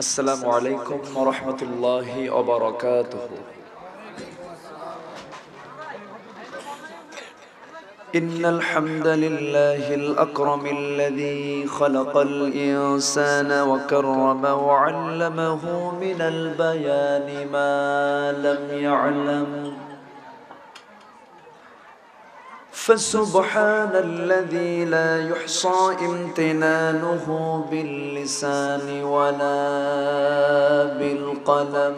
السلام عليكم ورحمة الله وبركاته. إن الحمد لله الأكرم الذي خلق الإنسان وكرم وعلمه من البيان ما لم يعلم، فسبحان الذي لا يحصى امتنانه باللسان ولا بالقلم.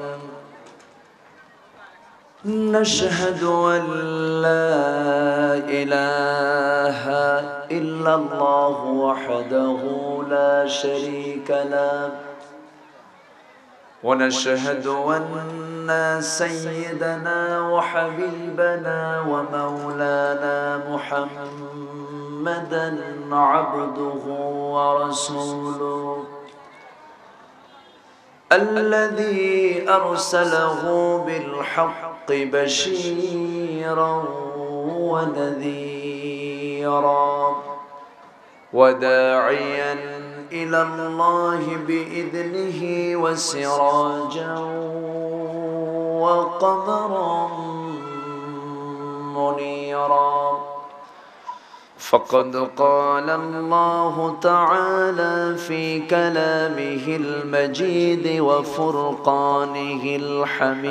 نشهد أن لا إله إلا الله وحده لا شريك له، ونشهد أن سيدنا وحبيبنا ومولانا محمدا عبده ورسوله الذي أرسله بالحق بشيرا ونذيرا وداعيا إلى الله بإذنه وسراجا وقمرا منيرا. فقد قال الله تعالى في كلامه المجيد وفرقانه الحميد: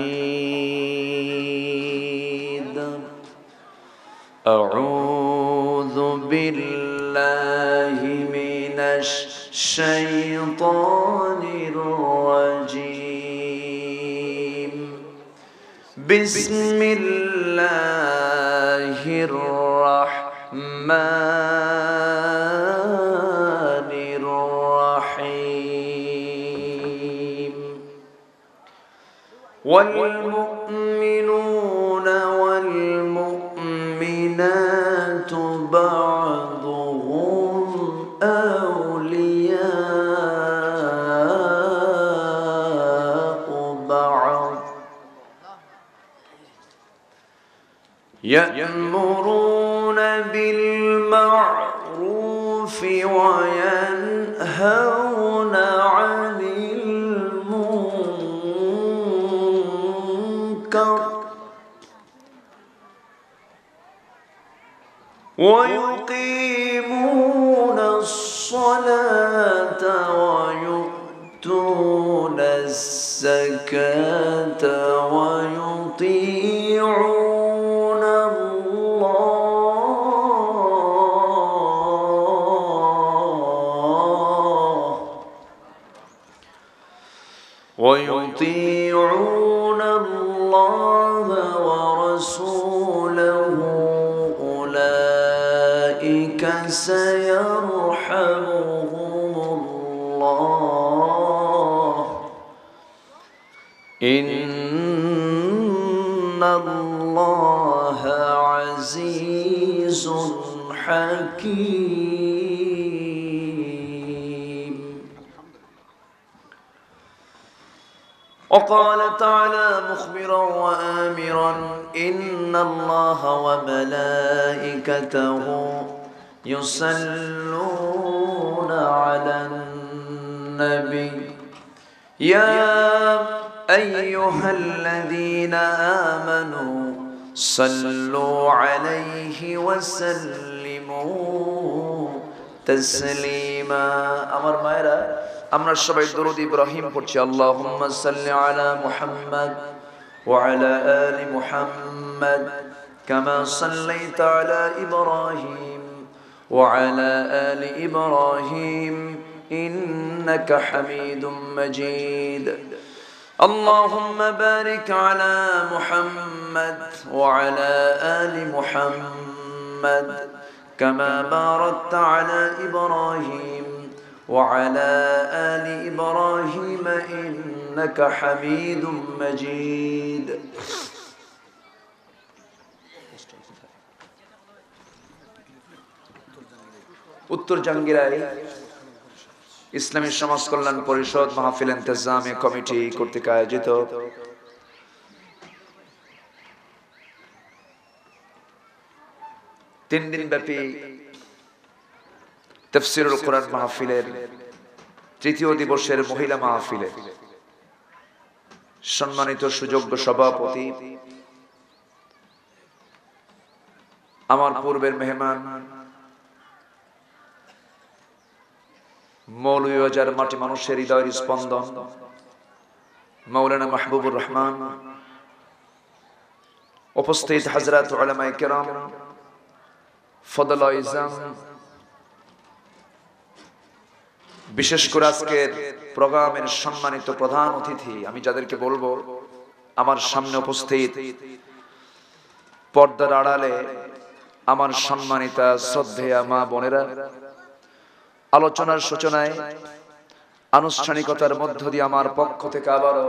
أعوذ بالله من الشيطان الرجيم. بسم الله الرحمن الرحيم. والمؤمنون والمؤمنات بعضهم أولياء بعض، يأمرون بالمعروف وينهون عن المنكر ويقيمون الصلاة ويؤتون الزكاة ويطيعون الله ورسوله أولئك سيرحمهم الله، إن الله عزيز حكيم. وقال تعالى مخبرا وآمرا: إن الله وملائكته يصلون على النبي يا أيها الذين آمنوا صلوا عليه وسلموا تسليما। আমার মায়েরা, আমরা সবাই দরুদ ইব্রাহিম পড়ছি। আল্লাহুম্মা সাল্লি আলা মুহাম্মাদ ওয়া আলা আলি মুহাম্মাদ কামা সাল্লাইতা আলা ইব্রাহিম ওয়া আলা আলি ইব্রাহিম ইন্নাকা হামিদুম মাজিদ। اللهم بارك على محمد وعلى آل محمد كما باركت على إبراهيم وعلى آل إبراهيم إنك حميد مجيد. উত্তর জাঙ্গিরায় ইসলামী সমাজ কল্যাণ পরিষদ মাহফিল ইন্তেজামে কমিটি কর্তৃক আয়োজিত 3 দিন ব্যাপী তাফসীরুল কোরআন মাহফিলের তৃতীয় দিবসের মহিলা মাহফিলে সম্মানিত সুযোগ্য সভাপতি, আমার পূর্বের মেহমান মৌলভীবাজার মাটি মানুষের হৃদয়ের স্পন্দন মাওলানা মাহবুবুর রহমান, উপস্থিত হযরত উলামায়ে কেরাম, ফদলায়ে ইজাম, বিশেষ করে আজকের প্রোগ্রামের সম্মানিত প্রধান অতিথি, আমি যাদেরকে বলবো আমার সামনে উপস্থিত, পর্দার আড়ালে আমার সম্মানিতা শ্রদ্ধেয়া মা বোনেরা, আলোচনার সূচনায় আনুষ্ঠানিকতার মধ্য দিয়ে আমার পক্ষ থেকে আবারও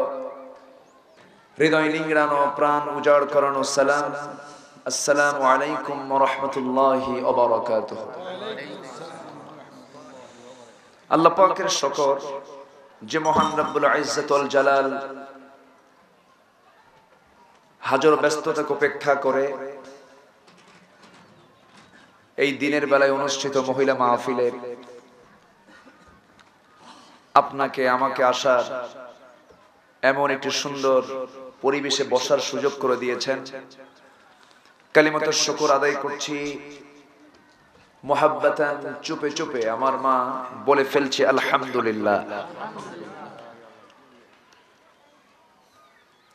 হৃদয় নিংড়ানো, প্রাণ উজাড় করানো সালাম, আসসালামু আলাইকুম ওয়া রাহমাতুল্লাহি ওয়া বারাকাতুহু। আল্লাহ পাকের শুকর যে মহান রব্বুল ইজ্জত ওয়াল জালাল হাজার ব্যস্ততাকে উপেক্ষা করে এই দিনের বেলায় অনুষ্ঠিত মহিলা মাহফিলে আপনাকে আমাকে আসার এমন একটি সুন্দর পরিবেশে বসার সুযোগ করে দিয়েছেন। কালিমাতুশ শুকর আদায় করছি মুহাব্বাতান, চুপে চুপে আমার মা বলে ফেলছে আলহামদুলিল্লাহ।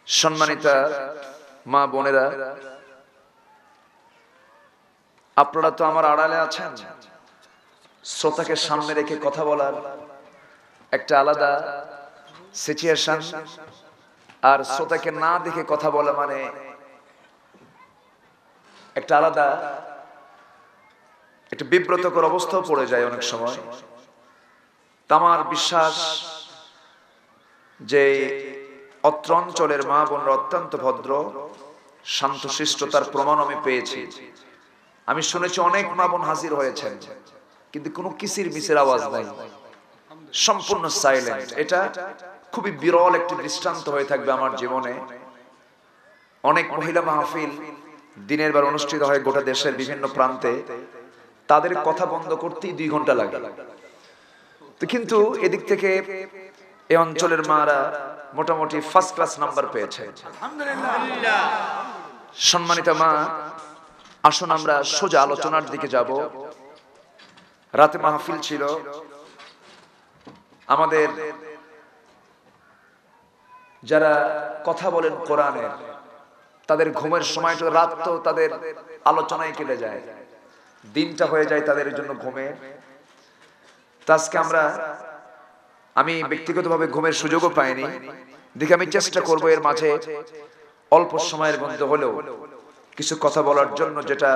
সম্মানিতা মা বোনেরা, আপনারা তো আমার আড়ালে আছেন। শ্রোতাকে সামনে রেখে কথা বলার একটা আলাদা সিচুয়েশন, আর শ্রোতাকে না দেখে কথা বলা মানে একটা আলাদা একটা বিব্রতকর অবস্থাও পড়ে যায় অনেক সময়। আমার বিশ্বাস যে অত্র অঞ্চলের মা বোনরা অত্যন্ত ভদ্র, শান্তশিষ্টতার প্রমাণ আমি পেয়েছি। আমি শুনেছি অনেক মা বোন হাজির হয়েছেন, কিন্তু কোনো কিসির মিসির আওয়াজ নাই, সম্পূর্ণ সাইলেন্ট। এটা খুবই বিরল একটি দৃষ্টান্ত হয়ে থাকবে আমার জীবনে। অনেক মহিলা মাহফিল দিনের বেলা অনুষ্ঠিত হয় গোটা দেশের বিভিন্ন প্রান্তে, তাদের কথা বন্ধ করতেই 2 ঘন্টা লাগে। তো কিন্তু এদিক থেকে এই অঞ্চলের মারা মোটামুটি ফার্স্ট ক্লাস নাম্বার পেয়েছে, আলহামদুলিল্লাহ। সম্মানিত মা, আসুন আমরা সোজা আলোচনার দিকে যাব। রাতে মাহফিল ছিল, আমাদের যারা কথা বলেন কোরআনের, তাদের ঘুমের সময়টা, রাত তো তাদের আলোচনায় কেটে যায়, দিনটা হয়ে যায় তাদের জন্য ঘুমে। আজকে আমি ব্যক্তিগতভাবে ঘুমের সুযোগও পাইনি, দেখে আমি চেষ্টা করব এর মাঝে অল্প সময়ের মধ্যে হলেও কিছু কথা বলার জন্য, যেটা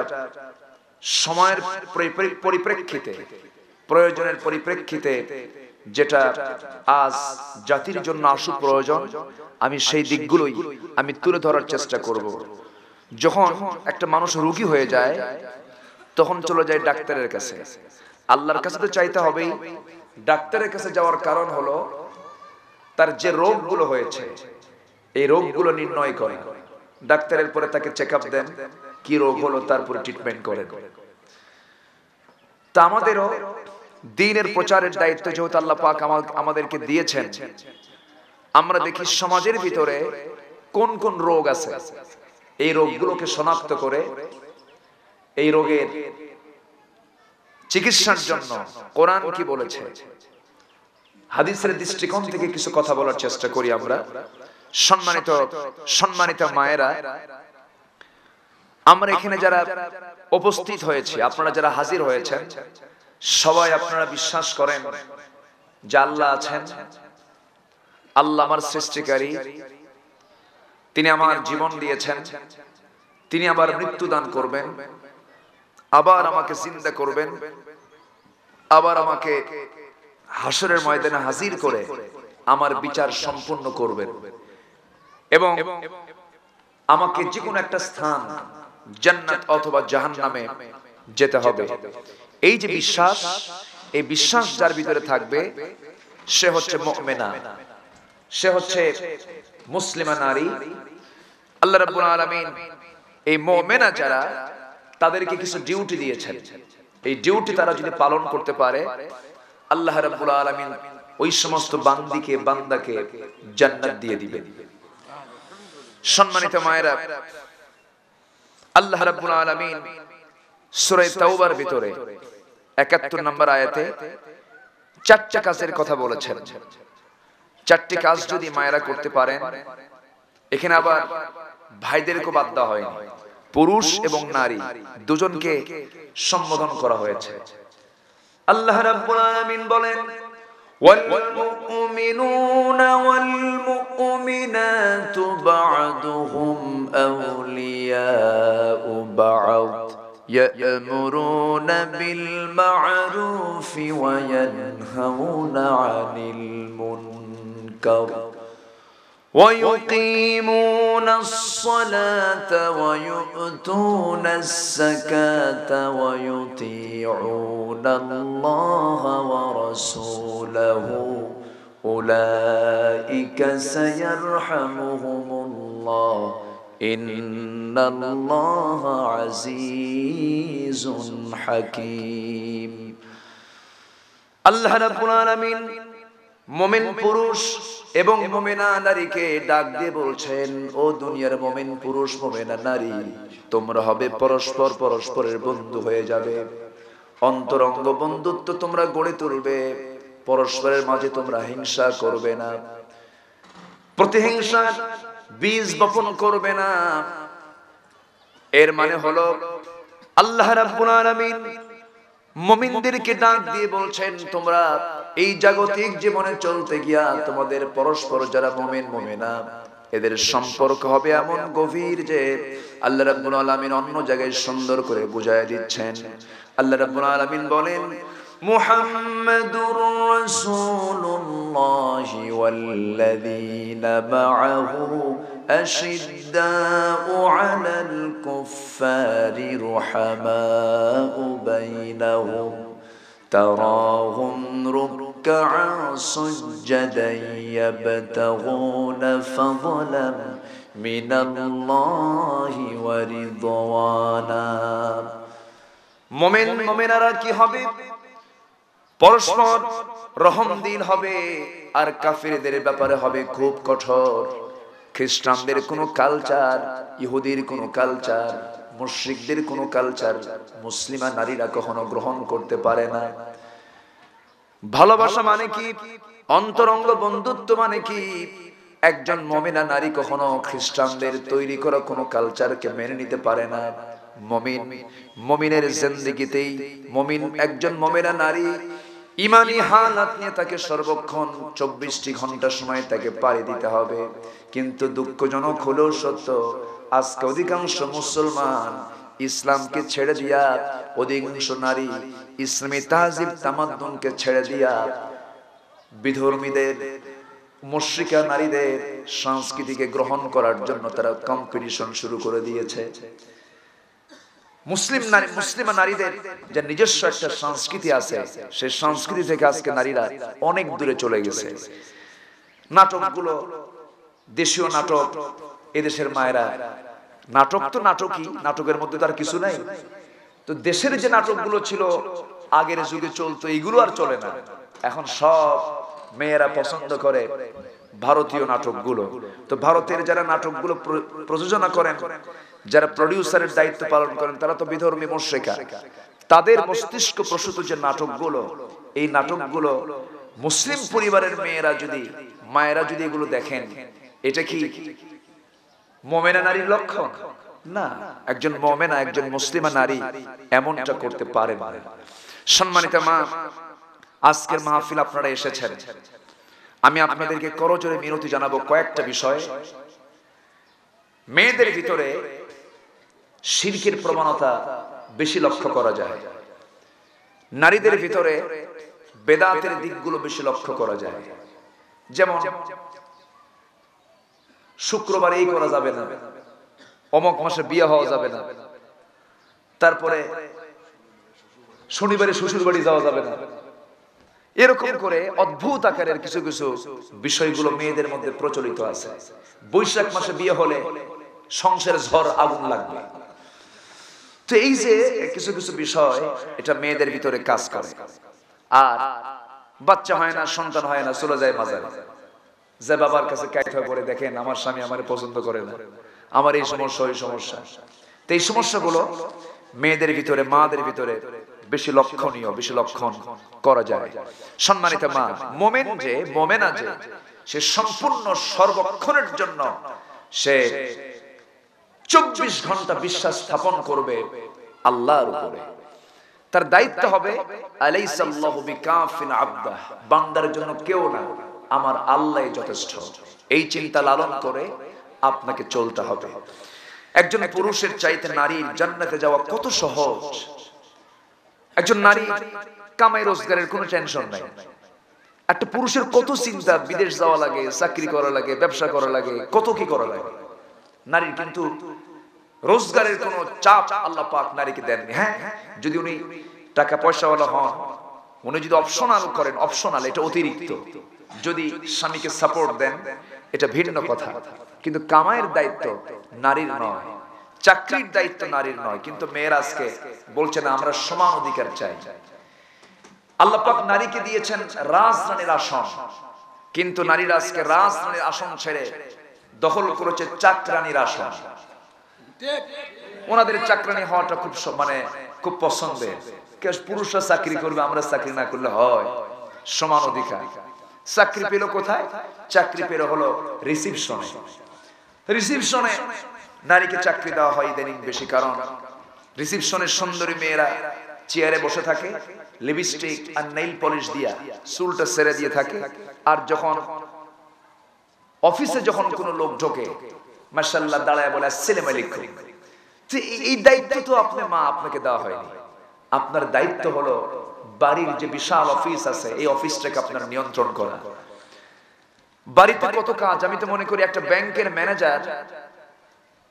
সময়ের পরিপ্রেক্ষিতে, প্রয়োজনের পরিপ্রেক্ষিতে যেটা আজ জাতির জন্য আশু প্রয়োজন, আমি সেই দিকগুলোই আমি তুলে ধরার চেষ্টা করব। যখন একটা মানুষ রোগী হয়ে যায় তখন চলে যায় ডাক্তারের কাছে। আল্লাহর কাছে তো চাইতে হবেই। ডাক্তারের কাছে যাওয়ার কারণ হলো তার যে রোগগুলো হয়েছে এই রোগগুলো নির্ণয় করে, ডাক্তারের পরে তাকে চেকআপ দেন, কি রোগ হলো তারপরে ট্রিটমেন্ট করেন। তা আমাদেরও দ্বীনের প্রচারের দায়িত্ব যেহেতু আল্লাহ পাক আমাদেরকে দিয়েছেন, আমরা দেখি সমাজের ভিতরে কোন কোন রোগ আছে, এই রোগগুলোকে শনাক্ত করে এই রোগের চিকিৎসার জন্য কোরআন কি বলেছে, হাদিসের দৃষ্টিকোণ থেকে কিছু কথা বলার চেষ্টা করি আমরা। সম্মানিত মায়েরা, আমরা এখানে যারা উপস্থিত হয়েছি, আপনারা যারা হাজির হয়েছেন, সবাই আপনারা বিশ্বাস করেন যে আল্লাহ আছেন, আল্লাহ আমার সৃষ্টিকারী, তিনি আমার জীবন দিয়েছেন, তিনি আবার মৃত্যু দান করবেন, আবার আমাকে জিন্দা করবেন, আবার আমাকে হাসরের ময়দানে হাজির করে আমার বিচার সম্পূর্ণ করবেন এবং আমাকে যে কোনো একটা স্থান, জান্নাত অথবা জাহান্নামে যেতে হবে। এই যে বিশ্বাস, এই বিশ্বাস যার ভিতরে থাকবে সে হচ্ছে মুমিনা, সে হচ্ছে মুসলিমা নারী। আল্লাহ রাব্বুল আলামিন এই মুমিনা যারা, তাদেরকে কিছু ডিউটি দিয়েছেন। এই ডিউটি তারা যদি পালন করতে পারে, আল্লাহ রাব্বুল আলামিন ওই সমস্ত বান্দাকে জান্নাত দিয়ে দিবে। সম্মানিত মায়েরা, আল্লাহ রাব্বুল আলামিন সূরা তাওবার ভিতরে ৭১ নম্বর আয়াতে ৪টা কাজের কথা বলেছেন। ৪টি কাজ যদি মায়েরা করতে পারেন, এখানে আবার ভাইদেরকে বাদ দেওয়া হয়নি, পুরুষ এবং নারী দুজনকে সম্বোধন করা হয়েছে। আল্লাহ রাব্বুল আলামিন বলেন, ওয়াল মুমিনুনা ওয়াল মুমিনাতু বা'দুহুম আউলিয়াউ বা'দ ইয়া'মুরুনা বিল মা'রুফি ওয়া ইয়ানহাউনা 'আনিল মুনকার ويقيمون الصلاة ويؤتون الزكاة ويطيعون الله ورسوله أولئك سيرحمهم الله إن الله عزيز حكيم। আল্লাহ রাব্বুল আলামিন মুমিন পুরুষ এবং মুমিনা নারীকে ডাক দিয়ে বলছেন, ও দুনিয়ার মুমিন পুরুষ মুমিনা নারী, তোমরা হবে পরস্পরের বন্ধু হয়ে যাবে, অন্তরঙ্গ বন্ধুত্ব তোমরা গড়ে তুলবে, পরস্পরের মাঝে তোমরা হিংসা করবে না, প্রতিহিংসার বীজ বপন করবে না। এর মানে হলো আল্লাহ রাব্বুল আলামিন মুমিনদেরকে ডাক দিয়ে বলছেন, তোমরা এই জাগতিক জীবনে চলতে গিয়া তোমাদের পরস্পর যারা মুমিন মুমিনা এদের সম্পর্ক হবে এমন গভীর যে আল্লাহ রাব্বুল আলামিন অন্য জায়গায় সুন্দর করে বুঝায় দিচ্ছেন। আল্লাহ রাব্বুল আলামিন বলেন, মুহাম্মাদুর রাসূলুল্লাহি ওয়াল্লাযীনা মা'আহু আশিদ্দাউ আলাল কুফফারি রুহামাউ বাইনাহুম تراهم ركعا سجدا يبتغون فضلا من الله ورضوانا। মুমিন মুমিনারা কি হবে? পরস্পর রহমদিল হবে, আর কাফিরদের ব্যাপারে হবে খুব কঠোর। খ্রিস্টানদের কোনো কালচার, ইহুদির কোনো কালচার, মুশরিকদের কোনো কালচার মুসলিমা নারীরা কখনো গ্রহণ করতে পারে না। ভালোবাসা মানে কি? অন্তরঙ্গ বন্ধুত্ব মানে কি? একজন মুমিনা নারী কখনো খ্রিস্টানদের তৈরি করা কোনো কালচারকে মেনে নিতে পারে না। মুমিনের জিন্দেগিতেই একজন মুমিনা নারী ইমানি হালাত নিয়ে তাকে সর্বক্ষণ 24টি ঘন্টা সময় তাকে পাড়ি দিতে হবে। কিন্তু দুঃখজনক হলেও সত্য, আজকে অধিকাংশ মুসলমান ইসলামকে ছেড়ে দিয়া, অধিকাংশ নারী ইসলামী তাহজিব তামাদ্দুনকে ছেড়ে দিয়া বিধর্মীদের, মুশরিকা নারীদের সংস্কৃতিকে গ্রহণ করার জন্য তারা কম্পিটিশন শুরু করে দিয়েছে। মুসলিমা নারীদের যে নিজস্ব একটা সংস্কৃতি আছে, সেই সংস্কৃতি থেকে আজকে নারীরা অনেক দূরে চলে গেছে। নাটকগুলো, দেশীয় নাটক, এদেশের মায়েরা, নাটক তো নাটকই, নাটকের মধ্যে তার কিছু নাই। তো দেশের যে নাটকগুলো ছিল আগের যুগে চলতো, এইগুলো আর চলে না। এখন সব মেয়েরা পছন্দ করে ভারতীয় নাটকগুলো। তো ভারতের যারা নাটকগুলো প্রযোজনা করেন, যারা প্রডিউসারের দায়িত্ব পালন করেন, তারা তো বিধর্মী মুশরিকা। তাদের মস্তিষ্ক প্রসূত যে নাটকগুলো, এই নাটকগুলো মুসলিম পরিবারের মায়েরা যদি এগুলো দেখেন, এটা কি মুমিনা নারীর লক্ষণ? না। একজন মুমিনা, একজন মুসলিমা নারী এমনটা করতে পারে না। সম্মানিত মা, আজকের মাহফিল আপনারা এসেছেন, আমি আপনাদেরকে করজোরে মিনতি জানাবো কয়েকটা বিষয়। মেয়েদের ভিতরে শিরকের প্রবণতা বেশি লক্ষ্য করা যায়, নারীদের ভিতরে বেদাতের দিকগুলো বেশি লক্ষ্য করা যায়। যেমন শুক্রবার এই করা যাবে না, অমুক মাসে বিয়ে হওয়া যাবে না, তারপরে শনিবারে শ্বশুর বাড়ি যাওয়া যাবে না, এরকম করে অদ্ভুত আকারের কিছু কিছু বিষয়গুলো মেয়েদের মধ্যে প্রচলিত আছে। বৈশাখ মাসে বিয়ে হলে সংসারে ঝড় আগুন লাগবে। তো এই যে কিছু কিছু বিষয়, এটা মেয়েদের ভিতরে কাজ করে। আর বাচ্চা হয় না, সন্তান হয় না, চলে যায় মাজারে, যে বাবার কাছে কাইথা করে দেখেন আমার স্বামী আমারে পছন্দ করে না, আমার এই সমস্যা ওই সমস্যা। তো এই সমস্যাগুলো মেয়েদের ভিতরে, মাদের ভিতরে বেশি লক্ষণীয়, বেশি লক্ষণ করা যায়। সম্মানিত মা, মোমেন যে, মোমেনা যে, সে সম্পূর্ণ সর্বক্ষণের জন্য সে 24 ঘন্টা বিশ্বাস স্থাপন করবে আল্লাহর উপরে। তার দায়িত্ব হবে আলাইসাল্লাহু বিকাফিন আবদাহ, বান্দার জন্য কেউ না, আমার আল্লাহই যথেষ্ট। এই চিন্তা লালন করে আপনাকে চলতে হবে। একজন পুরুষের চাইতে নারীর জান্নাতে যাওয়া কত সহজ। একজন নারী কামাই রোজগারের কোনো টেনশন নাই। একটা পুরুষের কত চিন্তা, বিদেশ যাওয়া লাগে, চাকরি করা লাগে, ব্যবসা করা লাগে, কত কি করা লাগে। নারীর কিন্তু রোজগারের কোনো চাপ আল্লাহ পাক নারীকে দেননি। হ্যাঁ, যদি উনি টাকা পয়সাওয়ালা হন, উনি যদি অপশনাল করেন, অপশনাল এটা অতিরিক্ত, যদি স্বামীকে সাপোর্ট দেন এটা ভিন্ন কথা, কিন্তু কামাইয়ের দায়িত্ব নারীর নয়, চাকরির দায়িত্ব নারীর নয়। কিন্তু মেয়েরা আজকে বলছে না আমরা সমান অধিকার চাই। আল্লাহ পাক নারীকে দিয়েছেন রাজরানীর আসন, কিন্তু নারীরা আজকে রাজরানীর আসন ছেড়ে দখল করেছে চাকরানীর আসন। ওনাদের চাকরানী হওয়াটা খুব খুব পছন্দের। পুরুষরা চাকরি করবে, আমরা চাকরি না করলে হয়? সমান অধিকার। চাকরি পেল কোথায়? চাকরি পেল হলো রিসিপশনে। রিসিপশনে নারীকে চাকরি দেওয়া হয় ইদানিং বেশি, কারণ রিসিপশনের সুন্দরী মেয়েরা চেয়ারে বসে থাকে, লিপস্টিক আর নেইল পলিশ দিয়া চুলটা ছেড়ে দিয়ে থাকে, আর যখন অফিসে যখন কোনো লোক ঢোকে মাশাআল্লাহ দাঁড়ায় বলে আসসালামু আলাইকুম। এই দায়িত্ব তো আপনি মা আপনাকে দেওয়া হয়নি। আপনার দায়িত্ব হলো বাড়ির যে বিশাল অফিস আছে এই অফিসটাকে আপনার নিয়ন্ত্রণ করা। বাড়িতে কত কাজ। আমি তো মনে করি একটা ব্যাংকের ম্যানেজার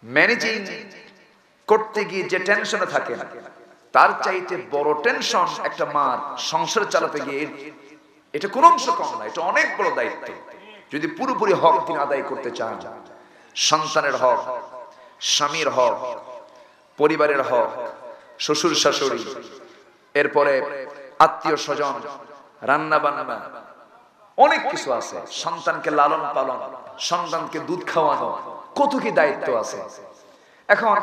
ম্যানেজিং করতে গিয়ে যে টেনশনে থাকে না, তার চাইতে বড় টেনশন একটা মার সংসার চালাতে গিয়ে। এটা কোন অংশ কম না, এটা অনেক বড় দায়িত্ব। যদি পুরোপুরি হক তিনি আদায় করতে চান, সন্তানের হক, স্বামীর হক, পরিবারের হক, শ্বশুর শাশুড়ি, এরপরে আত্মীয় স্বজন, রান্না বান্না, অনেক কিছু আছে। সন্তানকে লালন পালন, সন্তানকে দুধ খাওয়ানো, কত কি দায়িত্ব আছে। এখন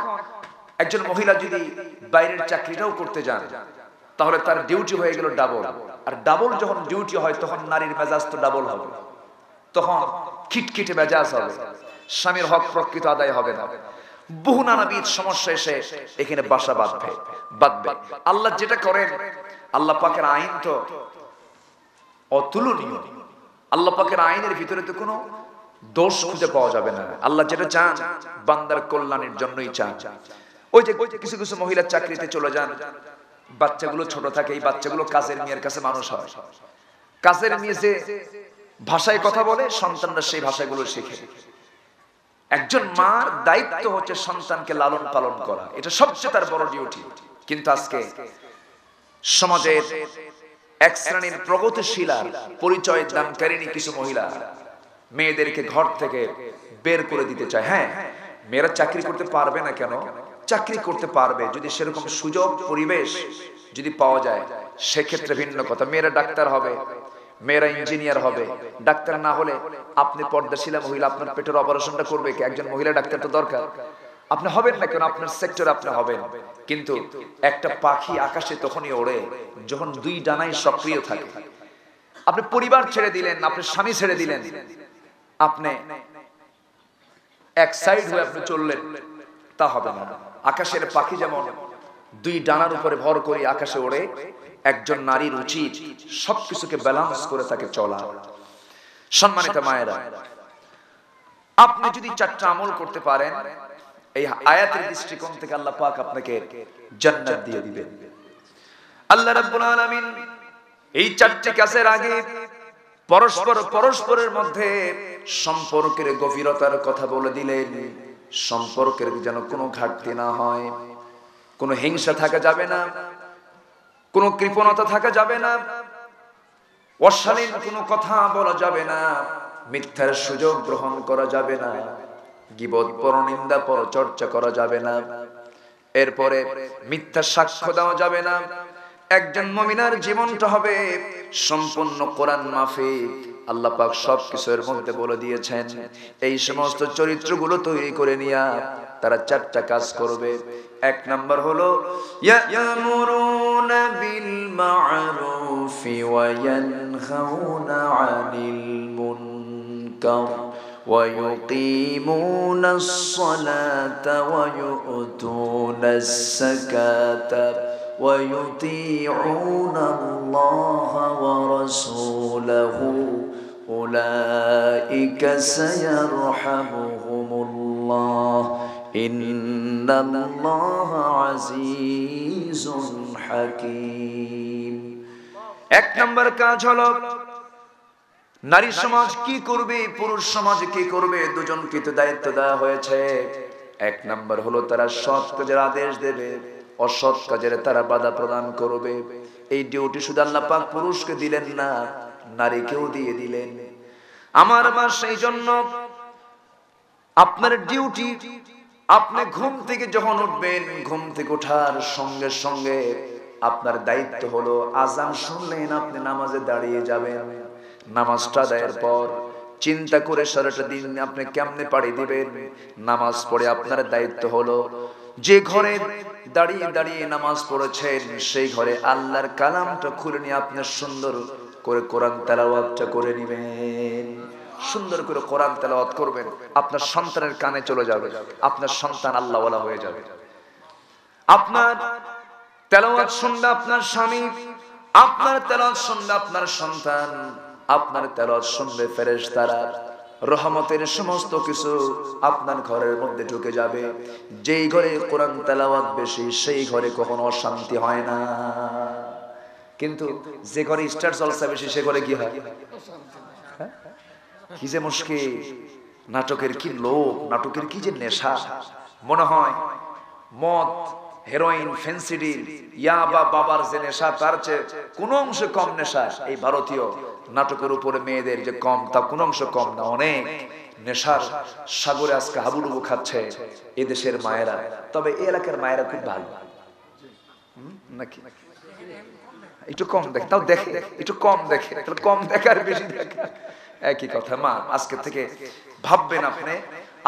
একজন মহিলা যদি বাইরের চাকরিটাও করতে যান, তাহলে তার ডিউটি হয়ে গেল ডাবল। আর ডাবল যখন ডিউটি হয় তখন নারীর মেজাজ তো ডাবল হবে, তখন খিটখিটে মেজাজ হবে, স্বামীর হক প্রকৃত আদায় হবে না, বহু নানাবিধ সমস্যা এসে এখানে বাসা বাঁধবে। আল্লাহ যেটা করেন, আল্লাহ পাকের আইন তো অতুলনীয়। আল্লাহ পাকের আইনের ভিতরে তো কোনো দোষ খুঁজে পাওয়া যাবে না। আল্লাহ যেটা চান বান্দার কল্যাণের জন্যই চান। ওই যে কিছু কিছু মহিলা চাকরিতে চলে যান, বাচ্চাগুলো ছোট থাকে, এই বাচ্চাগুলো কাজের মেয়ের কাছে মানুষ হয়। কাজের মেয়ে যে ভাষায় কথা বলে, সন্তানরা সেই ভাষাগুলো শেখে। একজন মার দায়িত্ব হচ্ছে সন্তানকে লালন পালন করা, এটা সবচেয়ে তার বড় ডিউটি। কিন্তু আজকে সমাজের এক শ্রেণীর প্রগতিশীলার পরিচয় দানকারিনী কিছু মহিলা মেয়েদেরকে ঘর থেকে বের করে দিতে চায়। হ্যাঁ, মেয়েরা চাকরি করতে পারবে না কেন? চাকরি করতে পারবে যদি সেরকম সুযোগ পরিবেশ যদি পাওয়া যায়, সেক্ষেত্রে ভিন্ন কথা। মেয়েরা ডাক্তার হবে, মেয়েরা ইঞ্জিনিয়ার হবে। ডাক্তার না হলে আপনি পর্দাশীলা মহিলা, আপনার পেটের অপারেশনটা করবে কে? একজন মহিলা ডাক্তার তো দরকার। আপনি হবেন না কেন? আপনার সেক্টরে আপনি হবেন। কিন্তু একটা পাখি আকাশে তখনই ওড়ে যখন দুই ডানায় সক্রিয় থাকে। আপনি পরিবার ছেড়ে দিলেন, আপনি স্বামী ছেড়ে দিলেন, আপনি এক সাইড হয়ে আপনি চললেন, তা হবে না। আকাশের পাখি যেমন দুই ডানার উপরে ভর করে আকাশে ওড়ে, একজন নারীর উচিত সবকিছুকে ব্যালেন্স করে তাকে চলা। সম্মানিত মায়েরা, আপনি যদি চারটা আমল করতে পারেন, এই আয়াতের দৃষ্টিকোণ থেকে আল্লাহ পাক আপনাকে জান্নাত দিয়ে দিবেন। আল্লাহ রাব্বুল আলামিন এই চারটি কাজের আগে পরস্পরের মধ্যে সম্পর্কের গভীরতার কথা বলে দিলেন। সম্পর্কের যেন কোনো ঘাটতি না হয়, কোনো হিংসা থাকা যাবে না, কোনো কৃপণতা থাকা যাবে না, অশালীন কোনো কথা বলা যাবে না, মিথ্যার সুযোগ গ্রহণ করা যাবে না, গীবত পরনিন্দা পরচর্চা করা যাবে না, এরপরে মিথ্যা সাক্ষ্য দেওয়া যাবে না, একজন মুমিনার জীবনটা হবে সম্পূর্ণ কোরআন মাফিক। আল্লাহ পাক সবকিছুর মধ্যে বলে দিয়েছেন এই সমস্ত চরিত্রগুলো তৈরি করে নিয়া তারা চারটা কাজ করবে। এক নাম্বার হলো ইয়ামুরুনা বিল মা'রুফি ওয়া ইয়ানহাউনা আনিল মুনকার ওয়া ইউকিমুনাস সালাতা ওয়া ইউতুনাস যাকাতা ওয়া ইউতিউনা আল্লাহা ওয়া রাসূলাহু উলাইকা সায়ারহামুহুমুল্লাহ ইন্নাল্লাহা আজিজুন হাকীম। এক নম্বর কাজ হলো নারী সমাজ কি করবে, পুরুষ সমাজ কি করবে, দুজনকে তো দায়িত্ব দেওয়া হয়েছে। এক নম্বর হলো তারা সৎ কাজের আদেশ দেবে, অসৎ কাজের তারা বাধা প্রদান করবে। এই ডিউটি শুধু আল্লাহ পাক পুরুষকে দিলেন না, নারীকেও দিয়ে দিলেন। আমার মা সেই জন্য আপনার ডিউটি, আপনি ঘুম থেকে যখন উঠবেন, ঘুম থেকে ওঠার সঙ্গে সঙ্গে আপনার দায়িত্ব হলো আযান শুনলেন আপনি নামাজে দাঁড়িয়ে যাবেন। নামাজটা আদায়ের পর চিন্তা করে সারাটা দিন আপনি কেমনে পাড়ি দিবেন। নামাজ পড়ে আপনার দায়িত্ব হলো যে ঘরে দাঁড়িয়ে দাঁড়িয়ে নামাজ পড়েছেন সেই ঘরে আল্লাহর কালামটা খুলে নিয়ে আপনি সুন্দর করে কোরআন তেলাওয়াতটা করে নেবেন। সুন্দর করে কোরআন তেলাওয়াত করবেন, আপনার সন্তানের কানে চলে যাবে, আপনার সন্তান আল্লাহওয়ালা হয়ে যাবে। আপনার তেলাওয়াত শুনলে আপনার স্বামী, আপনার তেলাওয়াত শুনলে আপনার সন্তান, আপনার তেলাওয়াত শুনলে ফেরেশতারা, রহমতের সমস্ত কিছু আপনার ঘরের মধ্যে ঢুকে যাবে। যেই ঘরে কোরআন তেলাওয়াত বেশি সেই ঘরে কখনো অশান্তি হয় না। কিন্তু যে ঘরে স্টার জলসা বেশি সে ঘরে কি হয়? কি যে মুশকিল, নাটকের কি লোভ, নাটকের কি যে নেশা। মনে হয় মদ, হেরোইন, ফেন্সিডিল, ইয়াবা, বাবার যে নেশা তার চেয়ে কোন অংশে কম নেশা এই ভারতীয় নাটকের উপরে মেয়েদের যে কম, তা কোন অংশ কম না। অনেক নেশার সাগরে আজকে হাবুডুবু খাচ্ছে এদেশের মায়েরা। তবে এই এলাকার মায়েরা খুব ভালো নাকি? একটু কম দেখে, তাও দেখে, একটু কম দেখে, কম দেখার বেশি দেখে একই কথা। মা আজকে থেকে ভাববেন আপনি,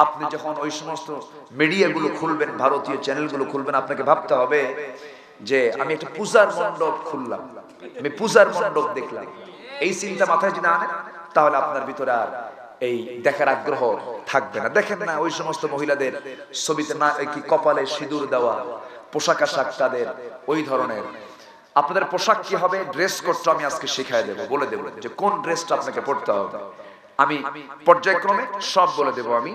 আপনি যখন ওই সমস্ত মিডিয়াগুলো খুলবেন, ভারতীয় চ্যানেলগুলো খুলবেন, আপনাকে ভাবতে হবে যে আমি একটা পূজার মণ্ডপ খুললাম, আমি পূজার মণ্ডপ দেখলাম। এই চিন্তা মাথায় যদি আনেন তাহলে আপনার ভিতরে আর এই দেখার আগ্রহ থাকবে না। দেখেন না ওই সমস্ত মহিলাদের ছবিতে না কি কপালে সিঁদুর দেওয়া, পোশাক আশাক তাদের ওই ধরনের। আপনাদের পোশাক কি হবে, ড্রেস কোডটা আমি আজকে শিখাই দেবো, বলে দেবো যে কোন ড্রেসটা আপনাকে পড়তে হবে। আমি পর্যায়ক্রমে সব বলে দেবো। আমি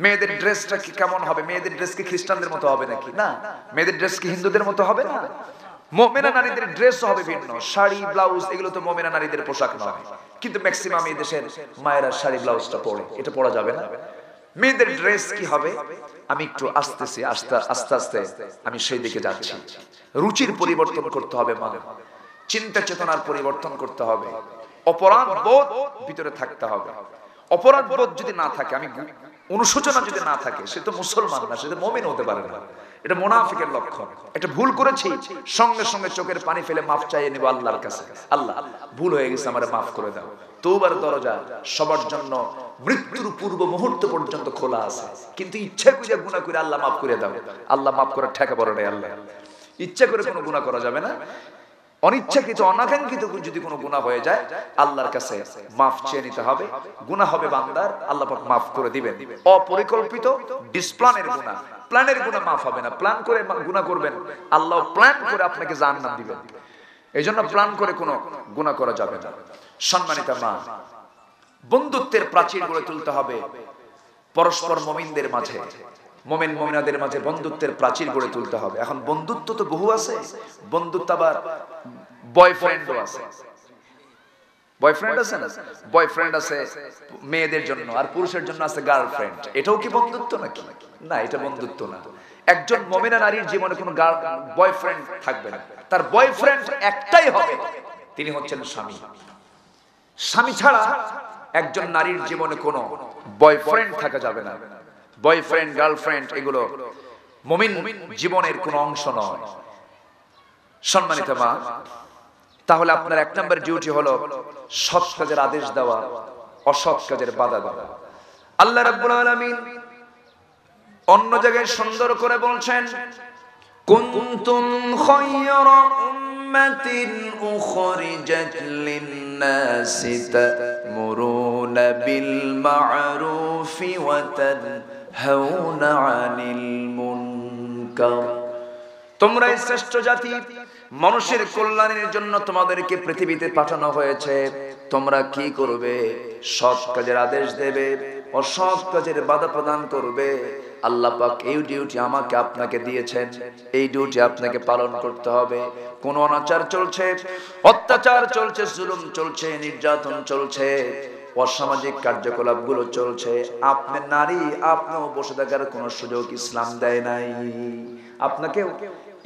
মেয়েদের ড্রেসটা কি কেমন হবে, মেয়েদের ড্রেস কি খ্রিস্টানদের মতো হবে নাকি? না। মেয়েদের ড্রেস কি হিন্দুদের মতো হবে না? মুমিনা নারীদের ড্রেসও হবে ভিন্ন। শাড়ি, ব্লাউজ এগুলো তো মুমিনা নারীদের পোশাক নয়, কিন্তু ম্যাক্সিমাম এই দেশের মায়েরা শাড়ি ব্লাউজটা পরে, এটা পরা যাবে না। মেয়েদের ড্রেস কি হবে আমি একটু আস্তে আস্তে আমি সেই দিকে যাচ্ছি। রুচির পরিবর্তন করতে হবে, মা চিন্তা চেতনার পরিবর্তন করতে হবে, অপরাধ বোধ ভিতরে থাকতে হবে। অপরাধ বোধ যদি না থাকে, আমি অনুশোচনা যদি না থাকে, সে তো মুসলমান না, সে তো মুমিন হতে পারে না। এটা মুনাফিকের লক্ষণ। এটা ভুল করেছি, সঙ্গে সঙ্গে চোখের পানি ফেলে মাফ চাইয়ে নেব আল্লাহর কাছে। আল্লাহ ভুল হয়ে গেছে, আমারে মাফ করে দাও। তওবার দরজা সবার জন্য মৃত্যুর পূর্ব মুহূর্ত পর্যন্ত খোলা আছে, কিন্তু ইচ্ছা করে গুনাহ করে আল্লাহ মাফ করে দাও। আল্লাহ মাফ করার ঠেকা পড়ে নাই। আল্লাহ ইচ্ছা করে কোনো গুনাহ করা যাবে না। অনিচ্ছাকৃত অনাকাঙ্ক্ষিত যদি কোনো গুনাহ হয়ে যায় আল্লাহর কাছে মাফ চেয়ে নিতে হবে। গুনাহ হবে বান্দার, আল্লাহ পাক মাফ করে দিবেন। অপরিকল্পিত ডিসপ্ল্যানের গুনাহ, প্ল্যানের গুনাহ মাফ হবে না। প্ল্যান করে গুনাহ করবেন, আল্লাহ প্ল্যান করে আপনাকে জাহান্নাম দিবেন। এইজন্য প্ল্যান করে কোনো গুনাহ করা যাবে না। সম্মানিতা মা, বন্ধুত্বের প্রাচীর গড়ে তুলতে হবে পরস্পর মুমিনদের মাঝে, মুমিন মুমিনাদের মাঝে বন্ধুত্বের প্রাচীর গড়ে তুলতে হবে। এখন বন্ধুত্ব তো বহু আছে, বন্ধুত্ব আবার বয়ফ্রেন্ডও আছে। বয়ফ্রেন্ড আছে না, বয়ফ্রেন্ড আছে মেয়েদের জন্য, আর পুরুষের জন্য আছে গার্লফ্রেন্ড। এটাও কি বন্ধুত্ব নাকি? না, এটা বন্ধুত্ব না। একজন মুমিনা নারীর জীবনে কোনো বয়ফ্রেন্ড থাকবে না, তার বয়ফ্রেন্ড একটাই হবে, তিনি হচ্ছেন স্বামী। স্বামী ছাড়া একজন নারীর জীবনে কোনো বয়ফ্রেন্ড থাকা যাবে না। বয়ফ্রেন্ড, গার্লফ্রেন্ড এগুলো মুমিন জীবনের কোনো অংশ নয়। সম্মানিত মা, তাহলে আপনার এক নম্বর ডিউটি হলো সৎ কাজের আদেশ দেওয়া, অসৎ কাজের বাধা দেওয়া। আল্লাহ রাব্বুল আলামিন অন্য জায়গায় সুন্দর করে বলছেন, কুনতুম খায়রা উম্মাতিন উখরিজাত লিন-নাসি তা'মুরুনা বিল মা'রুফি ওয়া তানহাউনা আনিল মুনকার। তোমরাই শ্রেষ্ঠ জাতি, মানুষের কল্যাণের জন্য তোমাদেরকে পৃথিবীতে পাঠানো হয়েছে। তোমরা কি করবে? সৎ কাজের আদেশ দেবে, অসৎ কাজের বাধা প্রদান করবে। আল্লাহ পাক এই ডিউটি আমাকে আপনাকে দিয়েছেন, এই ডিউটি আপনাকে পালন করতে হবে। কোন অনাচার চলছে, অত্যাচার চলছে, জুলুম চলছে, নির্যাতন চলছে, অসামাজিক কার্যকলাপগুলো চলছে, আপনি নারী, আপনিও বসে থাকার কোনো সুযোগ ইসলাম দেয় নাই। আপনাকেও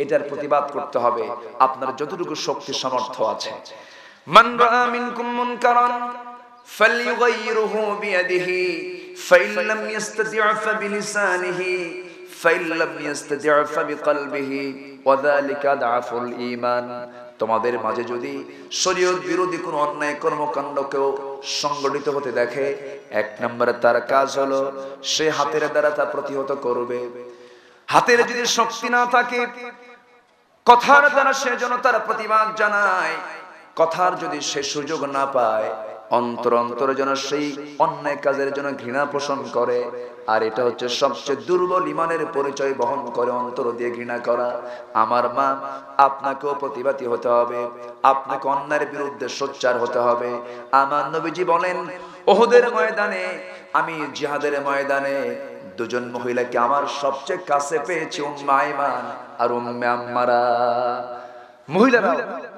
এটার প্রতিবাদ করতে হবে, আপনার যতটুকু শক্তি সামর্থ্য আছে। মান রাআ মিনকুম মুনকারান ফালইয়ুগাইয়িরহু বিয়াদিহি ফাইন লাম ইস্তাতি' ফাবিলিসানিহি ফাইন লাম ইস্তাতি' ফাবিকলবিহি ওয়া যালিকা আদআফুল ঈমান। তোমাদের মাঝে যদি শরীয়ত বিরোধী কোনো অন্যায় কর্মকাণ্ড কেউ সংগঠিত হতে দেখে, এক নম্বরে তার কাজ হলো সে হাতের দ্বারা তা প্রতিহত করবে। হাতের যদি শক্তি না থাকে, কথার দ্বারা সে যেন তার প্রতিবাদ জানায়। কথার যদি সে সুযোগ না পায়, অন্তরে যেন সেই অন্যায় কাজের জন্য ঘৃণা পোষণ করে। আর এটা হচ্ছে সবচেয়ে দুর্বল ইমানের পরিচয় বহন করে, অন্তর দিয়ে ঘৃণা করা। আমার মা, আপনাকেও প্রতিবাদী হতে হবে, আপনাকে অন্যায়ের বিরুদ্ধে সোচ্চার হতে হবে। আমার নবীজি বলেন, উহুদের ময়দানে, আমি জিহাদের ময়দানে দুজন মহিলাকে আমার সবচেয়ে কাছে পেয়েছি, উম্মে আইমান আর উম্মে আম্মারা। মহিলারা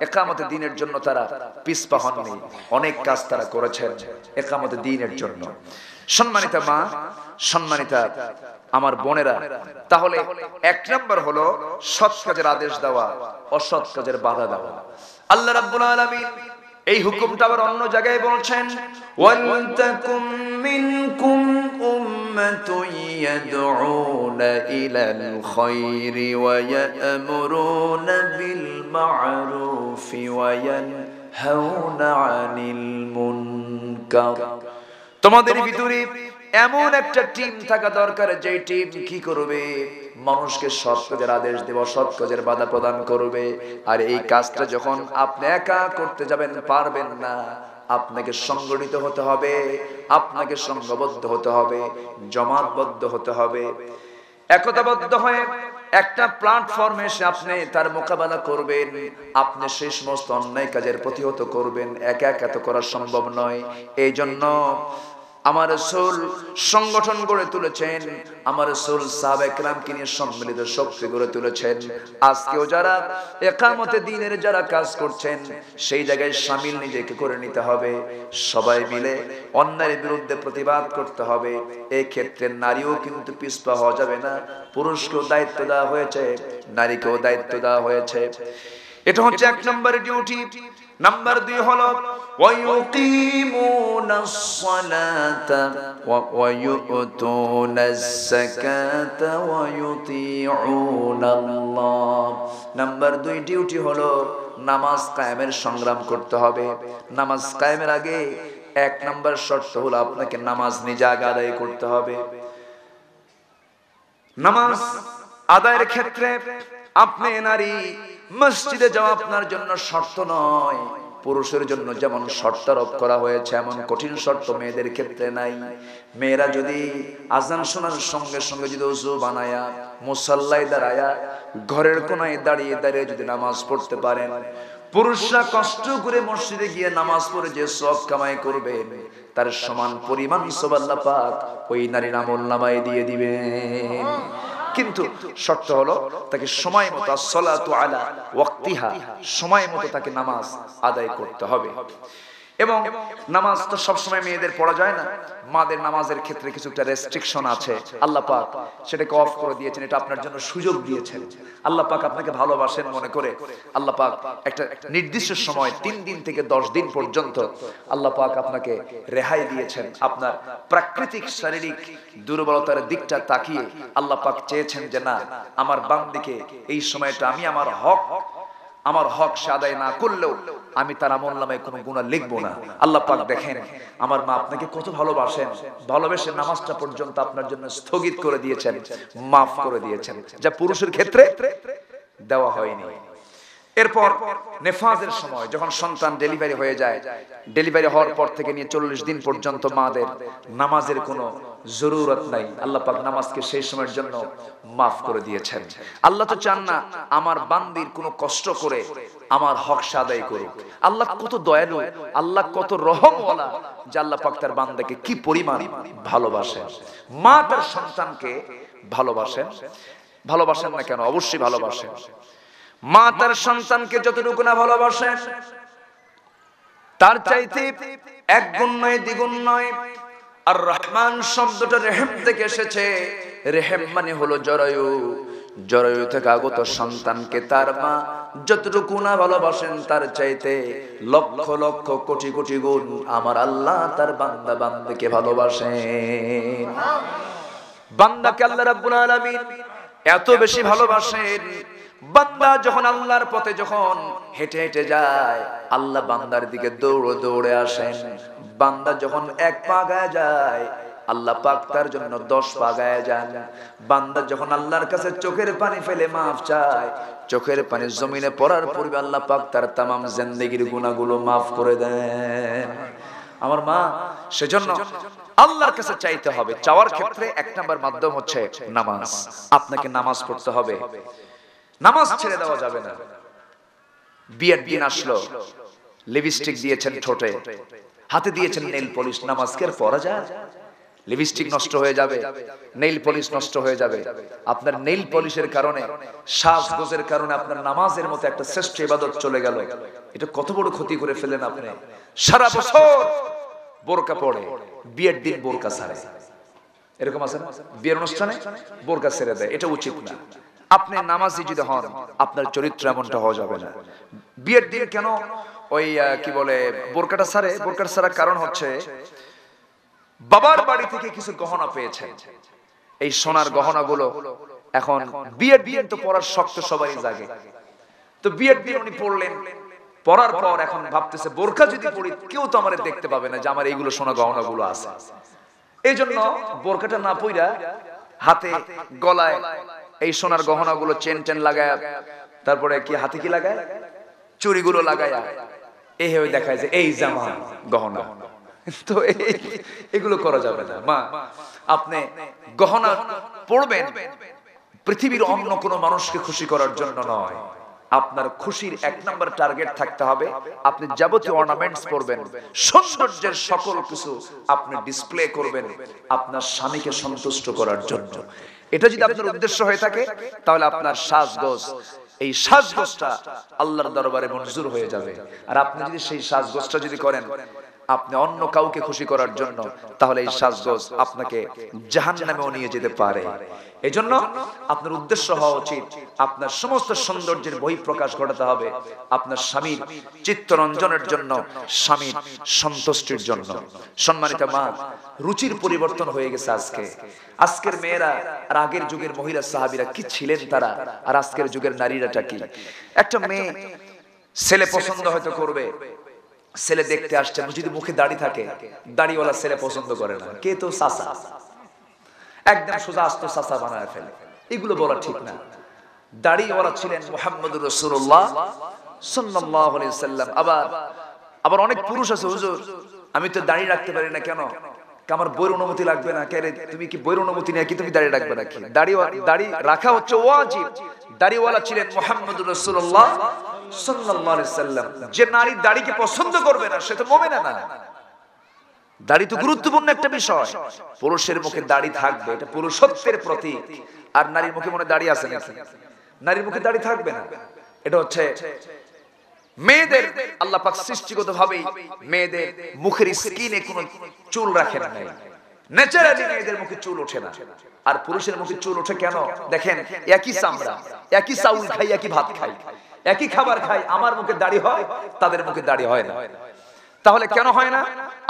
ইকামতে দ্বীনের জন্য তারা পিছপা হননি, অনেক কাজ তারা করেছেন ইকামতে দ্বীনের জন্য। সম্মানিতা মা, সম্মানিতা আমার বোনেরা, তাহলে এক নম্বর হলো সৎ কাজের আদেশ দেওয়া, অসৎ কাজের বাধা দেওয়া। আল্লাহ রাব্বুল আলামিন এই হুকুমটা আবার অন্য জায়গায় বলছেন, ওয়াল তাকুম মিনকুম উম্মাতুন ইয়াদউনা ইলাল খায়রি ওয়া ইয়া'মুরুনা বিল মা'রুফি ওয়া ইয়ানহাউনা আনিল মুনকার। তোমাদের ভিতরে এমন একটা টিম থাকা দরকার, যে টিম কি করবে? মানুষকে সৎ কাজের আদেশ দেব, সৎ কাজের বাধা প্রদান করবে। আর এই কাজটা যখন আপনি একা করতে যাবেন, পারবেন না, আপনাকে সংগঠিত হতে হবে, আপনাকে সংঘবদ্ধ হতে হবে, জমাতবদ্ধ হতে হবে, একতাবদ্ধ হয়ে একটা প্ল্যাটফর্মে এসে আপনি তার মোকাবেলা করবেন। আপনি সেই সমস্ত অন্যায় কাজের প্রতিহত করবেন। একা একা তো করা সম্ভব নয়। এই জন্য আমার রাসূল সংগঠন গড়ে তুলেছেন, আমার রাসূল সাহাবায়ে কেরামকে নিয়ে সম্মিলিত শক্তি গড়ে তুলেছেন। আজকেও যারা ইকামতে দ্বীনের যারা কাজ করছেন, সেই জায়গায় শামিল নিজেকে করে নিতে হবে। সবাই মিলে অন্যায়ের বিরুদ্ধে প্রতিবাদ করতে হবে। এই ক্ষেত্রে নারীও কিন্তু পিছপা হওয়া যাবে না। পুরুষকেও দায়িত্ব দেওয়া হয়েছে, নারীকেও দায়িত্ব দেওয়া হয়েছে। এটা হচ্ছে এক নম্বরের ডিউটি। নাম্বার 2 হলো ওয়ায়ুকিমুনাস সালাতা ওয়া ইউতুনাস যাকাতা ওয়া ইউতিউনাল্লাহ। নাম্বার 2 ডিউটি হলো নামাজ কায়েমের সংগ্রাম করতে হবে। নামাজ কায়েমের আগে এক নাম্বার শর্ত হলো আপনাকে নামাজ নিজে আগে আদায় করতে হবে। নামাজ আদায়ের ক্ষেত্রে আপনি নারী, মসজিদে যাওয়া আপনার জন্য শর্ত নয়। পুরুষের জন্য যেমন শর্ত আরোপ করা হয়েছে, এমন কঠিন শর্ত মেয়েদের ক্ষেত্রে নাই। মেয়েরা যদি আজান শোনার সঙ্গে সঙ্গে যদি ওযু বানায়া মুসাল্লায় দাঁড়ায়া ঘরের কোনায় দাঁড়িয়ে দাঁড়িয়ে যদি নামাজ পড়তে পারেন, পুরুষরা কষ্ট করে মসজিদে গিয়ে নামাজ পড়ে যে সওয়াব কামাই করবে, তার সমান পরিমাণ সওয়াব আল্লাহ পাক ওই নারীর আমলনামায় দিয়ে দিবেন। কিন্তু শর্ত হলো তাকে সময় মতো আসসালাতু আলা ওয়াক্তিহা, সময় মতো তাকে নামাজ আদায় করতে হবে। এবং নামাজ তো সবসময় মেয়েদের পড়া যায় না। মাদের নামাজের ক্ষেত্রে কিছুটা রেস্ট্রিকশন আছে। আল্লাহ পাক সেটাকে অফ করে দিয়েছেন, এটা আপনার জন্য সুযোগ দিয়েছেন। আল্লাহ পাক আপনাকে ভালোবাসেন মনে করে আল্লাহ পাক একটা নির্দিষ্ট সময় 3 দিন থেকে 10 দিন পর্যন্ত আল্লাহ পাক আপনাকে রেহাই দিয়েছেন। আপনার প্রাকৃতিক শারীরিক দুর্বলতার দিকটা তাকিয়ে আল্লাহ পাক চেয়েছেন যে না, আমার বান্দিকে এই সময়টা আমি আমার হক আমার হক সে আদায় না করলেও আমি তার আমলনামায় কোনো গুনাহ লিখব না। আল্লাহ পাক দেখেন আমার মা আপনাকে কত ভালোবাসেন, ভালোবেসে নামাজটা পর্যন্ত আপনার জন্য স্থগিত করে দিয়েছেন, মাফ করে দিয়েছেন, যা পুরুষের ক্ষেত্রে দেওয়া হয়নি। এরপর নেফাজের সময় যখন সন্তান ডেলিভারি হয়ে যায়, ডেলিভারি হওয়ার পর থেকে নিয়ে 40 দিন পর্যন্ত মাদের নামাজের কোনো জরুরত নাই। আল্লাহ পাক নামাজকে সেই সময়ের জন্য মাফ করে দিয়েছেন। আল্লাহ তো চান না আমার বান্দির কোনো কষ্ট করে আমার হক আদায় করুক। আল্লাহ কত দয়ালু, আল্লাহ কত রহমওয়ালা, যে আল্লাহ পাক তার বান্দাকে কি পরিমাণ ভালোবাসেন। মা তার সন্তানকে ভালোবাসেন, ভালোবাসেন না কেন? অবশ্যই ভালোবাসেন। মা তার সন্তানকে যতটুকু না ভালোবাসেন, তার চাইতে এক গুণ নয়, দ্বিগুণ নয়। আর রহমান শব্দটা রেহেম থেকে এসেছে। রেহেম মানে হলো জরায়ু। জরায়ু থেকে আগত সন্তানকে তার মা যতটুকু না ভালোবাসেন, তার চাইতে লক্ষ লক্ষ কোটি কোটি গুণ আমার আল্লাহ তার বান্দা বান্দাকে ভালোবাসেন। বান্দাকে আল্লাহ রাব্বুল আলামিন এত বেশি ভালোবাসেন, বান্দা যখন আল্লাহর পথে যখন হেঁটে হেঁটে যায়, আল্লাহ বান্দার দিকে দৌড়ে দৌড়ে আসেন। বান্দা যখন এক পা গায়ে যায়, আল্লাহ পাক তার জন্য 10 পা গায়ে যান। বান্দা যখন আল্লাহর কাছে চোখের পানি ফেলে মাফ চায়, চোখের পানি জমিনে পড়ার পূর্বে আল্লাহ পাক তার তামাম জিন্দেগির গুনাহগুলো মাফ করে দেন। আমার মা, সেজন্য আল্লাহর কাছে চাইতে হবে। চাওয়ার ক্ষেত্রে 1 নম্বর মাধ্যম হচ্ছে নামাজ। আপনাকে নামাজ পড়তে হবে, নামাজ ছেড়ে দেওয়া যাবে না। বিয়ের দিন আসলো, লিপস্টিক দিয়েছেন ঠোঁটে, হাতে দিয়েছেন নেইল পলিশ, নামাজ কি আর পড়া যায়? লিপস্টিক নষ্ট হয়ে যাবে, নেইল পলিশ নষ্ট হয়ে যাবে। আপনার নেইল পলিশের কারণে, সাজগোজের কারণে আপনার নামাজের মতো একটা শ্রেষ্ঠ ইবাদত চলে গেল। এটা কত বড় ক্ষতি করে ফেলেন আপনি। সারা বছর বোরকা পড়ে, বিয়ের দিন বোরকা ছাড়ে, এরকম আছে না? বিয়ের অনুষ্ঠানে বোরকা ছেড়ে দেয়, এটা উচিত না। আপনি নামাজি যদি হন, আপনার চরিত্র এমনটা হওয়া যাবে না। বিয়ের দিন কেন ওই কি বলে বোরকাটা ছাড়ে? বোরকাটা ছাড়ার কারণ হচ্ছে বাবার বাড়ি থেকে কিছু গহনা পেয়েছেন, এই সোনার গহনাগুলো এখন বিয়ের দিন তো পরার শখ তো সবারই জাগে। তো বিয়ের দিন উনি পড়লেন, পরার পর এখন ভাবতেছে বোরকা যদি পরি কেউ তো আমারে দেখতে পাবে না যে আমার এইগুলো সোনা গহনাগুলো আছে। এই জন্য বোরকাটা না পইরা হাতে গলায় এই সোনার গহনাগুলো চেন টেন লাগায়, তারপরে কি হাতে কি লাগায়, চুড়িগুলো লাগায়, এই হয়ে দেখায় যে এই জামা গহনা। তো এগুলো করা যাবে না। মা, আপনি গহনা পরবেন পৃথিবীর অন্য কোনো মানুষকে খুশি করার জন্য নয়। আপনার খুশির 1 নম্বর টার্গেট থাকতে হবে, আপনি যাবতীয় অর্নামেন্টস পরবেন, সৌন্দর্যের সকল কিছু আপনি ডিসপ্লে করবেন আপনার স্বামীকে সন্তুষ্ট করার জন্য। এটা যদি আপনার উদ্দেশ্য হয়ে থাকে, তাহলে আপনার সাজগোজ, এই সাজগোজটা আল্লাহর দরবারে মঞ্জুর হয়ে যাবে। আর আপনি যদি সেই সাজগোজটা যদি করেন আপনি অন্য কাউকে খুশি করার জন্য, তাহলে এই সাজগোজ আপনাকে জাহান্নামেও নিয়ে যেতে পারে। এজন্য আপনার উদ্দেশ্য হওয়া উচিত আপনার সমস্ত সৌন্দর্যের বহিঃপ্রকাশ ঘটাতে হবে আপনার স্বামীর চিত্তরঞ্জনের জন্য, স্বামীর সন্তুষ্টির জন্য। সম্মানিত মা, রুচির পরিবর্তন হয়ে গেছে আজকে। আজকের মেয়েরা আর আগের যুগের মহিলা সাহাবীরা কি ছিলেন তারা, আর আজকের যুগের নারীরাটা কি। একটা মেয়ে ছেলে পছন্দ হয়তো করবে, ছেলে দেখতে আসছে, যদি মুখে দাড়ি থাকে, দাড়িওয়ালা ছেলে পছন্দ করে না, কে তো চাচা, একদম সোজা আস্ত চাচা বানায় ফেলে। এগুলো বলা ঠিক না। দাড়িওয়ালা ছিলেন মুহাম্মদুর রাসূলুল্লাহ সাল্লাল্লাহু আলাইহি ওয়াসাল্লাম। আবার অনেক পুরুষ আছে, হুজুর আমি তো দাড়ি রাখতে পারি না, কেন? আমার বইয়ের অনুমতি লাগবে না। কে রে, তুমি কি বইয়ের অনুমতি নিয়ে কি তুমি দাড়ি রাখবে নাকি? দাড়ি রাখা হচ্ছে ওয়াজিব। দাড়িওয়ালা ছিলেন মুহাম্মদুর রাসূলুল্লাহ সাল্লাল্লাহু আলাইহি ওয়াসাল্লাম। যে নারী দাড়িকে পছন্দ করবে না সে তো মুমিনা না। দাড়ি তো গুরুত্বপূর্ণ একটা বিষয়। পুরুষের মুখে দাড়ি থাকবে, এটা পুরুষত্বের প্রতীক। আর নারীর মুখে মনে দাড়ি আছে নাকি? নারীর মুখে দাড়ি থাকবে না। এটা হচ্ছে মেয়েদের, আল্লাহ পাক সৃষ্টিগতভাবেই মেয়েদের মুখের স্কিনে কোনো চুল রাখেন নাই, ন্যাচারালি মেয়েদের মুখে চুল ওঠে না। আর পুরুষের মুখে চুল ওঠে কেন? দেখেন, একই চামড়া, একই চাউল খাই, একই ভাত খাই, একই খাবার খাই, আমার মুখে দাড়ি হয়, তাদের মুখে দাড়ি হয় না। তাহলে কেন হয় না?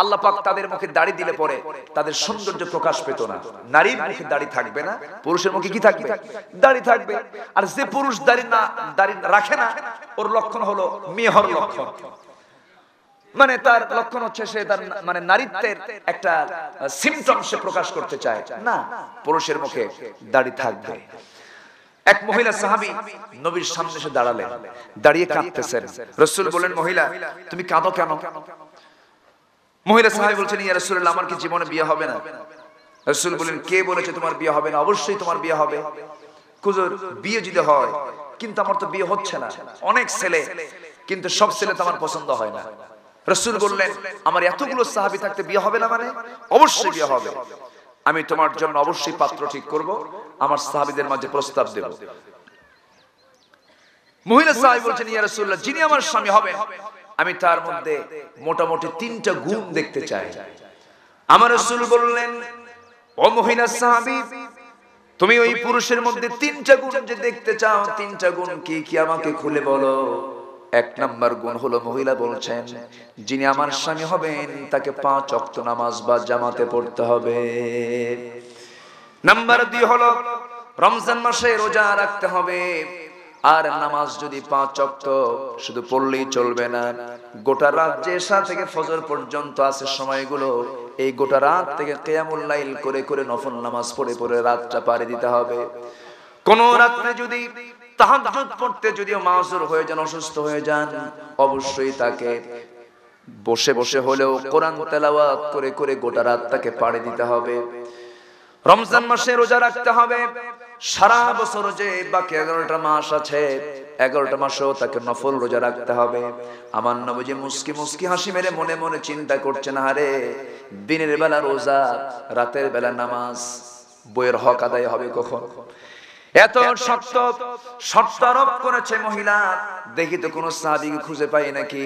আল্লাহ পাক তাদের মুখে দাড়ি দিলে পরে তাদের সৌন্দর্য প্রকাশ পেত না। নারীর মুখে দাড়ি থাকবে না, পুরুষের মুখে কি থাকবে? দাড়ি থাকবে। আর যে পুরুষ দাড়ি রাখে না, ওর লক্ষণ হলো মেহর লক্ষণ। মানে তার লক্ষণ হচ্ছে সে তার মানে নারীত্বের একটা সিম্পটম সে প্রকাশ করতে চায় না। পুরুষের মুখে দাড়ি থাকবে। এক মহিলা সাহাবী নবীর সামনে এসে দাঁড়ালেন, দাঁড়িয়ে কাঁদতেছেন। রাসূল বললেন, মহিলা তুমি কাঁদো কেন? মহিলা সাহাবী বলছেন, ইয়া রাসূলুল্লাহ, আমার কি জীবনে বিয়ে হবে না? রাসূল বললেন, কে বলেছে তোমার বিয়ে হবে না? অবশ্যই তোমার বিয়ে হবে। হুজুর, বিয়ে যদি হয়, কিন্তু আমার তো বিয়ে হচ্ছে না, অনেক ছেলে, কিন্তু সব ছেলে তো আমার পছন্দ হয় না। রাসূল বললেন, আমার এতগুলো সাহাবী থাকতে বিয়ে হবে না? মানে অবশ্যই বিয়ে হবে। আমি তোমার জন্য অবশ্যই পাত্র ঠিক করব, আমার সাহাবীদের মাঝে প্রস্তাব দেব। মহিলা সাহাবী বলছেন, ইয়া রাসূলুল্লাহ, যিনি আমার স্বামী হবেন আমি তার মধ্যে মোটামুটি 3টা গুণ দেখতে চাই। আমার রাসূল বললেন, ও মহিলা সাহাবী, তুমি ওই পুরুষের মধ্যে 3টা গুণ যে দেখতে চাও, 3টা গুণ কি কি আমাকে খুলে বলো। 1 নাম্বার গুণ হলো, মহিলা বলছেন, যিনি আমার স্বামী হবেন তাকে 5 ওয়াক্ত নামাজ বা জামাতে পড়তে হবে। নাম্বার 2 হলো, রমজান মাসে রোজা রাখতে হবে। আর নামাজ যদি 5 ওয়াক্ত শুধু পড়লেই চলবে না, গোটা রাত যে এশা থেকে ফজর পর্যন্ত আছে সময়গুলো, এই গোটা রাত থেকে কিয়ামুল লাইল করে করে নফল নামাজ পড়ে পড়ে রাতটা পার দিতে হবে। কোন রাতে যদি তাহাজ্জুদ পড়তে যদিও মাযুর হয়ে যান, অসুস্থ হয়ে যান, অবশ্যই তাকে বসে বসে হলেও কোরআন তেলাওয়াত করে করে গোটা রাতটাকে পাড়ি দিতে হবে। রমজান মাসে রোজা রাখতে হবে। সারা বছর যে বাকি 11টা মাস আছে, 11টা মাসও তাকে নফল রোজা রাখতে হবে। আমার নবী মুস্কি মুস্কি হাসি মেরে মনে মনে চিন্তা করছেন, আরে দিনের বেলা রোজা, রাতের বেলা নামাজ, বইয়ের হক আদায় হবে কখন? এত শর্ত আরোপ করেছে মহিলা। দেখি তো কোন সাহাবীকে খুঁজে পাই নাকি।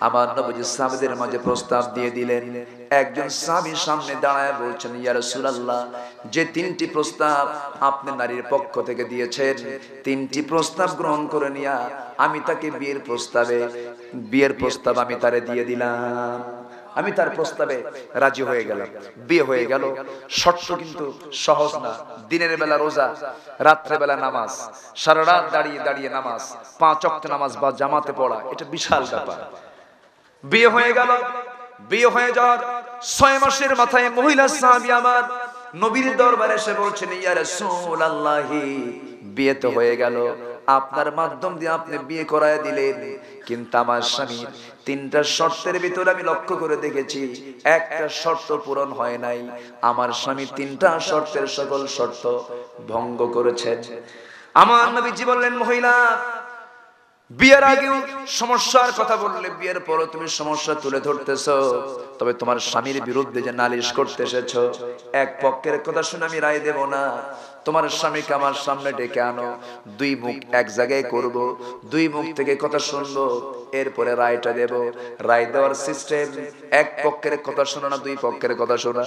আমার নবী সাহাবীদের মাঝে প্রস্তাব দিয়ে দিলেন। একজন সাহাবীর সামনে দাঁড়ায় বলছেন, ইয়া রাসূলুল্লাহ, যে 3টি প্রস্তাব আপনি নারীর পক্ষ থেকে দিয়েছেন, 3টি প্রস্তাব গ্রহণ করে নিয়া আমি তাকে বিয়ের প্রস্তাব আমি তারে দিয়ে দিলাম। আমি তার প্রস্তাবে রাজি হয়ে গেলাম, বিয়ে হয়ে গেল। শর্ত কিন্তু সহজ না। দিনের বেলা রোজা, রাত্রে বেলা নামাজ, সারা রাত দাঁড়িয়ে দাঁড়িয়ে নামাজ, 5 ওয়াক্ত নামাজ বা জামাতে পড়া, এটা বিশাল ব্যাপার। বিয়ে হয়ে গেল। বিয়ে হয়ে যাওয়ার 6 মাসের মাথায় মহিলা সাহাবী আমার নবীর দরবারে এসে বলছেন, ইয়া রাসূলুল্লাহ, বিয়ে তো হয়ে গেল, আপনার মাধ্যম দিয়ে আপনি বিয়ে করায় দিলেন, কিন্তু আমার স্বামীর 3টা শর্তের ভিতরে আমি লক্ষ্য করে দেখেছি একটা শর্ত পূরণ হয় নাই। আমার স্বামী 3টা শর্তের সকল শর্ত ভঙ্গ করেছেন। আমার নবীজি বললেন, মহিলা, বিয়ের আগেও সমস্যার কথা বললে, বিয়ের পরও তুমি সমস্যা তুলে ধরতেছো, তবে তোমার স্বামীর বিরুদ্ধে যে নালিশ করতে এসেছো, এক পক্ষের কথা শুনে আমি রায় দেব না। তোমার স্বামীকে আমার সামনে ডেকে আনো, 2 মুখ এক জায়গায় করব, 2 মুখ থেকে কথা শুনবো, এরপরে রায়টা দেব। রায় দেওয়ার সিস্টেম, এক পক্ষের কথা শোনা না 2 পক্ষের কথা শোনা,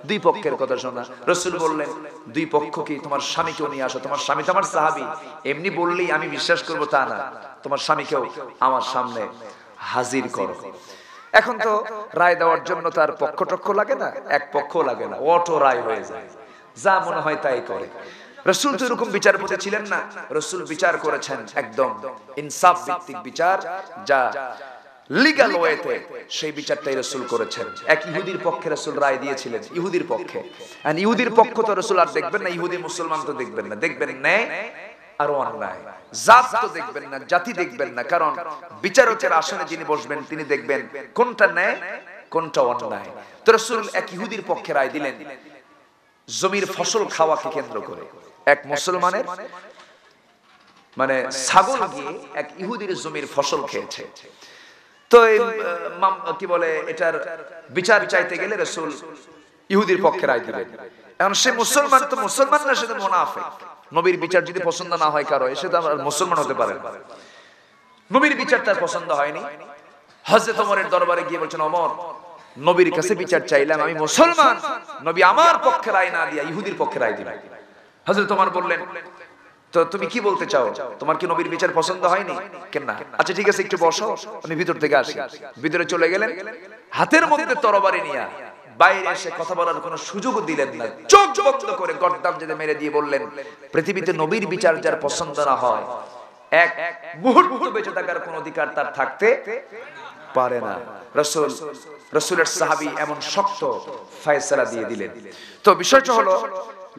2 পক্ষের কথা শোনা। রাসূল বললেন, 2 পক্ষ কি, তোমার স্বামীকেও নিয়ে আসো। তোমার স্বামী তো আমার সাহাবী, এমনি বললেই আমি বিশ্বাস করব তা না, তোমার স্বামীকেও আমার সামনে হাজির করো। এখন তো রায় দেওয়ার জন্য তার পক্ষ লাগে না, এক পক্ষ লাগে না, অটো রায় হয়ে যায়, যা মনে হয় তাই করে। রাসূল তো এরকম বিচারপতি ছিলেন না। রাসূল বিচার করেছেন একদম ইনসাফ ভিত্তিক বিচার, যা লিগ্যাল ওয়েতে, সেই বিচারটাই রাসূল করেছেন। এক ইহুদির পক্ষে রাসূল রায় দিয়েছিলেন, ইহুদির পক্ষে। আর ইহুদির পক্ষ তো রাসূল আর দেখবেন না, ইহুদি মুসলমান তো দেখবেন না, দেখবেন ন্যায় আর অন্যায়। জাত তো দেখবেন না, জাতি দেখবেন না, কারণ বিচারকের আসনে যিনি বসবেন তিনি দেখবেন কোনটা ন্যায় কোনটা অন্যায়। তো রাসূল এক ইহুদির পক্ষে রায় দিলেন জমির ফসল খাওয়াকে কেন্দ্র করে। এক মুসলমানের মানে ছাগল গিয়ে এক ইহুদির জমির ফসল খেয়েছে। তো কি বলে, এটার বিচার চাইতে গেলে রাসূল ইহুদির পক্ষে রায় দিলেন। এখন সে মুসলমান, তো মুসলমান না, সে তো মুনাফিক। নবীর বিচার যদি পছন্দ না হয় কারো, সে তো মুসলমান হতে পারে না। নবীর বিচার তার পছন্দ হয়নি। হযরত ওমরের দরবারে গিয়ে বলছেন, ওমর, নবীর কাছে বিচার চাইলাম, আমি মুসলমান, নবী আমার পক্ষে রায় না দিয়া ইহুদির পক্ষে রায় দিলেন। হযরত ওমর বললেন, তো তুমি কি বলতে চাও? তোমার কি নবীর বিচার পছন্দ হয়নি? কেন না? আচ্ছা ঠিক আছে, একটু বসো, আমি ভিতর থেকে আসি। ভিতরে চলে গেলেন, হাতের মধ্যে তরবারি নিয়ে বাইরে এসে কথা বলার কোনো সুযোগও দিলেন না। চোখ বন্ধ করে গর্দান যেতে মেরে দিয়ে বললেন, পৃথিবীতে নবীর বিচার যার পছন্দ না হয়, এক মুহূর্ত বেঁচে থাকার কোনো অধিকার তার থাকতে পারে না। রাসূলের সাহাবী এমন শক্ত ফয়সালা দিয়ে দিলেন। তো বিষয়টা হলো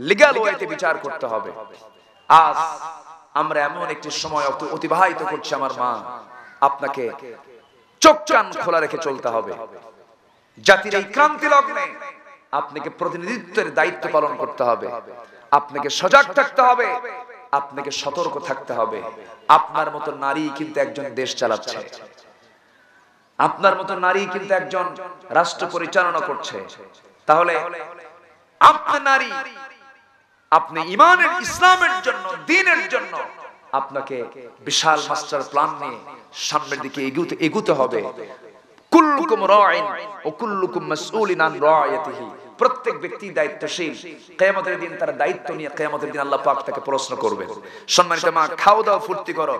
লিগ্যাল ওয়েতে বিচার করতে হবে। আজ আমরা এমন একটি সময় অতিবাহিত করছি, আমার মা, আপনাকে চোখ কান খোলা রেখে চলতে হবে। জাতির এই ক্রান্তি লগ্নে আপনাকে প্রতিনিধিত্বের দায়িত্ব পালন করতে হবে। আপনাকে সজাগ থাকতে হবে, আপনাকে সতর্ক থাকতে হবে। আপনার মতো নারী কিন্তু একজন দেশ চালাচ্ছে, আপনার মতো নারী কিন্তু একজন রাষ্ট্র পরিচালনা করছে। তাহলে আপনি নারী, আপনি ইমানের, ইসলামের জন্য, দ্বীনের জন্য আপনাকে বিশাল মাস্টার প্ল্যান নিয়ে সামনের দিকে এগুতে হবে। কুল্লুকুম রাইন ওয়া কুল্লুকুম মাসউলিন আন রায়াতিহি। প্রত্যেক ব্যক্তি দায়িত্বশীল। কিয়ামতের দিন তার দায়িত্ব নিয়ে কিয়ামতের দিন আল্লাহ পাক তাকে প্রশ্ন করবেন। সম্মানিত মা, খাও দাও, ফুর্তি করো,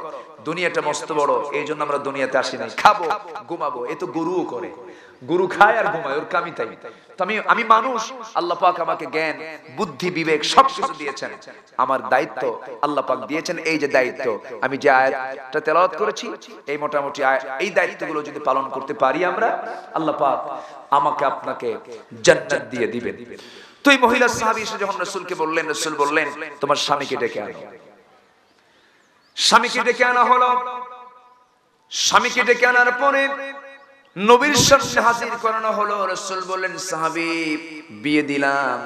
দুনিয়াটা মস্ত বড়, এইজন্য আমরা দুনিয়াতে আসি নাই। খাবো, ঘুমাবো, এ তো গরুও করে, গরু খায় আর ঘুমায়, ওর কামই তাই। তো আমি মানুষ, আল্লাহ পাক আমাকে জ্ঞান, বুদ্ধি, বিবেক সবকিছু দিয়েছেন। আমার দায়িত্ব আল্লাহ পাক দিয়েছেন। এই যে দায়িত্ব, আমি যে আয়াতটা তেলাওয়াত করেছি, এই মোটামুটি এই দায়িত্বগুলো যদি পালন করতে পারি আমরা, আল্লাহ পাক আমাকে আপনাকে জান্নাত দিয়ে দিবেন। তো এই মহিলা সাহাবী এসে যখন রাসূলকে বললেন, রাসূল বললেন, তোমার স্বামীকে ডেকে আনো। স্বামীকে ডেকে আনা হলো। স্বামীকে ডেকে আনার পরে নবীর সামনে হাজির করানো হলো। রাসূল বললেন, সাহাবী, বিয়ে দিলাম,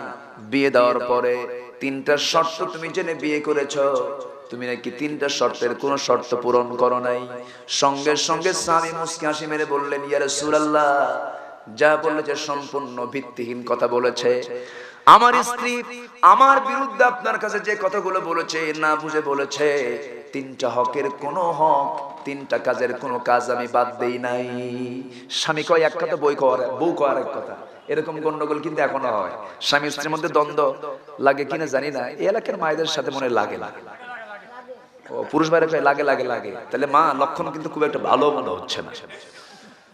বিয়ে দেওয়ার পরে 3টা শর্ত তুমি জেনে বিয়ে করেছো, তুমি নাকি 3টা শর্তের কোন শর্ত পূরণ করো নাই। সঙ্গে সঙ্গে স্বামী মুস্কি হাসি মেরে বললেন, ইয়া রাসূলুল্লাহ, যা বলেছে সম্পূর্ণ ভিত্তিহীন কথা বলেছে। আমার স্ত্রী আমার বিরুদ্ধে আপনার কাছে যে কথাগুলো বলেছে, না বুঝে বলেছে। 3টা হকের কোন হক, 3টা কাজের কোন কাজ আমি বাদ দেই নাই। স্বামী কয় এক কথা, বউ কয় এক কথা। এরকম গন্ডগোল কিন্তু এখনো হয়। স্বামী স্ত্রীর মধ্যে দ্বন্দ্ব লাগে কিনা জানি না, এই এলাকার মায়েদের সাথে মনে লাগে লাগে, ও পুরুষ ভাইরা কয় লাগে লাগে লাগে। তাহলে মা, লক্ষণ কিন্তু খুব একটা ভালো মনে হচ্ছে না।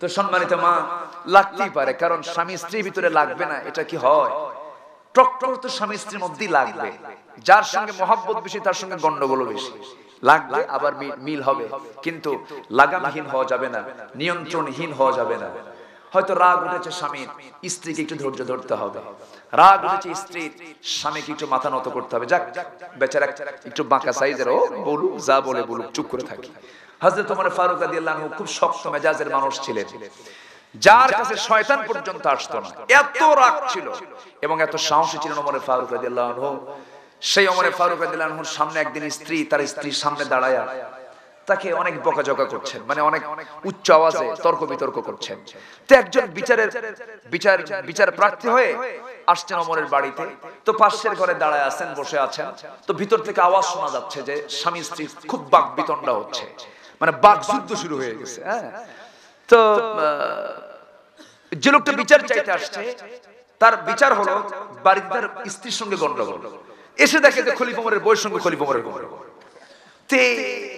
তো সম্মানিত মা, লাগতেই পারে, কারণ স্বামী স্ত্রীর ভিতরে লাগবে না এটা কি হয়? টকটক তো স্বামী স্ত্রীর মধ্যেই লাগবে। যার সঙ্গে মহব্বত বেশি তার সঙ্গে গন্ডগোল বেশি লাগবে, আবার মিল হবে, কিন্তু লাগামহীন হওয়া যাবে না, নিয়ন্ত্রণহীন হওয়া যাবে না। হয়তো রাগ উঠেছে স্বামীর, স্ত্রীকে একটু ধৈর্য ধরতে হবে। রাগ উঠেছে স্ত্রীর, স্বামীকে একটু মাথা নত করতে হবে। যাক, বেচারা একটু বাঁকা সাইজের, ও বলুক, যা বলে বলুক, চুপ করে থাকি। হযরত ওমর ফারুক রাদিয়াল্লাহু আনহু খুব শক্ত মেজাজের মানুষ ছিলেন, যার কাছে শয়তান পর্যন্ত আসতো না, এত রাগ ছিল এবং এত সাহসী ছিলেন ওমর ফারুক রাদিয়াল্লাহু আনহু। সেই ওমর ফারুক রাদিয়াল্লাহু আনহুর সামনে একদিন তার স্ত্রীর সামনে দাঁড়ায়া তাকে অনেক বকাঝকা করছেন, মানে অনেক উচ্চ আওয়াজে তর্ক বিতর্ক করছেন। তো একজন বিচার প্রার্থী হয়ে আসছেন ওমরের বাড়িতে। তো পাশের ঘরে দাঁড়ায় আছেন, বসে আছেন। তো ভিতর থেকে আওয়াজ শোনা যাচ্ছে যে স্বামী স্ত্রী খুব বাকবিতণ্ডা হচ্ছে, মানে বাকযুদ্ধ শুরু হয়ে গেছে। হ্যাঁ, তো যে লোকটা বিচার চাইতে আসছে, তার বিচার হলো বাড়িতে তার স্ত্রীর সঙ্গে গন্ডগোল। এসে দেখে যে খলিফা ওমরের বউয়ের সঙ্গে খলিফা ওমরের গন্ডগোল।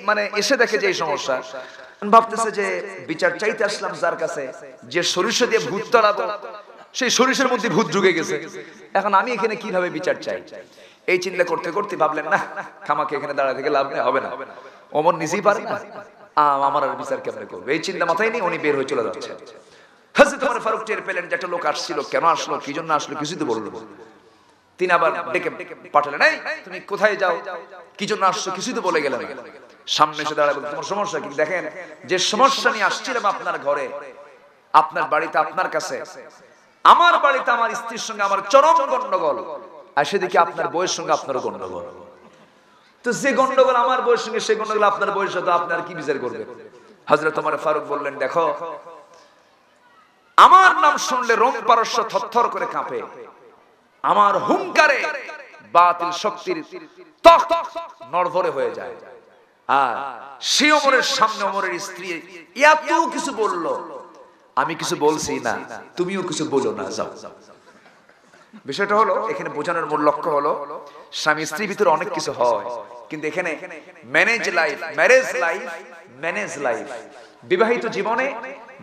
মানে এসে দেখে যে এই সমস্যা, ভাবতেছে যে বিচার চাইতে আসলাম যার কাছে, যে সরিষা দিয়ে ভূত তাড়াবো, সেই সরিষার মধ্যে ভূত ঢুকে গেছে। এখন আমি এখানে কিভাবে বিচার চাই, এই চিন্তা করতে করতে ভাবলেন, না, খামাকে এখানে দাঁড়ায় থেকে লাভ নেই, হবে না, ওমর নিজেই পারে না, আমার আর বিচার কেমনে করবে, এই চিন্তা মাথায় নিয়ে উনি বের হয়ে চলে যাচ্ছে। হযরত ওমর ফারুক টের পেলেন যে একটা লোক আসছিল, কেন আসলো, কি জন্য আসলো, কিছু তো বললো না। তিনি আবার ডেকে পাঠালেন, এই তুমি কোথায় যাও, কি জন্য আসছো, কিছুই তো বলে গেলেন। সামনে এসে দাঁড়ায়, তোমার সমস্যা কি? দেখেন, যে সমস্যা নিয়ে আসছিলাম আপনার ঘরে, আপনার বাড়িতে, আপনার কাছে, আমার বাড়িতে আমার স্ত্রীর সঙ্গে আমার চরম গন্ডগোল, আর সেদিকে আপনার বউয়ের সঙ্গে আপনার গন্ডগোল। তো যে গন্ডগোল আমার বউয়ের সঙ্গে, সেই গন্ডগোল আপনার বউয়ের সাথে আপনার কি বিচার করবে? হযরত ওমর ফারুক বললেন, দেখো, আমার নাম শুনলে রোম পারস্য থরথর করে কাঁপে, আমার হুঙ্কারে বাতিল শক্তির তখ্ত নড়বড়ে হয়ে যায়। আর সে ওমরের সামনে ওমরের স্ত্রী এত কিছু বলল, আমি কিছু বলছি না, তুমিও কিছু বলো না, যাও। বিষয়টা হলো, এখানে বোঝানোর মূল লক্ষ্য হলো, স্বামী স্ত্রীর ভিতরে অনেক কিছু হয়, কিন্তু এখানে manage life, marriage life, manage life, বিবাহিত জীবনে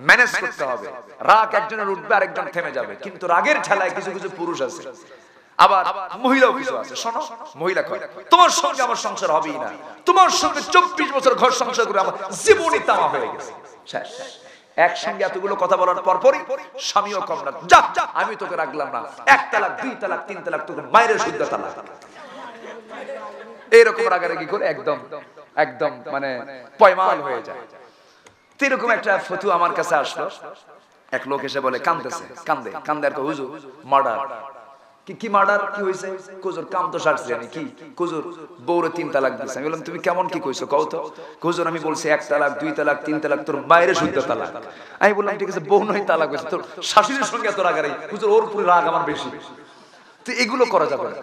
ম্যানেজ করতে হবে। রাগ একজনের উঠবে আরেকজন থেমে যাবে, কিন্তু রাগের ঠেলায় কিছু কিছু পুরুষ আছে, আবার মহিলাও কিছু আছে। শোনো, মহিলা কয় তোমার সঙ্গে আমার সংসার হবেই না, তোমার সঙ্গে 24 বছর ঘর সংসার করে আমার জীবনই তামা হয়ে গেছে। একসঙ্গে এতগুলো কথা বলার পরপরই স্বামীও কম না, যা আমি তোকে রাখলাম না, 1 তালাক 2 তালাক 3 তালাক, তোকে মায়ের শুদ্ধ তালাক। এরকম রাগারাগি করে একদম একদম মানে পয়মাল হয়ে যায়। এরকম একটা ফতোয়া আমার কাছে আসলো। এক লোক এসে বলে, কাঁদতেছে, কান্দে কান্দে আর হুজুর মার্ডার। কি মার্ডার, কি হইছে? হুজুর কাম তো সারছি আমি। কি হুজুর? বউরে 3 তালাক দিছে। আমি বললাম তুমি কেমন কি কইছো কও তো। হুজুর আমি বলছি 1 তালাক 2 তালাক 3 তালাক, তোর মায়ের শুদ্ধ তালাক। আমি বললাম ঠিক আছে, বউ নয় তালাক হইছে, তোর শাশুড়ির সঙ্গে এত রাগারাগি। হুজুর ওর উপরে রাগ আমার বেশি। তো এগুলো করা যাবে না,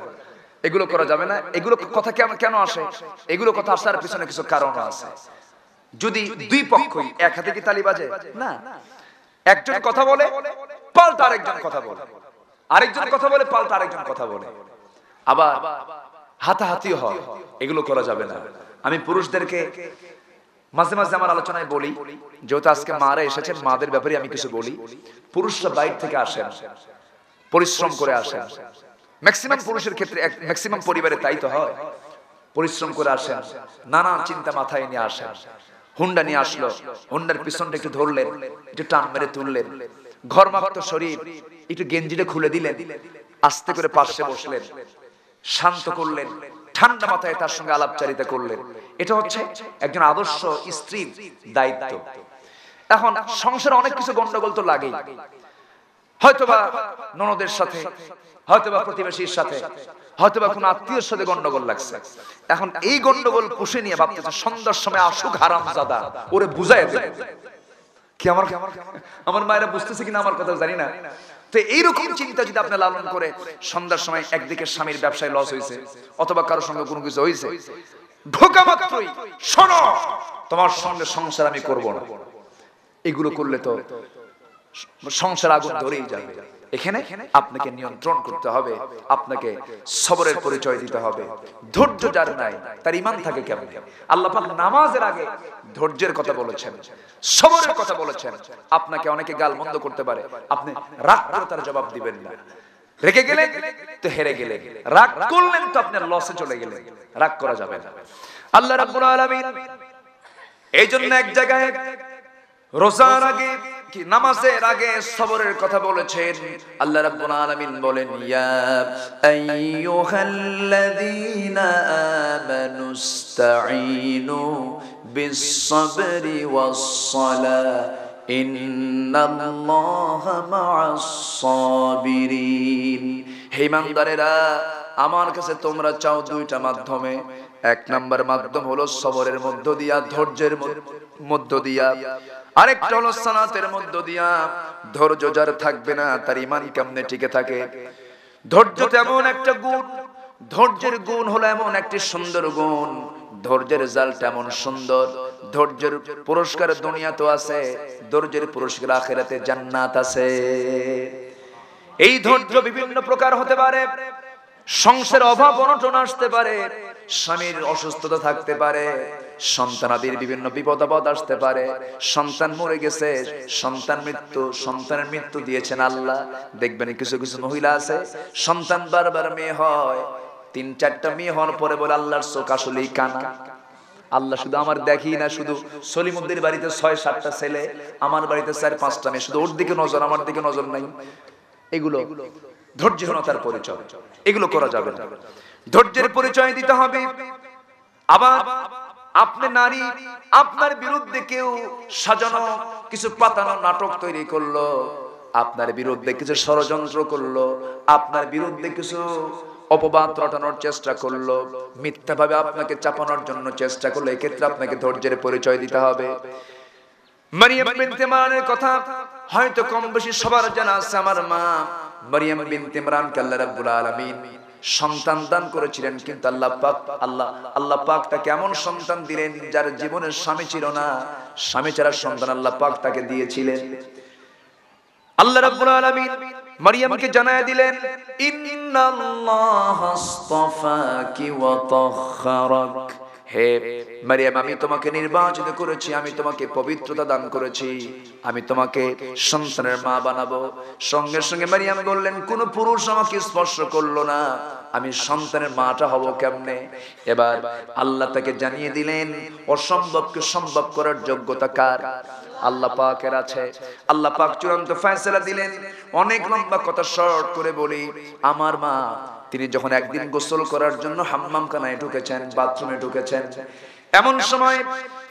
এগুলো করা যাবে না। এগুলো কথা কেন আসে? এগুলো কথা আসার পিছনে কিছু কারণ আছে। যদি দুই পক্ষই এক হাতে কি তালি বাজে না, একজন কথা বলে পাল্টা আরেকজন কথা বলে, আরেকজন কথা বলে পাল্টা আরেকজন কথা বলে, আবার হাতাহাতি হয়, এগুলো করা যাবে না। আমি পুরুষদেরকে মাঝে মাঝে আমার আলোচনায় বলি, যেহেতু আজকে মারা এসেছেন, মাদের ব্যাপারে আমি কিছু বলি। পুরুষরা বাইরে থেকে আসেন, পরিশ্রম করে আসেন। ম্যাক্সিমাম পুরুষের ক্ষেত্রে, ম্যাক্সিমাম পরিবারে তাই তো হয়। পরিশ্রম করে আসেন, নানা চিন্তা মাথায় নিয়ে আসেন। হুন্ডা নিয়ে আসলো, হুন্ডার পিছনটা একটু ধরলেন, একটু টান মেরে তুললেন, ঘরমাক্ত শরীর, একটু গেঞ্জিটা খুলে দিলেন, আস্তে করে পাশে বসলেন, শান্ত করলেন, ঠান্ডা মাথায় তার সঙ্গে আলাপচারিতা করলেন। এটা হচ্ছে একজন আদর্শ স্ত্রীর দায়িত্ব। এখন সংসারে অনেক কিছু গন্ডগোল তো লাগেই, হয়তোবা ননদের সাথে, হয়তোবা প্রতিবেশীর সাথে, হয়তোবা কোনো আত্মীয়ের সাথে গন্ডগোল লাগছে। এখন এই গন্ডগোল পুষে নিয়ে ভাবতেছে সন্ধ্যার সময় আসুক হারামজাদা, ওরে বুঝায় দেবে। কি আমার মায়েরা বুঝতেছে কিনা আমার কথা জানি না। তো এইরকম চিন্তা যদি আপনি লালন করে, সন্ধ্যার সময় একদিকে স্বামীর ব্যবসায় লস হয়েছে, অথবা কারোর সঙ্গে কোনো কিছু হয়েছে, ঢোকা মাত্রই শোনো তোমার সঙ্গে সংসার আমি করব না, এগুলো করলে তো সংসার আগুন ধরেই যাবে। এখানে আপনাকে নিয়ন্ত্রণ করতে হবে, আপনাকে সবরের পরিচয় দিতে হবে। ধৈর্য যার নাই তার ঈমান থাকে কেমন? আল্লাহ পাক নামাজের আগে ধৈর্যের কথা বলেছেন, সবরের কথা বলেছেন। আপনাকে অনেকে গালমন্দ করতে পারে, আপনি রাগ করে তার জবাব দিবেন না। রেগে গেলেন তো হেরে গেলেন, রাগ করলেন তো আপনার লসে চলে গেলেন। রাগ করা যাবে না। আল্লাহ রাব্বুল আলামিন এই জন্য এক জায়গায় রোজার আগে কি নামাজের আগে সবরের কথা বলেছেন। আল্লাহ রাব্বুল আলামিন বলেন, ইয়া আইয়ুহাল্লাযীনা আমানুস্তাঈনু বিস-সাবরি ওয়াস-সালাহ ইন্নাল্লাহা মা'আস-সাবিরিন। হে ঈমানদারেরা, আমার কাছে তোমরা চাও দুইটা মাধ্যমে। এক নাম্বার মাধ্যম হলো সবরের মধ্য দিয়া, ধৈর্যের মধ্য দিয়া। আরেকটা হলো সালাতের মধ্য দিয়া। ধৈর্য যার থাকবে না তার ঈমান কেমনে টিকে থাকে? ধৈর্য তেমন একটা গুণ, ধৈর্যের গুণ হলো এমন একটি সুন্দর গুণ, ধৈর্যের রেজাল্ট এমন সুন্দর, ধৈর্যের পুরস্কার দুনিয়া তো আছে, ধৈর্যের পুরস্কার আখিরাতে জান্নাত আছে। এই ধৈর্য বিভিন্ন প্রকার হতে পারে। সংসারের অভাব অনটন আসতে পারে, স্বামীর অসুস্থতা থাকতে পারে, সন্তানাদির বিভিন্ন বিপদ আপদ আসতে পারে, সন্তান মরে গেছে, সন্তানের মৃত্যু দিয়েছেন আল্লাহ। দেখবেন কিছু কিছু মহিলা আছে, সন্তান বারবার মেয়ে হয়, 3-4টা মেয়ে হওয়ার পরে বলে আল্লাহর চোখ আসলেই কানা। আল্লাহ শুধু আমার দেখি না, শুধু সলিমুদ্দির বাড়িতে 6-7টা ছেলে, আমার বাড়িতে 4-5টা মেয়ে, শুধু ওর দিকে নজর, আমার দিকে নজর নাই। এগুলো ধৈর্যহীনতার পরিচয়, এগুলো করা যাবে না। ধৈর্যের পরিচয় দিতে হবে। আবার আপনি নারী, আপনার বিরুদ্ধে কেউ সাজানো কিছু পাতানো নাটক তৈরি করলো, আপনার বিরুদ্ধে কিছু ষড়যন্ত্র করলো, আপনার বিরুদ্ধে কিছু অপবাদ রটানোর চেষ্টা করলো, মিথ্যাভাবে আপনাকে চাপানোর জন্য চেষ্টা করলো, এক্ষেত্রে আপনাকে ধৈর্যের পরিচয় দিতে হবে। মারিয়াম বিনতে ইমরানের কথা হয়তো কম বেশি সবার জানা আছে। আমার মা মারিয়াম বিনতে ইমরানকে আল্লাহ রাব্বুল আলামিন সন্তান দান করেছিলেন, কিন্তু আল্লাহ পাক তাকে এমন সন্তান দিলেন যার জীবনের স্বামী ছিল না, স্বামী ছাড়া সন্তান আল্লাহ পাক তাকে দিয়েছিলেন। আল্লাহ রাব্বুল আলামিন মারিয়ামকে জানায় দিলেন, ইন্নাল্লাহা আসতাফাকি ওয়া তাহহারাক, হে মারিয়াম, আমি তোমাকে নির্বাচিত করেছি, আমি তোমাকে পবিত্রতা দান করেছি, আমি তোমাকে সন্তানের মা বানাবো। সঙ্গে সঙ্গে মারিয়াম বললেন, কোন পুরুষ আমাকে স্পর্শ করলো না, আমি সন্তানের মাটা হব কেমনে? এবার আল্লাহ তাকে জানিয়ে দিলেন, অসম্ভবকে সম্ভব করার যোগ্যতা কার? আল্লাহ পাকের আছে। আল্লাহ পাক চূড়ান্ত ফয়সালা দিলেন। অনেক লম্বা কথা শর্ট করে বলি, আমার মা তিনি যখন একদিন গোসল করার জন্য হাম্মামখানায় ঢুকেছেন, বাথরুমে ঢুকেছেন, এমন সময়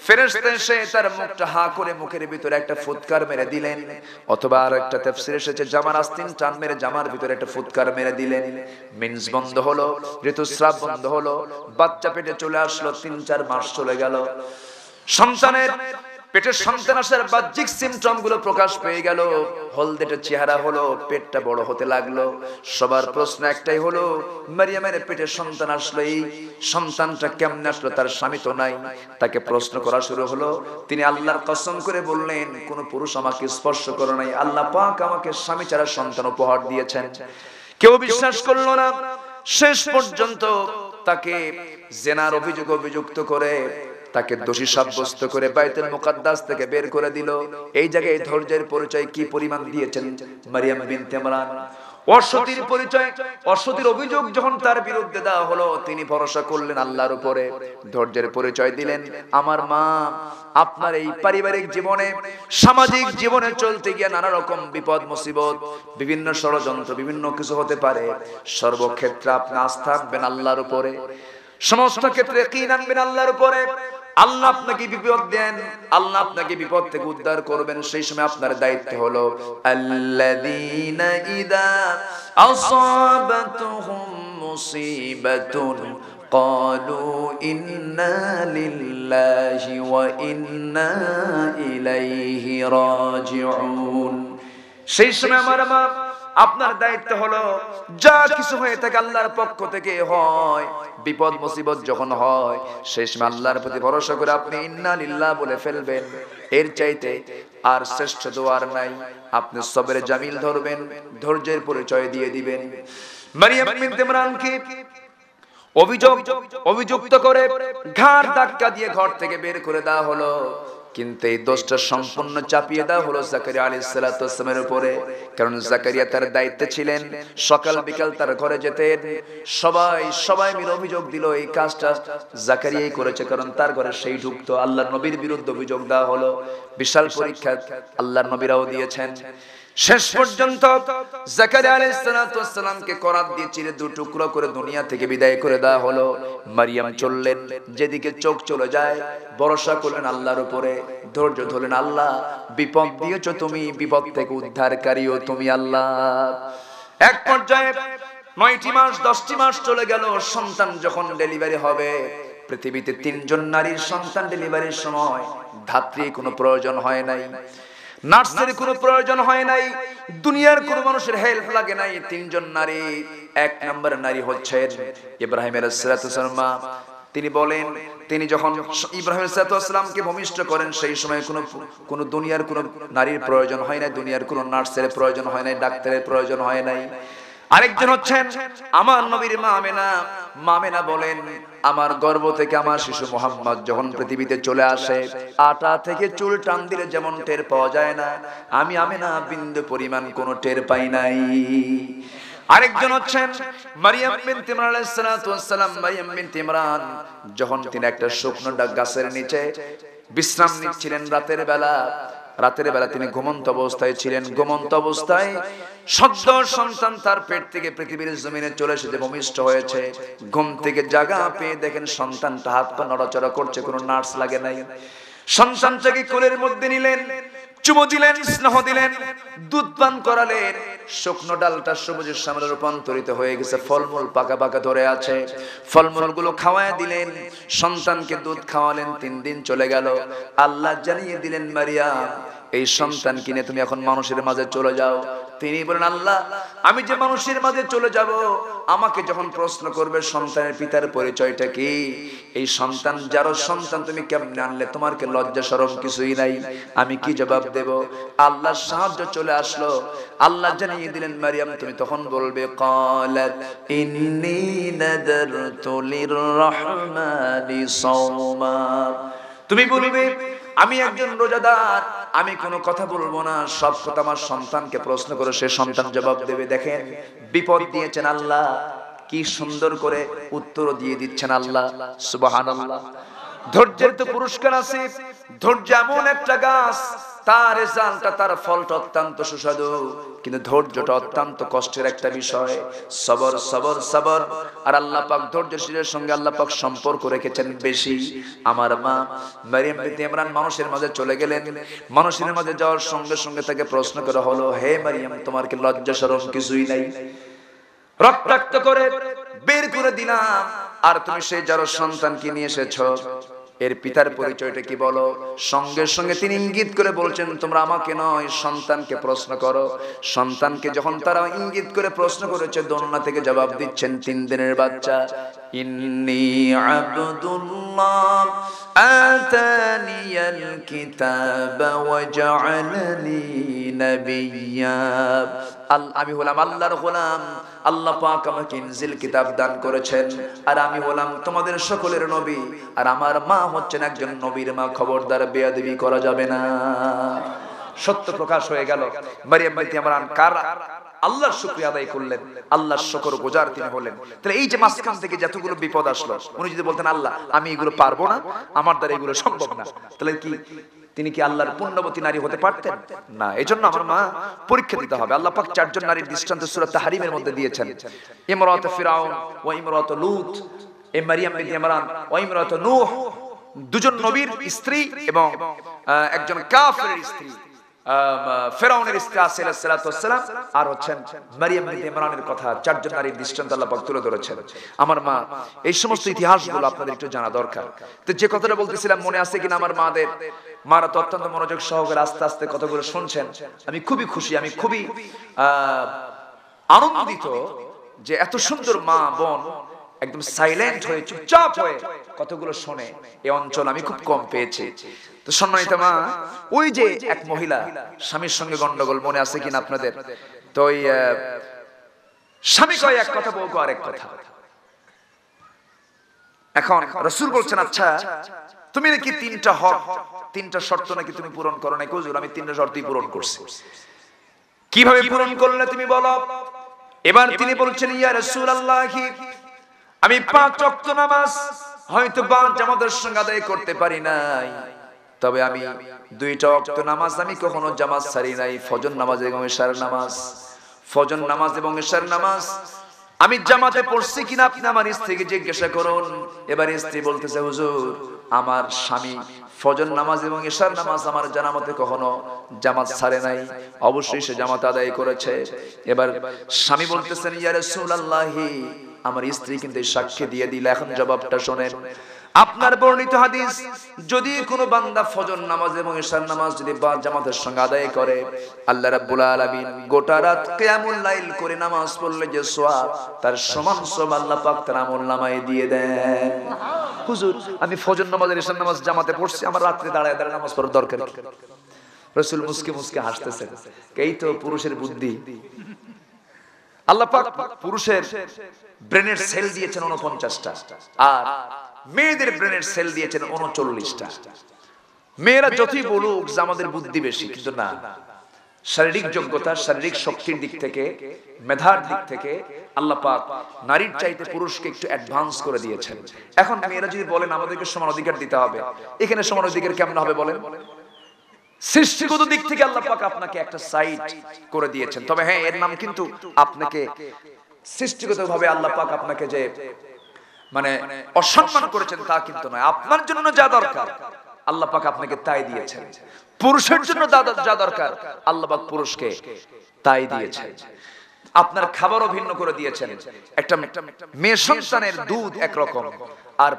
ফেরেশতা এসে তার মুখটা হা করে মুখের ভিতরে একটা ফুৎকার মেরে দিলেন, অথবা আর একটা তাফসীরে এসেছে জামার আস্তিন টান মেরে জামার ভিতরে একটা ফুৎকার মেরে দিলেন। মিন্স বন্ধ হলো, ঋতুস্রাব বন্ধ হলো, বাচ্চা পেটে চলে আসলো, ৩-৪ মাস চলে গেল। সন্তানের পেটের সন্তান আসার বাহ্যিক সিমটম গুলো প্রকাশ পেয়ে গেল, হলদেটে চেহারা হলো, পেটটা বড় হতে লাগলো। সবার প্রশ্ন একটাই হলো, মারিয়ামের পেটে সন্তান আসলো, এই সন্তানটা কেমনে আসলো? তার স্বামী তো নাই। তাকে প্রশ্ন করা শুরু হলো। তিনি আল্লাহর কসম করে বললেন, কোন পুরুষ আমাকে স্পর্শ করে নাই, আল্লাহ পাক আমাকে স্বামী ছাড়া সন্তান উপহার দিয়েছেন। কেউ বিশ্বাস করলো না। শেষ পর্যন্ত তাকে জেনার অভিযোগে অভিযুক্ত করে, তাকে দোষী সাব্যস্ত করে বাইতুল মুকাদ্দাস থেকে বের করে দিল। এই জায়গায় ধৈর্যের পরিচয় কি পরিমাণ দিয়েছেন মারিয়াম বিনতে ইমরান। অসতীর পরিচয়, অসতীর অভিযোগ যখন তার বিরুদ্ধে দেওয়া হলো, তিনি ভরসা করলেন আল্লাহর উপরে, ধৈর্যের পরিচয় দিলেন। আমার মা, আপনার এই পারিবারিক জীবনে, সামাজিক জীবনে চলতে গিয়ে নানা রকম বিপদ মুসিবত, বিভিন্ন ষড়যন্ত্র, বিভিন্ন কিছু হতে পারে। সর্বক্ষেত্রে আপনি আস্থা রাখবেন আল্লাহর উপরে, সমস্ত ক্ষেত্রে ইয়াকিন আনবেন আল্লাহর উপরে। আল্লাহ আপনাকে বিপদ দেন, আল্লাহ আপনাকে বিপদ থেকে উদ্ধার করবেন। সেই সময় আপনার দায়িত্ব হলো, আল্লাযীনা ইযা আসাবাতুহুম মুসিবাতুন ক্বালু ইন্না লিল্লাহি ওয়া ইন্না ইলাইহি রাজিউন। সেই সময় আমার মা, আপনার দায়িত্ব হলো, যা কিছু হয়ে থাকে আল্লাহর পক্ষ থেকে হয়, বিপদ মুসিবত যখন হয়, সেই সময় আল্লাহর প্রতি ভরসা করে আপনি ইন্না লিল্লাহ বলে ফেলবেন। এর চাইতে আর শ্রেষ্ঠ দোয়ার নাই। আপনি সবরে জামিল ধরবেন, ধৈর্যের পরিচয় দিয়ে দিবেন। মারিয়াম বিনতে ইমরানকে অভিযুক্ত করে ঘাড় ধাক্কা দিয়ে ঘর থেকে বের করে দেওয়া হলো। কিন্তু এই দোষটা সম্পূর্ণ চাপিয়ে দেওয়া হলো জাকারিয়া আলাইহিস সালাতু ওয়াসসালামের উপরে। কারণ জাকারিয়া তার দায়িত্বে ছিলেন, সকাল বিকাল তার ঘরে যেতেন। সবাই মিলে অভিযোগ দিল এই কাজটা জাকারিয়াই করেছে, কারণ তার ঘরে সেই ঢুকতো। আল্লাহর নবীর বিরুদ্ধে অভিযোগ দেওয়া হলো। বিশাল পরীক্ষা আল্লাহর নবীরাও দিয়েছেন। শেষ পর্যন্ত জাকারিয়া আলাইহিস সালাতু ওয়াসসালামকে করাত দিয়ে চিরে 2 টুকরো করে দুনিয়া থেকে বিদায় করে দেওয়া হলো। মারিয়াম চললেন, যেদিকে চোখ চলে যায় ভরসা করলেন আল্লাহর উপরে, ধৈর্য ধরলেন। আল্লাহ, বিপদ দিয়েছো তুমি, বিপদ থেকে উদ্ধারকারীও তুমি আল্লাহ। এক পর্যায়ে 9টি মাস 10টি মাস চলে গেল। সন্তান যখন ডেলিভারি হবে, পৃথিবীতে 3 জন নারীর সন্তান ডেলিভারির সময় ধাত্রী কোনো প্রয়োজন হয় নাই, নার্সের কোনো প্রয়োজন হয় নাই, দুনিয়ার কোনো মানুষের হেল্প লাগে নাই। 3 জন নারী। 1 নম্বর নারী হচ্ছেন ইব্রাহিম আলাইহিস সালাতু ওয়াসসালাম। তিনি বলেন, তিনি যখন ইব্রাহিম আলাইহিস সালাতু ওয়াসসালামকে ভূমিষ্ঠ করেন, সেই সময় কোনো দুনিয়ার কোনো নারীর প্রয়োজন হয় নাই, দুনিয়ার কোনো নার্সের প্রয়োজন হয় নাই, ডাক্তারের প্রয়োজন হয় নাই। আরেকজন হচ্ছেন আমার নবীর মা আমেনা। মা আমেনা বলেন, আমার গর্ভ থেকে আমার শিশু মুহাম্মদ যখন পৃথিবীতে চলে আসে, আটা থেকে চুল টান দিলে যেমন টের পাওয়া যায় না, আমি আমেনা বিন্দু পরিমাণ কোনো টের পাই নাই। আরেকজন হচ্ছেন মারিয়াম বিনতে ইমরান আলাইহিস সালাতু ওয়াসসালাম। মারিয়াম বিনতে ইমরান যখন তিনি একটা শুকনো গাছের নিচে বিশ্রাম নিচ্ছিলেন রাতের বেলা তিনি ঘুমন্ত অবস্থায় ছিলেন। ঘুমন্ত অবস্থায় সদ্য সন্তান তার পেট থেকে পৃথিবীর জমিনে চলে এসে ভূমিষ্ঠ হয়েছে। ঘুম থেকে জাগা পেয়ে দেখেন সন্তানটা হাত পা নড়াচড়া করছে, কোনো নার্স লাগে নাই। সন্তানটাকে কোলের মধ্যে নিলেন, চুমু দিলেন, স্নেহ দিলেন, দুধ পান করালেন। শুকনো ডালটা সবুজের সামনে রূপান্তরিত হয়ে গেছে, ফলমূল পাকা পাকা ধরে আছে। ফলমূলগুলো খাওয়ায় দিলেন, সন্তানকে দুধ খাওয়ালেন। 3 দিন চলে গেল। আল্লাহ জানিয়ে দিলেন, মারিয়াম, এই সন্তান কিনে তুমি এখন মানুষের মাঝে চলে যাও। তিনি বলেন, আল্লাহ আমি যে মানুষের মাঝে চলে যাব, আমাকে যখন প্রশ্ন করবে সন্তানের পিতার পরিচয়টা কি, এই সন্তান যার সন্তান তুমি কেমনে আনলে, তোমার কি লজ্জা শরম কিছুই নাই, আমি কি জবাব দেব? আল্লাহর সাহায্য চলে আসলো। আল্লাহ জানিয়ে দিলেন, মারিয়াম তুমি তখন বলবে, ক্বালাত ইন্নী নাদারতু লিররহমানি সাওমা, তুমি বলবে আমি একজন রোজাদার, আমি কোনো কথা বলবো না, সব কথা আমার সন্তানকে প্রশ্ন করে সে সন্তান জবাব দেবে। দেখেন বিপদ দিয়েছেন আল্লাহ, কি সুন্দর করে উত্তর দিয়ে দিচ্ছেন আল্লাহ, সুবহানাল্লাহ। ধৈর্যের তো পুরস্কার আছে। ধৈর্য এমন একটা গাছ, তার রেজাল্টটা, তার ফলটা অত্যন্ত সুস্বাদু, কিন্তু ধৈর্যটা অত্যন্ত কষ্টের একটা বিষয়। সবর সবর সবর। আর আল্লাহ পাক ধৈর্যশীলের সঙ্গে আল্লাহ পাক সম্পর্ক রেখেছেন বেশি। আমার মা মারিয়াম বিনতে ইমরান মানুষের মাঝে চলে গেলেন। মানুষের মাঝে যাওয়ার সঙ্গে সঙ্গে তাকে প্রশ্ন করা হলো, হে মারিয়াম তোমার কি লজ্জা শরম কিছুই নাই? রক্তাক্ত করে বের করে দিলাম, আর তুমি সেই যার সন্তানকে নিয়ে এসেছো, এর পিতার পরিচয়টা কি বলো? সঙ্গে সঙ্গে তিনি ইঙ্গিত করে বলছেন, তোমরা আমাকে নয় সন্তানকে প্রশ্ন করো। সন্তানকে যখন তারা ইঙ্গিত করে প্রশ্ন করেছে, দোলনা থেকে জবাব দিচ্ছেন 3 দিনের বাচ্চা, ইন্নী আব্দুল্লাহ আতানিয়াল কিতাবা ওয়া জাআলানি নাবিয়্যা, আমি হলাম আল্লাহর গোলাম, আল্লাহ পাক আমাকে ইনজিল কিতাব দান করেছেন, আর আমি হলাম তোমাদের সকলের নবী, আর আমার মা হচ্ছেন একজন নবীর মা। খবরদার বেয়াদবি করা যাবে না। সত্য প্রকাশ হয়ে গেল। মারিয়াম বিনতে ইমরান কার আল্লাহর শুকরিয়া আদায় করলেন, আল্লাহর শুকরগুজার তিনি হলেন। তাহলে এই যে মাঝখান থেকে যতগুলো বিপদ আসলো, উনি যদি বলতেন আল্লাহ আমি এগুলো পারবো না, আমার দ্বারা এগুলো সম্ভব না, তাহলে কি তিনি কি আল্লাহর পুণ্যবতী নারী হতে পারতেন না? এজন্য আমার মা পরীক্ষা দিতে হবে। আল্লাহ পাক 4 জন নারীর দৃষ্টান্ত সূরা তাহরিমের মধ্যে দিয়েছেন, ইমরাত ফিরাউন ওয়া ইমরাত লূত, মারিয়াম বিনতে ইমরান ওয়া ইমরাত নূহ, 2 জন নবীর স্ত্রী এবং একজন কাফেরের স্ত্রী, ফিরাউনের স্ত্রী আসিয়া আলাইহিস সালাতু ওয়াস সালাম, আর হচ্ছেন মারিয়াম বিনতে ইমরানের কথা 4 জন নারীর দৃষ্টান্ত আল্লাহ পাক তুলে ধরেছেন। আমার মা এই সমস্ত ইতিহাসগুলো আপনাদের একটু জানা দরকার। তো যে কথাটা বলতেছিলাম, মনে আছে কিনা আমার মারা তো অত্যন্ত মনোযোগ সহকারে আস্তে আস্তে কথাগুলো শুনছেন। আমি খুবই খুশি, আমি খুবই আনন্দিত যে এত সুন্দর মা বোন একদম সাইলেন্ট হয়ে চুপচাপ হয়ে কতগুলো শোনে। এই অঞ্চল আমি খুব কম পেয়েছি। তো সম্মানিত মা, ওই যে এক মহিলা স্বামীর সঙ্গে গন্ডগোল, মনে আছে কিনা আপনাদের? তো ওই স্বামী কয় এক কথা, বউ কয় আরেক কথা। এখন রাসূল বলছেন, আচ্ছা তুমি নাকি 3টা হক, 3টা শর্ত নাকি তুমি পূরণ করো নাই। হুজুর আমি 3টা শর্তই পূরণ করছি। কিভাবে পূরণ করলে তুমি বলো? এবার তিনি বলছেন, ইয়া রাসূলুল্লাহ আমি 5 ওয়াক্ত নামাজ হয়তো জামাতের সঙ্গে আদায় করতে পারি নাই, তবে আমি 2টা ওয়াক্ত নামাজ আমি কখনো জামাত ছাড়ি নাই, ফজর নামাজ এবং ইশার নামাজ। ফজর নামাজ এবং ইশার নামাজ আমি জামাতে পড়ছি কিনা আপনি আমার স্ত্রীকে জিজ্ঞাসা করুন। এবার স্ত্রী বলতেছে, হুজুর আমার স্বামী ফজর নামাজ এবং ইশার নামাজ আমার জানা মতে কখনো জামাত ছাড়ে নাই, অবশ্যই সে জামাত আদায় করেছে। এবার স্বামী বলতেছেন, ইয়া রাসূলুল্লাহ আমার স্ত্রী কিন্তু সাক্ষী দিয়ে দিল। এখন জবাবটা শুনেন। আপনার বর্ণিত হাদিস, যদি কোনো বান্দা ফজর নামাজ এবং ইশার নামাজ যদি জামাতের সঙ্গে আদায় করে, আল্লাহ রাব্বুল আলামিন গোটা রাত কিয়ামুল লাইল করে নামাজ পড়লে যে সওয়াব, তার সমান সওয়াব আল্লাহ পাক তার আমলনামায় দিয়ে দেন। হুজুর আমি ফজর নামাজ আর ইশার নামাজ জামাতে পড়ছি, আমার রাতে দাঁড়ায় দাঁড়ায় নামাজ পড়ার দরকার কি? রাসূল মুস্কে মুস্কে হাসতেছেন, এই তো পুরুষের বুদ্ধি। আল্লাহ পাক পুরুষের ব্রেনের সেল দিয়েছেন 49টা, আর মেয়েদের ব্রেনের সেল দিয়েছেন 39টা। মেয়েরা যতই বলুক যে আমাদের বুদ্ধি বেশি, কিন্তু না, শারীরিক যোগ্যতা, শারীরিক শক্তির দিক থেকে, মেধার দিক থেকে আল্লাহ পাক নারীর চাইতে পুরুষকে একটু অ্যাডভান্স করে দিয়েছেন। এখন মেয়েরা যদি বলেন আমাদেরকে সমান অধিকার দিতে হবে, এখানে সমান অধিকার কেমন হবে বলেন? সৃষ্টিগত দিক থেকে আল্লাহ পাক আপনাকে একটা সাইড করে দিয়েছেন। তবে হ্যাঁ, এর নাম কিন্তু আপনাকে সৃষ্টিগতভাবে আল্লাহ পাক আপনাকে যে মানে অসম্মান করেছেন তা কিন্তু নয়। আপনার জন্য যা দরকার আল্লাহ পাক আপনাকে তাই দিয়েছেন। পুরুষের জন্য যা দরকার আল্লাহ পাক পুরুষকে তাই দিয়েছেন। আপনার খাবারও ভিন্ন করে দিয়েছেন। একটা মেয়ে সন্তানের দুধ একরকম, আর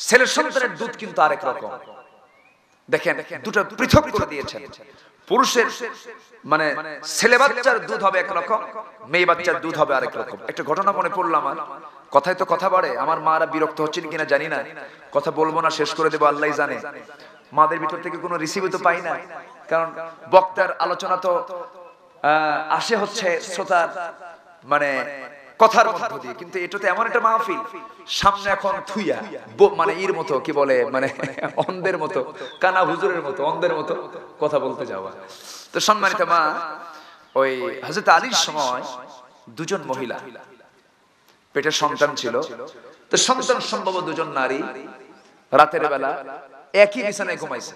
ছেলে সন্তানের দুধ কিন্তু আরেক রকম। দেখেন দুটো পৃথক করে দিয়েছেন। পুরুষের মানে ছেলে বাচ্চার দুধ হবে একরকম, মেয়ে বাচ্চার দুধ হবে আরেক রকম। একটা ঘটনা মনে পড়লো আমার, কথায় তো কথা বাড়ে, আমার মারা বিরক্ত হচ্ছেন কিনা জানি না, কথা বলবো না, শেষ করে দেবো, আল্লাহই জানে। মাদের ভিতর থেকে কোনো রিসিভই তো পাই না, কারণ বক্তার আলোচনা তো আসে হচ্ছে শ্রোতার মানে কথার মধ্য দিয়ে, কিন্তু এটা তো এমন একটা মাহফিল, সামনে এখন থুইয়া মানে এর মতো কি বলে মানে অন্ধের মতো, কানা হুজুরের মতো অন্ধের মতো কথা বলতে যাওয়া। তো সম্মানিত মা, ওই হযরত আলীর সময় দুজন মহিলা পেটের সন্তান ছিল, তো সন্তান সম্ভব দুজন নারী রাতের বেলা একই বিছানায় ঘুমাইছে।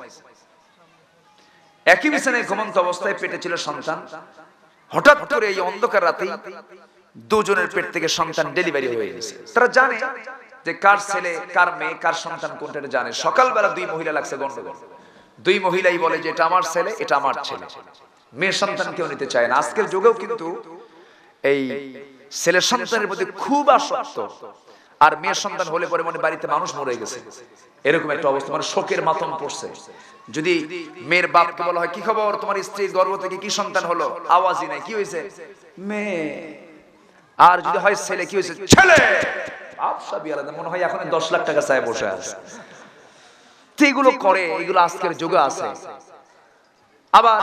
একই বিছানায় ঘুমন্ত অবস্থায় পেটে ছিল সন্তান। হঠাৎ করে এই অন্ধকার রাতে দুজনের পেট থেকে সন্তান ডেলিভারি হয়ে গেছে। তারা জানে যে কার ছেলে কার মেয়ে কার সন্তান কোনটা জানে। সকালবেলা দুই মহিলা লাগছে গন্ডগোল। দুই মহিলাই বলে যে এটা আমার ছেলে, এটা আমার ছেলে। মেয়ের সন্তান কেউ নিতে চায় না। আজকের যুগেও কিন্তু এই ছেলের সন্তানের প্রতি খুব আসক্ত, আর মেয়ের সন্তান হলে পরে মনে বাড়িতে মানুষ মরে গেছে, এরকম একটা অবস্থা, মানে শোকের মাতম পড়ছে। যদি মেয়ের বাপকে বলা হয় কি খবর, তোমার স্ত্রীর গর্ভ থেকে কি সন্তান হলো, আওয়াজই নাই, কি হয়েছে, মেয়ে। আর যদি হয় ছেলে, কি হয়েছে, ছেলে। সবই আলাদা, মনে হয় এখন 10 লাখ টাকা চায় বসে আছে। তো এগুলো করে, এগুলো আজকের যুগে আছে। আবার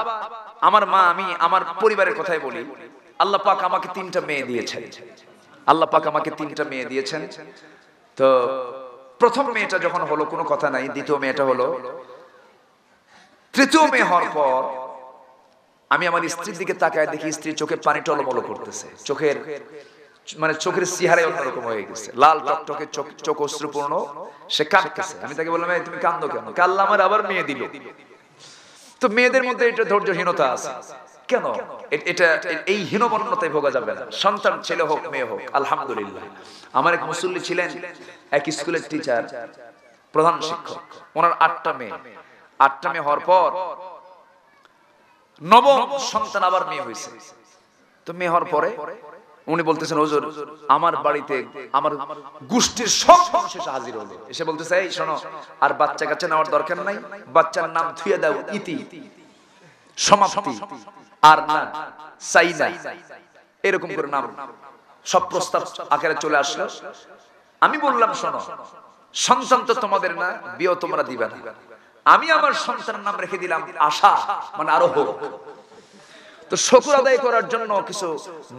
আমার মা, আমি আমার পরিবারের কথাই বলি, আল্লাহ পাক আমাকে 3টা মেয়ে দিয়েছেন। আল্লাহ পাক আমাকে 3টা মেয়ে দিয়েছেন। তো প্রথম মেয়েটা যখন হলো কোনো কথা নাই, দ্বিতীয় মেয়েটা হলো, তৃতীয় মেয়ে হওয়ার পর আমি আমার স্ত্রীর দিকে তাকায় দেখি স্ত্রীর চোখে পানি টলমল করতেছে, চোখের মানে চোখের চেহারাই অন্যরকম হয়ে গেছে, লাল টকটকে চোখ অশ্রুপূর্ণ, সে কাঁদতেছে। আমি তাকে বললাম, তুমি কাঁদো কেন? আল্লাহ আমার আবার মেয়ে দিল। তো মেয়েদের মধ্যে এটা ধৈর্যহীনতা আছে কেন? এটা এই হীনমন্যতায় ভোগা যাবে না। সন্তান ছেলে হোক মেয়ে হোক, আলহামদুলিল্লাহ। আমার এক মুসল্লি ছিলেন, এক স্কুলের টিচার, প্রধান শিক্ষক, ওনার 8টা মেয়ে। 8টা মেয়ে হওয়ার পর 9ম সন্তান আবার মেয়ে হয়েছে। তো মেয়ে হওয়ার পরে উনি বলতেছেন, হুজুর আমার বাড়িতে আমার গোষ্ঠীর সব মানুষ এসে হাজির হলো, এসে বলতেছে, এই শোনো, আর বাচ্চা কাচ্চা নেওয়ার দরকার নাই, বাচ্চার নাম থুয়ে দাও, ইতি, সমাপ্তি, আর না চাই না, এরকম করে নাম সব প্রস্তাব আকারে চলে আসলো। আমি বললাম, শোনো, সন্তান তো তোমাদের না, বিয়ে তোমরা দিবা না, আমি আমার সন্তানের নাম রেখে দিলাম আশা, মানে আরো হোক। তো শুকর আদায় করার জন্য কিছু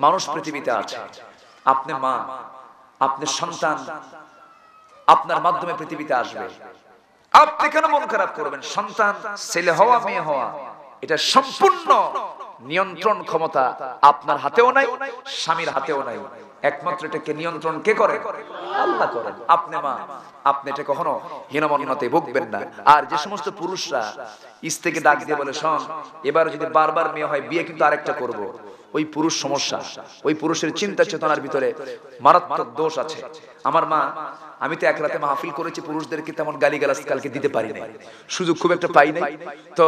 মানুষ পৃথিবীতে আছে। আপনি মা, আপনি সন্তান, আপনার মাধ্যমে পৃথিবীতে আসবে, আপনি কেন মন খারাপ করবেন? সন্তান ছেলে হওয়া মেয়ে হওয়া, এটা সম্পূর্ণ নিয়ন্ত্রণ ক্ষমতা আপনার হাতেও নাই, স্বামীর হাতেও নাই। একমাত্র এটাকে নিয়ন্ত্রণ কে করে? আল্লাহ করেন। আপনি মা, আপনি এটা কখনো হীনমন্যতায় ভুগবেন না। আর যে সমস্ত পুরুষরা স্ত্রীকে ডাক দিয়ে বলে, শোন, এবার যদি বারবার মেয়ে হয়, বিয়ে কিন্তু আরেকটা করব, ওই পুরুষ সমস্যা, ওই পুরুষের চিন্তা চেতনার ভিতরে মারাত্মক দোষ আছে। আমার মা, আমি তো এক রাতে মাহফিল করেছি, পুরুষদেরকে তেমন গালিগালাজ কালকে দিতে পারি নাই, সুযোগ খুব একটা পাই নাই। তো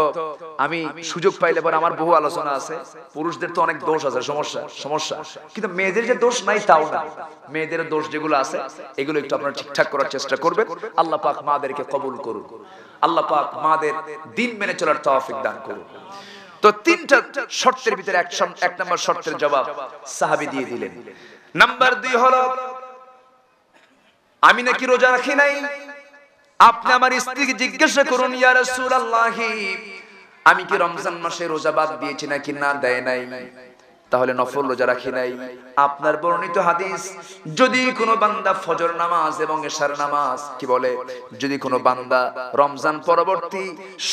আমি সুযোগ পাইলে পরে আমার বহু আলোচনা আছে। পুরুষদের তো অনেক দোষ আছে, সমস্যা, কিন্তু মেয়েদের যে দোষ নাই তাও না। মেয়েদের দোষ যেগুলো আছে এগুলো একটু আপনারা ঠিকঠাক করার চেষ্টা করবেন। আল্লাহ পাক মাদেরকে কবুল করুন, আল্লাহ পাক মাদের দিন মেনে চলার তৌফিক দান করুন। তো 3টা শর্তের ভিতরে 1 নম্বর শর্তের জবাব সাহাবী দিয়ে দিলেন। নাম্বার 2 হলো, আমি নাকি রোজা রাখি নাই। আপনি আমার স্ত্রীকে জিজ্ঞাসা করুন, ইয়া রাসূলুল্লাহ, আমি কি রমজান মাসে রোজা বাদ দিয়েছি নাকি না দেয় নাই, তাহলে নফল রোজা রাখি নাই। আপনার বর্ণিত হাদিস, যদি কোনো বান্দা ফজর নামাজ এবং এশার নামাজ, কি বলে, যদি কোনো বান্দা রমজান পরবর্তী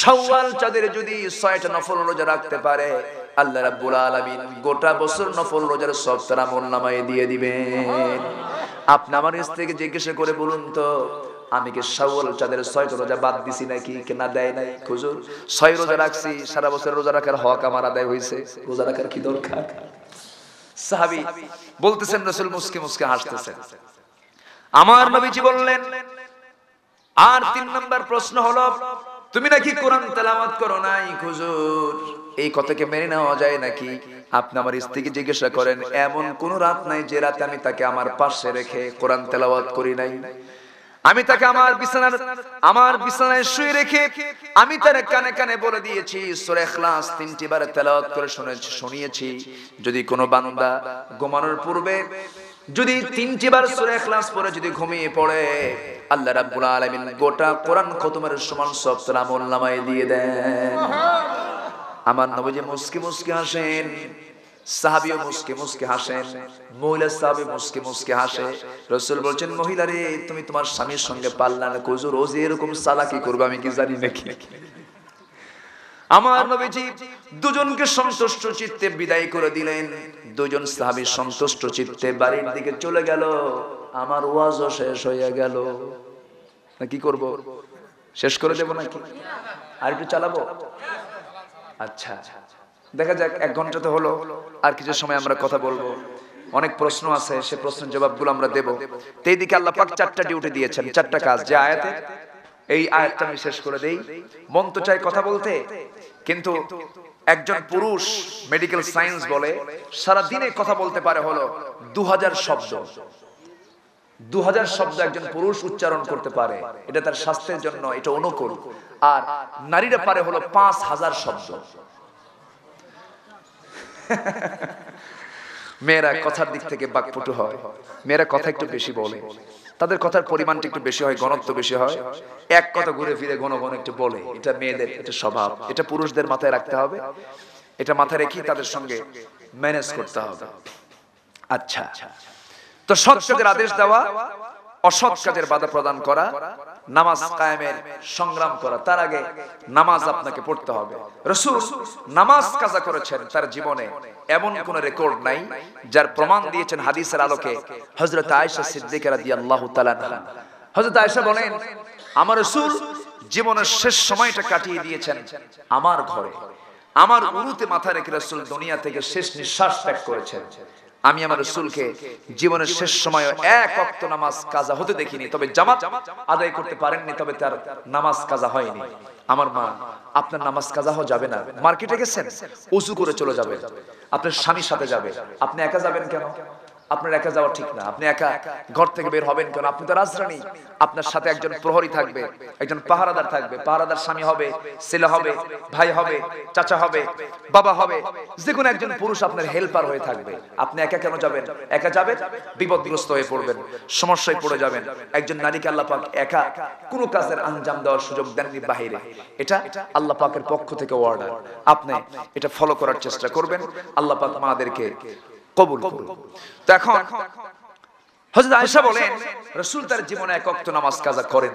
শাওয়াল চাঁদের যদি 6টা নফল রোজা রাখতে পারে, আল্লাহ রাব্বুল আলামিন গোটা বছর নফল রোজার সব তার আমলনামায় দিয়ে দিবেন। আপনি আমার স্ত্রীকে জিজ্ঞাসা করে বলুন তো, আমি কি শাওয়াল চাঁদের 6টা রোজা বাদ দিছি নাকি না দেয় নাই? হুজুর 6 রোজা রাখছি, সারা বছর রোজা রাখার হক আমার আদায় হয়েছে, রোজা রাখার কি দরকার? সাহাবী বলতেছেন, রাসূল মুস্কি মুস্কি হাসতেছেন। আমার নবীজি বললেন, আর 3 নাম্বার প্রশ্ন হলো, তুমি নাকি কোরআন তেলাওয়াত করো নাই? হুজুর এই কথাকে মেনে নেওয়া যায় নাকি? আপনি আমার স্ত্রীকে জিজ্ঞাসা করেন, এমন কোন রাত নাই যে রাতে আমি তাকে আমার পাশে রেখে কোরআন তেলাওয়াত করি নাই। আমি তাকে আমার বিছানায় শুয়ে রেখে আমি তার কানে কানে বলে দিয়েছি সূরা ইখলাস 3টি বার তেলাওয়াত করে শুনিয়েছি। যদি কোনো বান্দা ঘুমানোর পূর্বে যদি 3টি বার সূরা ইখলাস পড়ে যদি ঘুমিয়ে পড়ে, আল্লাহ রাব্বুল আলামিন গোটা কোরআন খতমের সমান সওয়াব তার আমলনামায় দিয়ে দেন। আমার নবীজি মুস্কি মুস্কি হাসেন, সাহাবীও মুস্কি মুস্কি হাসেন, মহিলা সাহাবী মুস্কি মুস্কি হাসে। রাসূল বলছেন, মহিলা রে, তুমি তোমার স্বামীর সঙ্গে পারলা না, হুজুর রোজ এরকম চালাকি করবে আমি কি জানি নাকি। আমার নবীজি দুজনকে সন্তুষ্ট চিত্তে বিদায় করে দিলেন। দুজন সাহাবী সন্তুষ্ট চিত্তে বাড়ির দিকে চলে গেল। আমার ওয়াজও শেষ হয়ে গেল। না কি করব, শেষ করে দেব নাকি আর একটু চালাবো? আচ্ছা দেখা যাক, 1 ঘন্টা তো হলো, আর কিছু সময় আমরা কথা বলবো। অনেক প্রশ্ন আছে, সে প্রশ্নের জবাবগুলো আমরা দেব। এই দিকে আল্লাহ পাক 4টা ডিউটি দিয়েছেন, 4টা কাজ। যে আয়াতে, এই আয়াতটা আমি শেষ করে দেই। মন তো চাই কথা বলতে, কিন্তু একজন পুরুষ মেডিকেল সায়েন্স বলে সারা দিনে কথা বলতে পারে হলো 2000 শব্দ। 2000 শব্দ একজন পুরুষ উচ্চারণ করতে পারে, এটা তার স্বাস্থ্যের জন্য এটা অনুকূল। আর নারীরা পারে হলো 5000 শব্দ। মেয়েরা কথার দিক থেকে বাকপটু হয়, মেয়েরা কথা একটু বেশি বলে, তাদের কথার পরিমাণটা একটু বেশি হয়, ঘনত্ব বেশি হয়, এক কথা ঘুরে ফিরে ঘন ঘন একটু বলে। এটা মেয়েদের এটা স্বভাব, এটা পুরুষদের মাথায় রাখতে হবে, এটা মাথায় রেখে তাদের সঙ্গে ম্যানেজ করতে হবে। আচ্ছা, তো সৎ কাজের আদেশ দেওয়া, অসৎ কাজের বাধা প্রদান করা, নামাজ কায়েমের সংগ্রাম করা। তার আগে নামাজ আপনাকে পড়তে হবে। রাসূল নামাজ কাজা করেছেন, তার জীবনে এমন কোন রেকর্ড নাই যার প্রমাণ দিয়েছেন হাদিসের আলোকে হযরত আয়েশা সিদ্দিকা রাদিয়াল্লাহু তাআলা আনহা। হযরত আয়েশা বলেন, আমার রাসূল জীবনের শেষ সময়টা কাটিয়ে দিয়েছেন আমার ঘরে, আমার উরুতে মাথা রেখে রাসূল দুনিয়া থেকে শেষ নিঃশ্বাস ত্যাগ করেছেন। আমি আমার রাসূলকে জীবনের শেষ সময়ে 1 ওয়াক্ত নামাজ কাজা হতে দেখিনি, তবে জামাত আদায় করতে পারেননি, তবে তার নামাজ কাজা হয়নি। আমার মা, আপনার নামাজ কাজা হওয়া যাবে না। মার্কেটে গেছেন, ওযু করে চলে যাবেন, আপনার স্বামীর সাথে যাবে। আপনি একা যাবেন কেন? আপনার একা যাওয়া ঠিক না। আপনি একা ঘর থেকে বের হবেন কেন? আপনি তো রাজরানী, আপনার সাথে একজন প্রহরী থাকবে, একজন পাহারাদার থাকবে। পাহারাদার স্বামী হবে, ছেলে হবে, ভাই হবে, চাচা হবে, বাবা হবে, যে কোনো একজন পুরুষ আপনার হেল্পার হয়ে থাকবে। আপনি একা কেন যাবেন? একা যাবেন, বিপদগ্রস্ত হয়ে পড়বেন, সমস্যায় পড়ে যাবেন। একজন নারীকে আল্লাহ পাক একা কোনো কাজের আঞ্জাম দেওয়ার সুযোগ দেননি বাহিরে। এটা আল্লাহ পাকের পক্ষ থেকে অর্ডার। আপনি এটা ফলো করার চেষ্টা করবেন, আল্লাহ পাক মাদেরকে কবুল করুন। তো এখন হযরত আয়েশা বলেন, রাসূল তার জীবনে 1 ওয়াক্ত নামাজ কাজা করেন।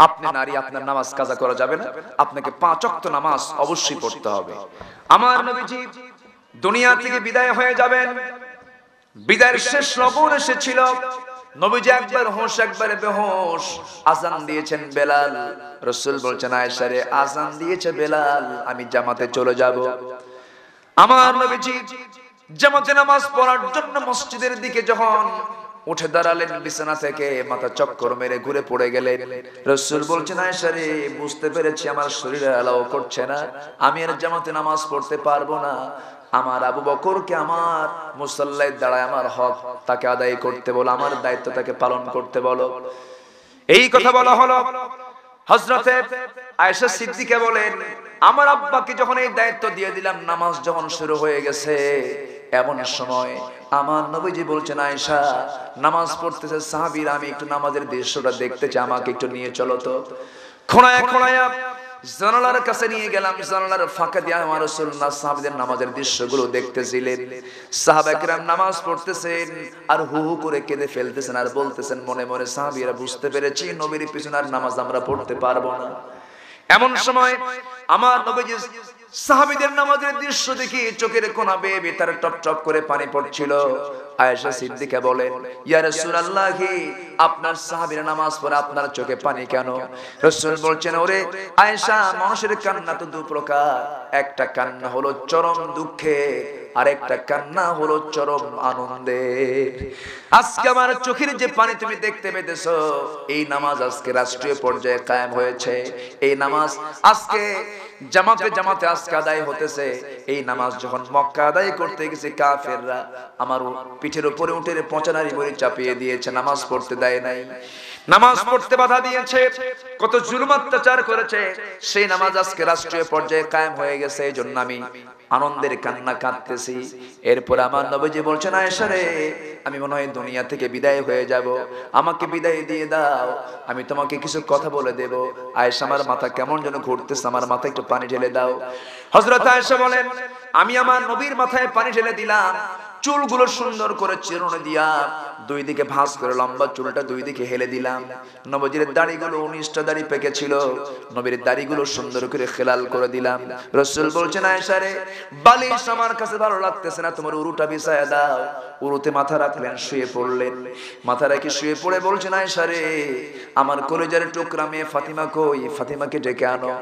আপনি নারী, আপনার নামাজ কাজা করা যাবে না, আপনাকে 5 ওয়াক্ত নামাজ অবশ্যই পড়তে হবে। আমার নবীজি দুনিয়া থেকে বিদায় হয়ে যাবেন, বিদায়ের শেষ লবণ এসেছিল। নবীজি একবার হোশ একবারে বেহোশ। আযান দিয়েছেন বেলাল। রাসূল বলছেন, আয়েশা রে, আযান দিয়েছে বেলাল, আমি জামাতে চলে যাব। আমার নবীজি জামাতে নামাজ পড়ার জন্য মসজিদের দিকে যখন উঠে দাঁড়ালেন, বিছানা থেকে মাথা চক্কর মেরে ঘুরে পড়ে গেলেন। রাসূল বলছেন, আয়েশা রে, বুঝতে পেরেছি আমার শরীরে এলাও করছে না, আমি আর জামাতে নামাজ পড়তে পারবো না। আমার আবু বকরকে আমার মুসাল্লায় দাঁড়ায় আমার হক তাকে আদায় করতে বলো, আমার দায়িত্ব তাকে পালন করতে বলো। এই কথা বলা হলো। হযরতে আয়েশা সিদ্দিকা বলেন, আমার আব্বাকে যখন এই দায়িত্ব দিয়ে দিলাম, নামাজ যখন শুরু হয়ে গেছে, এমন সময় আমার নবীজি বলছেন, আয়েশা নামাজ পড়তেছে সাহাবীরা, আমি একটু নামাজের দৃশ্যটা দেখতে চাই, আমাকে একটু নিয়ে চলো তো। খোঁড়ায়া খোঁড়ায়া জানালার কাছে নিয়ে গেলাম। জানালার ফাঁকা দিয়ে আমার রাসূলুল্লাহ সাহাবীদের নামাজের দৃশ্যগুলো দেখতেছিলেন। সাহাবা কিরাম নামাজ পড়তেছেন আর হু হু করে কেঁদে ফেলতেছেন আর বলতেছেন মনে মনে, সাহাবীরা বুঝতে পেরেছি নবীর পিছনে আর নামাজ আমরা পড়তে পারবো না। এমন সময় আমার নবীজি সাহাবীদের নামাজের দৃশ্য দেখে চোখের কোনা বেয়ে বেয়ে তার টপ টপ করে পানি পড়ছিল। আয়েশা সিদ্দিকা বলেন, ইয়া রাসূলুল্লাহ, আপনার সাহাবীরা নামাজ পড়ে আপনার চোখে পানি কেন? রাসূল বলছেন, ওরে আয়েশা, মানুষের কান্না তো 2 প্রকার, একটা কান্না হলো চরম দুঃখে, আর একটা কান্না হলো চরম আনন্দে। আজকে আমার চোখের যে পানি তুমি দেখতে পেতেছো, এই নামাজ আজকে রাষ্ট্রীয় পর্যায়ে কায়েম হয়েছে। এই নামাজ আজকে জামাতে জামাতে আজকে আদায় হতেছে। এই নামাজ যখন মক্কা আদায় করতে গেছে, কাফেররা আমার পিঠের উপরে উঠে পচানারি বড়ি চাপিয়ে দিয়েছে, নামাজ পড়তে দেয় নাই। নামাজ পড়তে বাধা দিয়েছে, কত জুলুম অত্যাচার করেছে, সেই নামাজ আজকে রাষ্ট্রীয় পর্যায়ে কায়েম হয়ে গেছে। এই জন্য আমি আনন্দের কান্না কাঁদতেছি। এরপর আমার নবীজি বলছেন, আয়েশা রে, আমি মনে হয় দুনিয়া থেকে বিদায় হয়ে যাব, আমাকে বিদায় দিয়ে দাও, আমি তোমাকে কিছু কথা বলে দেব। আয়েশা, আমার মাথা কেমন যেন ঘুরতেছে, আমার মাথায় একটু পানি ঢেলে দাও। হযরত আয়েশা বলেন, আমি আমার নবীর মাথায় পানি ঢেলে দিলাম, চুলগুলো সুন্দর করে চিরুনি দিয়া দুই দিকে ভাঁজ করে লম্বা চুলটা দুই দিকে হেলে দিলাম। নবীর দাড়িগুলো 19টা দাড়ি পেকেছিল, নবীর দাড়িগুলো সুন্দর করে খেলাল করে দিলাম। রাসূল বলছেন, আয়েশা রে, বালিশ আমার কাছে ভালো লাগতেছে না, তোমার উরুটা বিছায়া দাও। উরুতে মাথা রাখলেন, শুয়ে পড়লেন। মাথা রেখে শুয়ে পড়ে বলছেন, আয়েশা রে, আমার কলিজার টুকরা মেয়ে ফাতিমা কই? ফাতিমাকে ডেকে আনো।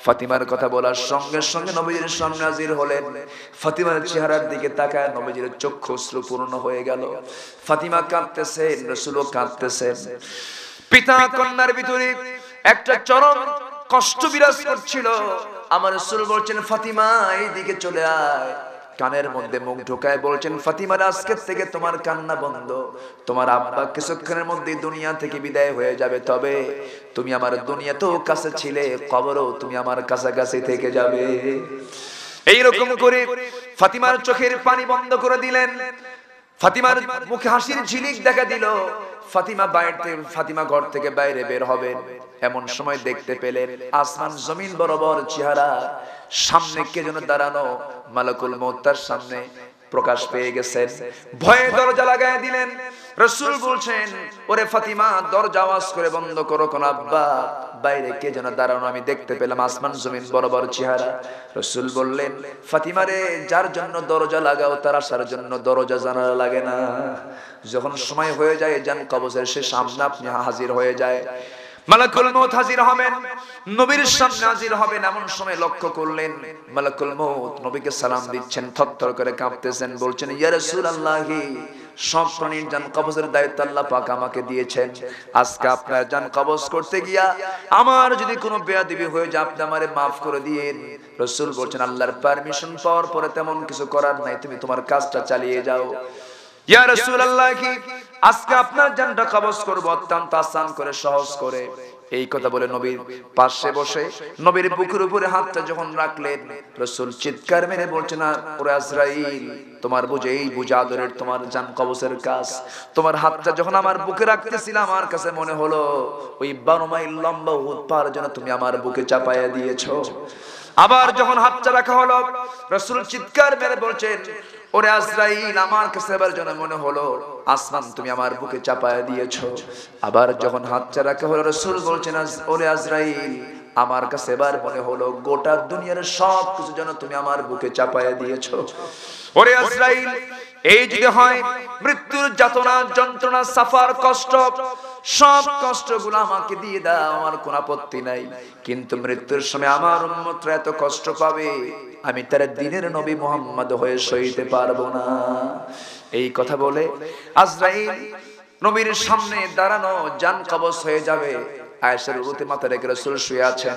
ফাতিমার কথা বলার সঙ্গে সঙ্গে নবীর সামনে হাজির হলেন। ফাতিমার চেহারার দিকে তাকায় নবীর চক্ষু অশ্রুপূর্ণ হয়ে গেল। ফাতিমা কাঁদতেছেন, রাসূলও কাঁদতেছেন। পিতা কন্যার ভিতরে একটা চরম কষ্ট বিরাজ করছিল। আমার রাসূল বলছেন, ফাতিমা এইদিকে চলে আয়। কানের মধ্যে মুখ ঢোকায় বলছেন, ফাতিমা, আজকে থেকে তোমার কান্না বন্ধ। তোমার আব্বা কিছুক্ষণের মধ্যে দুনিয়া থেকে বিদায় হয়ে যাবে, তবে তুমি আমার দুনিয়াতেও কাছে ছিলে, কবরেও তুমি আমার কাছাকাছি থেকে যাবে। এইরকম করে ফাতিমার চোখের পানি বন্ধ করে দিলেন। ফাতিমার মুখে হাসির ঝিলিক দেখা দিল। ফাতিমা ঘর থেকে বাইরে বের হবেন, এমন সময় দেখতে পেলেন আসমান জমিন বরাবর চেহারা, সামনে কে যেন দাঁড়ানো, মালাকুল মউত তার সামনে প্রকাশ পেয়ে গেছেন। ভয়ে দরজা লাগায় দিলেন। রাসূল বলছেন, ওরে ফাতিমা, দরজা আওয়াজ করে বন্ধ করো, কোন আব্বা বাইরে কে যেন দাঁড়ানো, আমি দেখতে পেলাম আসমান জমিন বরাবর চেহারা। রাসূল বললেন, ফাতিমা রে, যার জন্য দরজা লাগাও তার আসার জন্য দরজা জানালা লাগে না। যখন সময় হয়ে যায় জান কবজের, সে সামনে আপনি হাজির হয়ে যায়। মালাকুল মউত হাজির হবেন, নবীর সামনে হাজির হবেন। এমন সময় লক্ষ্য করলেন মালাকুল মউত নবীকে সালাম দিচ্ছেন, থরথর করে কাঁপতেছেন। বলছেন, ইয়া রাসূলুল্লাহি, সব প্রাণীর জান কবজের দায়িত্ব আল্লাহ পাক আমাকে দিয়েছেন। আজকে আপনার জান কবজ করতে গিয়া আমার যদি কোনো বেয়াদবি হয়ে যায়, আপনি আমারে maaf করে দিয়েন। রাসূল বলছেন, আল্লাহর পারমিশন পাওয়ার পরে তেমন কিছু করার নাই, তুমি তোমার কাজটা চালিয়ে যাও। ইয়া রাসূলুল্লাহি, আজকে আপনার জানটা কবজ করব অত্যন্ত আসান করে, সহজ করে। এই কথা বলে নবীর পাশে বসে নবীর বুকের উপরে হাতটা যখন রাখলেন, রাসূল চিৎকার মেরে বলছেন, ওরে আজরাইল, তোমার বুঝে এই বুঝে আদরের তোমার জান কবজের কাজ। তোমার হাতটা যখন আমার বুকে রাখতেছিলাম, আমার কাছে মনে হলো ওই 12 মাইল লম্বা উহুদ পাহাড় যেন তুমি আমার বুকে চাপায়া দিয়েছো। আবার যখন হাতটা রাখা হলো, রাসূল চিৎকার মেরে বলছেন, ওরে আজরাইল, আমার কাছে এবার যেন মনে হলো আসমান তুমি আমার বুকে চাপায়া দিয়েছো। আবার যখন হাতটা রাখা হলো, রাসূল বলছেন, ওরে আজরাইল, আমার কাছে এবার মনে হলো গোটা দুনিয়ার সব কিছু যেন তুমি আমার বুকে চাপায়া দিয়েছো। ওরে আজরাইল, এই যদি হয় মৃত্যুর যাতনা, যন্ত্রণা, সাফার, কষ্ট, সব কষ্টগুলো আমাকে দিয়ে দাও, আমার কোনো আপত্তি নাই। কিন্তু মৃত্যুর সময় আমার উম্মতরা এত কষ্ট পাবে, আমি তার দ্বীনের নবী মুহাম্মদ হয়ে সইতে পারবো না। এই কথা বলে আজরাইল নবীর সামনে দাঁড়ানো, জান কবজ হয়ে যাবে। আয়েশার উরুতে মাথা রেখে রাসূল শুয়ে আছেন।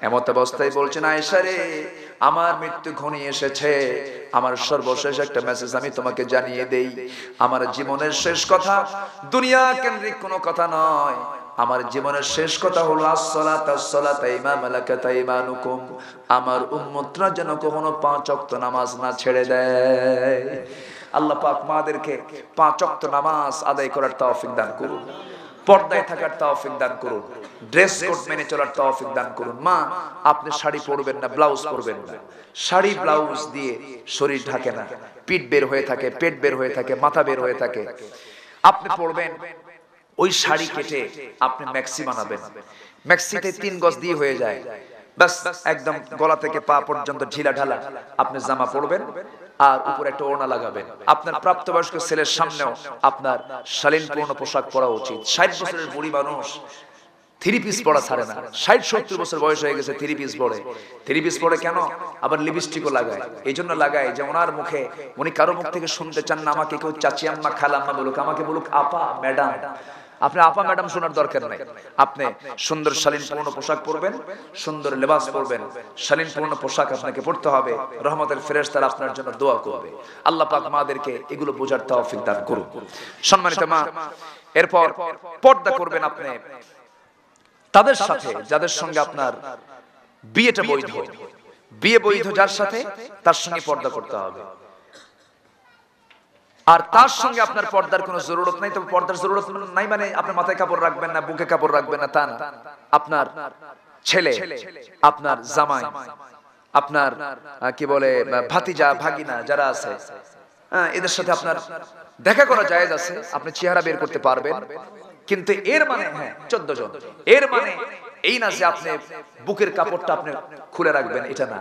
এমত অবস্থায় বলছেন, আয়েশা রে, আমার মৃত্যু ঘনিয়ে এসেছে। আমার সর্বশেষ একটা মেসেজ আমি তোমাকে জানিয়ে দেই। আমার জীবনের শেষ কথা দুনিয়া কেন্দ্রিক কোনো কথা নয়। আমার জীবনের শেষ কথা হলো আসসালাতা ইমা মালাকাত আইমানুকুম। আমার উম্মতরা যেন কখনো 5 ওয়াক্ত নামাজ না ছেড়ে দেয়। আল্লাহ পাক মাদেরকে 5 ওয়াক্ত নামাজ আদায় করার তৌফিক দান করুন, পর্দায় থাকার তৌফিক দান করুন, ড্রেস কোড মেনে চলার তৌফিক দান করুন। মা, আপনি শাড়ি পরবেন না, ব্লাউজ পরবেন না। শাড়ি ব্লাউজ দিয়ে শরীর ঢাকে না, পিঠ বের হয়ে থাকে, পেট বের হয়ে থাকে, মাথা বের হয়ে থাকে। আপনি পরবেন ওই শাড়ি কেটে আপনি ম্যাক্সি বানাবেন। ম্যাক্সিতে 3 গজ দিয়ে হয়ে যায়, বাস একদম গলা থেকে পা পর্যন্ত ঢিলা ঢালা আপনি জামা পরবেন, আর উপরে একটা ওড়না লাগাবেন। আপনার প্রাপ্তবয়স্ক ছেলের সামনেও আপনার শালীনপূর্ণ পোশাক পরা উচিত। 60 বছরের বুড়ি মানুষ 3 পিস পরা ছাড়ে না। 60-70 বছর বয়স হয়ে গেছে, 3 পিস পরে। 3 পিস পরে কেন? আবার লিপস্টিকও লাগায়। এই জন্য লাগায় যে ওনার মুখে, উনি কারো মুখ থেকে শুনতে চান না আমাকে কেউ চাচি আম্মা খালা আম্মা বলুক, আমাকে বলুক আপা, ম্যাডাম। আপনি আপা ম্যাডাম শোনার দরকার নাই, আপনি সুন্দর শালীনপূর্ণ পোশাক পরবেন, সুন্দর লেবাস পরবেন, শালীনপূর্ণ পোশাক আপনাকে পরতে হবে। রহমতের ফেরেশতারা আপনার জন্য দোয়া করবে। আল্লাহ পাক মাদেরকে এগুলো বোঝার তৌফিক দান করুন। সম্মানিত মা, এরপর পর্দা করবেন আপনি তাদের সাথে যাদের সঙ্গে আপনার বিয়েটা বৈধ। বিয়ে বৈধ যার সাথে, তার সঙ্গে পর্দা করতে হবে। আর তার সঙ্গে আপনার পর্দার কোনো জরুরত নাই। তবে পর্দার জরুরত নাই মানে আপনার মাথায় কাপড় রাখবেন না, বুকে কাপড় রাখবেন না, তা না। আপনার ছেলে, আপনার জামাই, আপনার কি বলে ভাতিজা ভাগিনা যারা আছে, এদের সাথে আপনার দেখা করা জায়েজ আছে, আপনি চেহারা বের করতে পারবেন। কিন্তু এর মানে 14 জন, এর মানে এই না যে আপনি বুকের কাপড়টা আপনি খুলে রাখবেন, এটা না।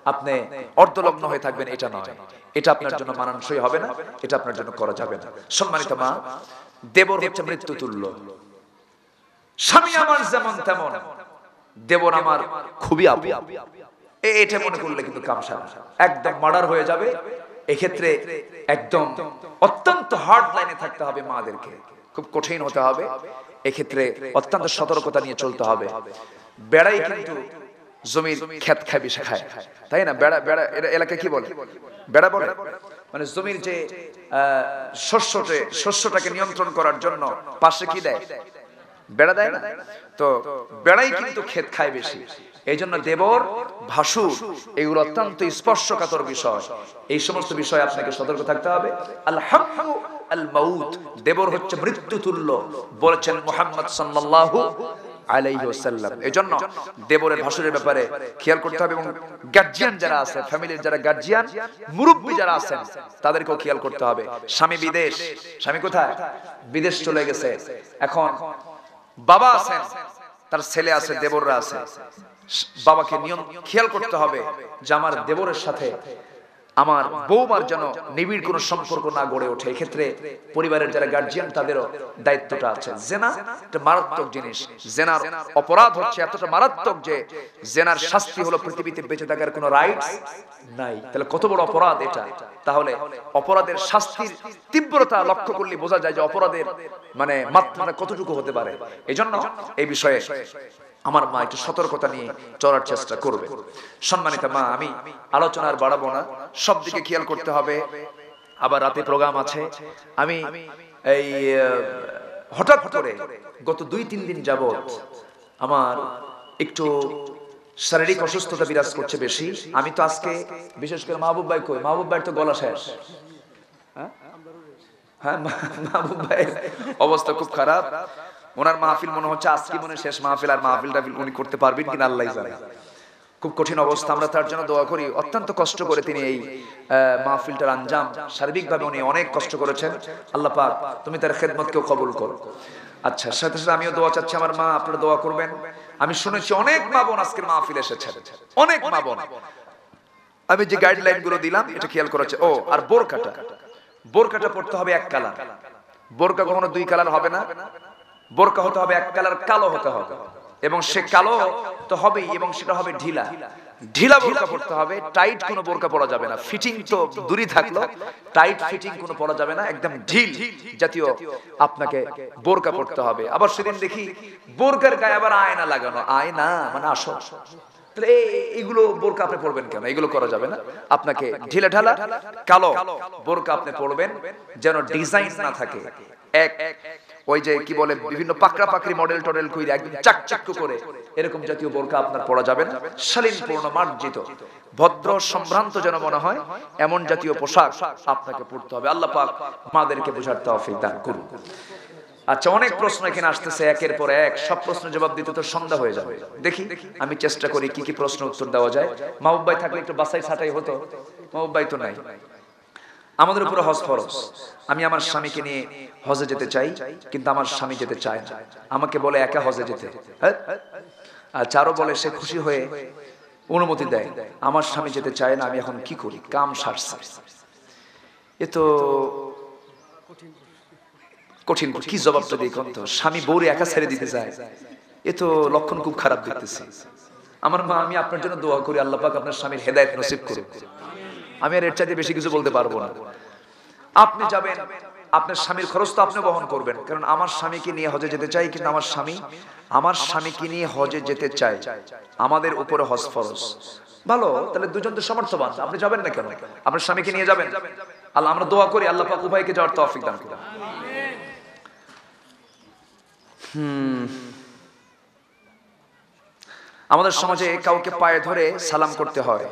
আপনি অর্ধলগ্ন হয়ে থাকবেন, এটা নয়। এটা আপনার জন্য মানানসই হবে না, এটা আপনার জন্য করা যাবে না। সম্মানিত মা, দেবর হচ্ছে মৃত্যু তুল্য। স্বামী আমার যেমন তেমন, দেবর আমার খুবই আপন। এটা মনে করলে কিন্তু কামসা একদম মার্ডার হয়ে যাবে। এক্ষেত্রে একদম অত্যন্ত হার্ড লাইনে থাকতে হবে মাদেরকে, খুব কঠিন হতে হবে। এক্ষেত্রে অত্যন্ত সতর্কতা নিয়ে চলতে হবে। বেড়াই কিন্তু জমির ক্ষেত খায়, বিষে খায়, তাই না? বেড়া, বেড়া এলাকা কি বলে? বেড়া বলে, মানে জমির যে শস্যটাকে নিয়ন্ত্রণ করার জন্য পাশে কি দেয়? বেড়া দেয় না? তো বেড়াই কিন্তু ক্ষেত খায় বেশি। এই জন্য দেবর, ভাসুর এগুলো অত্যন্ত স্পর্শকাতর বিষয়। এই সমস্ত বিষয়ে আপনাকে সতর্ক থাকতে হবে। আল হাক্কু আল মাউত, দেবর হচ্ছে মৃত্যু তুল্য বলেছেন মুহাম্মদ সাল্লাল্লাহু আলাইহি ওয়াসাল্লাম। এজন্য দেবরের ভাসুরের ব্যাপারে খেয়াল করতে হবে। এবং গার্জিয়ান যারা আছে, ফ্যামিলির যারা গার্জিয়ান, মুরব্বি যারা আছেন, তাদেরকেও খেয়াল করতে হবে। স্বামী বিদেশ, স্বামী কোথায়? বিদেশ চলে গেছে। এখন বাবা আছেন, তার ছেলে আছে, দেবররা আছে। বাবাকে নিয়ম খেয়াল করতে হবে যে আমার দেবরের সাথে আমার বউমার যেন নিবিড় কোনো সম্পর্ক না গড়ে ওঠে। এক্ষেত্রে পরিবারের যারা গার্জিয়ান, তাদেরও দায়িত্বটা আছে। জেনা একটা মারাত্মক জিনিস। জেনার অপরাধ হচ্ছে এতটা মারাত্মক যে জেনার শাস্তি হলো পৃথিবীতে বেঁচে থাকার কোনো রাইটস নাই। তাহলে কত বড় অপরাধ এটা! তাহলে অপরাধের শাস্তির তীব্রতা লক্ষ্য করলে বোঝা যায় যে অপরাধের মানে মাত্রা কতটুকু হতে পারে। এজন্য এই বিষয়ে আমার মা একটু সতর্কতা নিয়ে চলার চেষ্টা করবে। সম্মানিত মা, আমি আলোচনার বাড়াবো না, সব দিকে খেয়াল করতে হবে। আবার রাতে প্রোগ্রাম আছে। আমি এই হঠাৎ করে গত 2-3 দিন যাবত আমার একটু শারীরিক অসুস্থতা বিরাজ করছে বেশি। আমি তো আজকে বিশেষ করে মাহবুব ভাই কই, মাহবুব ভাইয়ের তো গলা শেষ। হ্যাঁ, মাহবুব ভাইয়ের অবস্থা খুব খারাপ। ওনার মাহফিল মনে হচ্ছে আজকে মনে শেষ মাহফিল, আর মাহফিলটা উনি করতে পারবেন কিনা আল্লাহই জানে। খুব কঠিন অবস্থা, আমরা তার জন্য দোয়া করি। অত্যন্ত কষ্ট করে তিনি এই মাহফিলটার আঞ্জাম, শারীরিকভাবে উনি অনেক কষ্ট করেছেন। আল্লাহ পাক তুমি তার খেদমতকেও কবুল করো। আচ্ছা, সাথে সাথে আমিও দোয়া চাচ্ছি আমার মা, আপনারা দোয়া করবেন। আমি শুনেছি অনেক মা বোন আজকের মাহফিল এসেছেন, অনেক মা বোন। আমি যে গাইডলাইন গুলো দিলাম এটা খেয়াল করেছে। ও আর বোরকাটা পড়তে হবে এক কালার। বোরকা কখনো 2 কালার হবে না। বোরকা হতে হবে এক কালার, কালো হতে হবে। এবং সে কালো তো হবেই, এবং সেটা হবে ঢিলা ঢিলা বোরকা পড়তে হবে। টাইট কোনো বোরকা পরা যাবে না। ফিটিং তো দূরই থাকলো, টাইট ফিটিং কোনো পরা যাবে না। একদম ঢিল জাতীয় আপনাকে বোরকা পড়তে হবে। আবার সেদিন দেখি বোরকার গায়ে আবার আয়না লাগানো। আয়না মানে আসল। তাহলে এইগুলো বোরকা আপনি পড়বেন কেন? এগুলো করা যাবে না। আপনাকে ঢিলা ঢালা কালো বোরকা আপনি পড়বেন, যেন ডিজাইন না থাকে। এক ওই যে কি বলে বিভিন্ন পাকড়া পাকড়ি মডেল টডেল কইরা একদম চাকচাক্য করে এরকম জাতীয় বোরকা আপনার পরা যাবে না। শালীনপূর্ণ মার্জিত ভদ্র সম্ভ্রান্ত যেন মনে হয় এমন জাতীয় পোশাক আপনাকে পরতে হবে। আল্লাহ পাক আমাদেরকে বোঝার তৌফিক দান করুন। আচ্ছা, অনেক প্রশ্ন এখানে আসতেছে একের পর এক। সব প্রশ্নের জবাব দিতে তো সন্ধ্যা হয়ে যাবে। দেখি আমি চেষ্টা করি কি কি প্রশ্ন উত্তর দেওয়া যায়। মাহবুব ভাই থাকলে একটু বাছাই ছাটাই হতো। মাহবুব ভাই তো নাই। আমাদের উপরে হজ ফরজ। আমি আমার স্বামীকে নিয়ে হজে যেতে চাই, কিন্তু আমার স্বামী যেতে চায় না। আমাকে বলে একা হজে যেতে। আর চারও বলে সে খুশি হয়ে অনুমতি দেয়। আমার স্বামী যেতে চায় না, আমি এখন কি করি? কাম সারছে। এ তো কঠিন। কি জবাবটা দিই কোন? তো স্বামী বউরে একা ছেড়ে দিতে যায়, এ তো লক্ষণ খুব খারাপ দেখতেছি। আমার মা, আমি আপনার জন্য দোয়া করি আল্লাহ পাক আপনার স্বামীর হেদায়েত নসিব করুন। আমি আর এর চাইতে বেশি কিছু বলতে পারবো না। আপনি যাবেন আপনার স্বামীর খরচ তো আপনি বহন করবেন, কারণ আমার স্বামীকে নিয়ে হজে যেতে চাই, কিন্তু আমার স্বামীকে নিয়ে হজে যেতে চাই, আমাদের উপরে হজ ফরজ। ভালো, তাহলে দুজন তো সমর্থবান, আপনি যাবেন না কেন? আপনার স্বামীকে নিয়ে যাবেন। আল্লাহ, আমরা দোয়া করি আল্লাহ পাক উভয়কে যাওয়ার তৌফিক দান করুন। আমাদের সমাজে কাউকে পায়ে ধরে সালাম করতে হয়,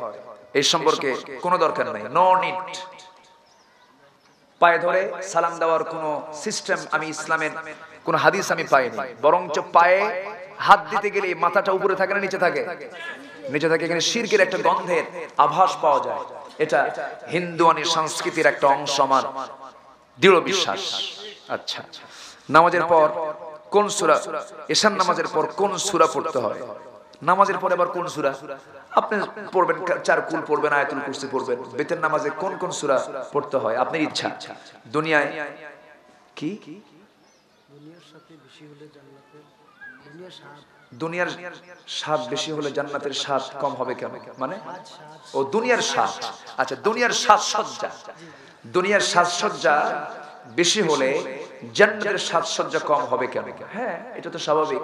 এই সম্পর্কে কোনো দরকার নাই, নো নিড। পায়ে ধরে সালাম দেওয়ার কোনো সিস্টেম আমি ইসলামের কোন হাদিস আমি পাইনি, বরঞ্চ পায়ে হাত দিতে গেলে মাথাটা উপরে থাকে না নিচে থাকে? নিচে থাকে। এখানে শিরকের একটা গন্ধের আভাস পাওয়া যায়। এটা হিন্দুয়ানি সংস্কৃতির একটা অংশ, আমার দৃঢ় বিশ্বাস। আচ্ছা, নামাজের পর কোন সূরা, এশার নামাজের পর কোন সূরা পড়তে হয়? নামাজের পরে আবার কোন সূরা? আপনি পড়বেন, 4 কুল পড়বেন, আয়াতুল কুরসি পড়বেন। বেতের নামাজে কোন কোন সূরা পড়তে হয় আপনার ইচ্ছা। দুনিয়ায় কি দুনিয়ার স্বাদ বেশি হলে জান্নাতের স্বাদ কম হবে কেন? মানে ও দুনিয়ার স্বাদ, আচ্ছা দুনিয়ার সাজসজ্জা, দুনিয়ার সাজসজ্জা বেশি হলে জান্নাতের সাজসজ্জা কম হবে কেন? হ্যাঁ, এটা তো স্বাভাবিক।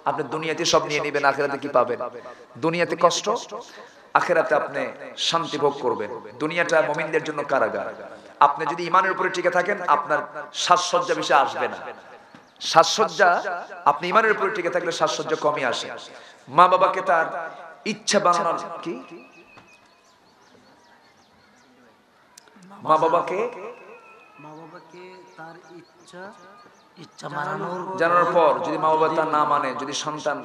আপনি দুনিয়াতে সব নিয়ে নেবেন, আখিরাতে কি পাবেন? দুনিয়াতে কষ্ট, আখিরাতে আপনি শান্তি ভোগ করবেন। দুনিয়াটা মুমিনদের জন্য কারাগার। আপনি যদি ঈমানের উপরে টিকে থাকেন, আপনার সাজসজ্জা বেশি আসবে না। সাজসজ্জা, আপনি ঈমানের উপরে টিকে থাকলে সাজসজ্জা কমই আসে। মা বাবাকে তার ইচ্ছা বানানোর কি, মা বাবাকে তার ইচ্ছা জানানোর পর যদি মা বাবা তা না মানে, যদি সন্তান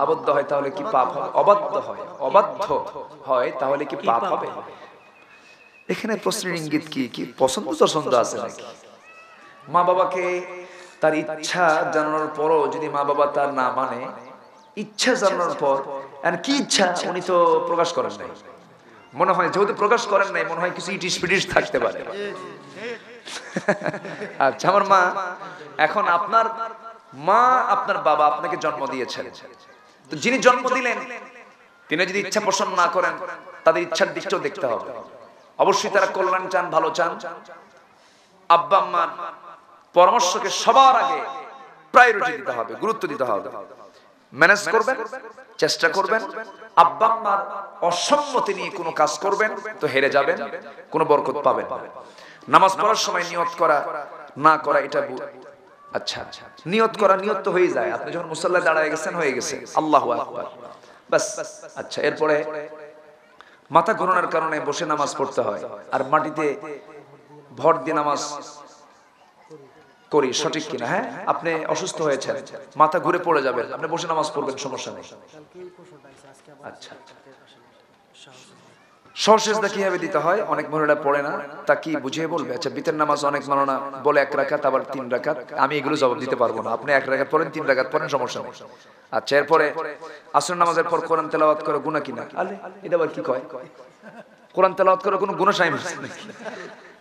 আবদ্ধ হয় তাহলে কি পাপ হবে? অবাধ্য হয় তাহলে কি পাপ হবে? এখানে প্রশ্নের ইঙ্গিত কি? কি পছন্দ আছে নাকি? মা বাবাকে তার ইচ্ছা জানানোর পরও যদি মা বাবা তার না মানে, ইচ্ছা জানানোর পর কি ইচ্ছা উনি তো প্রকাশ করেন নাই, মনে হয় যেহেতু প্রকাশ করেন নাই, মনে হয় কিছু ইটিস পিটিস থাকতে পারে। আচ্ছা, আমার মা, এখন আপনার মা, আপনার বাবা আপনাকে জন্ম দিয়েছেন, তো যিনি জন্ম দিলেন তিনি যদি ইচ্ছা পোষণ না করেন, তাদের ইচ্ছার দিকটাও দেখতে হবে। অবশ্যই তারা কল্যাণ চান, ভালো চান। আব্বা আম্মার পরামর্শকে সবার আগে প্রায়োরিটি দিতে হবে, গুরুত্ব দিতে হবে। ম্যানেজ করবেন, চেষ্টা করবেন। আব্বা আম্মার অসম্মতি নিয়ে কোনো কাজ করবেন তো হেরে যাবেন, কোনো বরকত পাবেন না। নামাজ পড়ার সময় নিয়ত করা না করা, এটা আচ্ছা নিয়ত করা, নিয়ত তো হয়ে যায়। আপনি যখন মুসাল্লায় দাঁড়ায় গেছেন, হয়ে গেছে আল্লাহু আকবার, বাস। আচ্ছা, এরপরে মাথা ঘোরানোর কারণে বসে নামাজ পড়তে হয়, আর মাটিতে ভর দিয়ে নামাজ করি, সঠিক কিনা? হ্যাঁ, আপনি অসুস্থ হয়েছেন, মাথা ঘুরে পড়ে যাবেন, আপনি বসে নামাজ পড়বেন, সমস্যা নেই। আচ্ছা, সহসেজদা কিভাবে দিতে হয়? অনেক মহিলা পড়ে না, তা কি বুঝিয়ে বলবে? আচ্ছা, বিতের নামাজ অনেক মাননা বলে 1 রাকাত, আবার 3 রাকাত। আমি এগুলো জবাব দিতে পারবো না। আপনি 1 রাকাত পড়েন, 3 রাকাত পড়েন, সমস্যা নেই। আচ্ছা, এরপরে আসর নামাজের পর কোরআন তেলাওয়াত করে গুনাহ কিনা? আলে, এটা আবার কি কয়? কোরআন তেলাওয়াত করে কোনো গুনাহ সাইম আছে নাকি?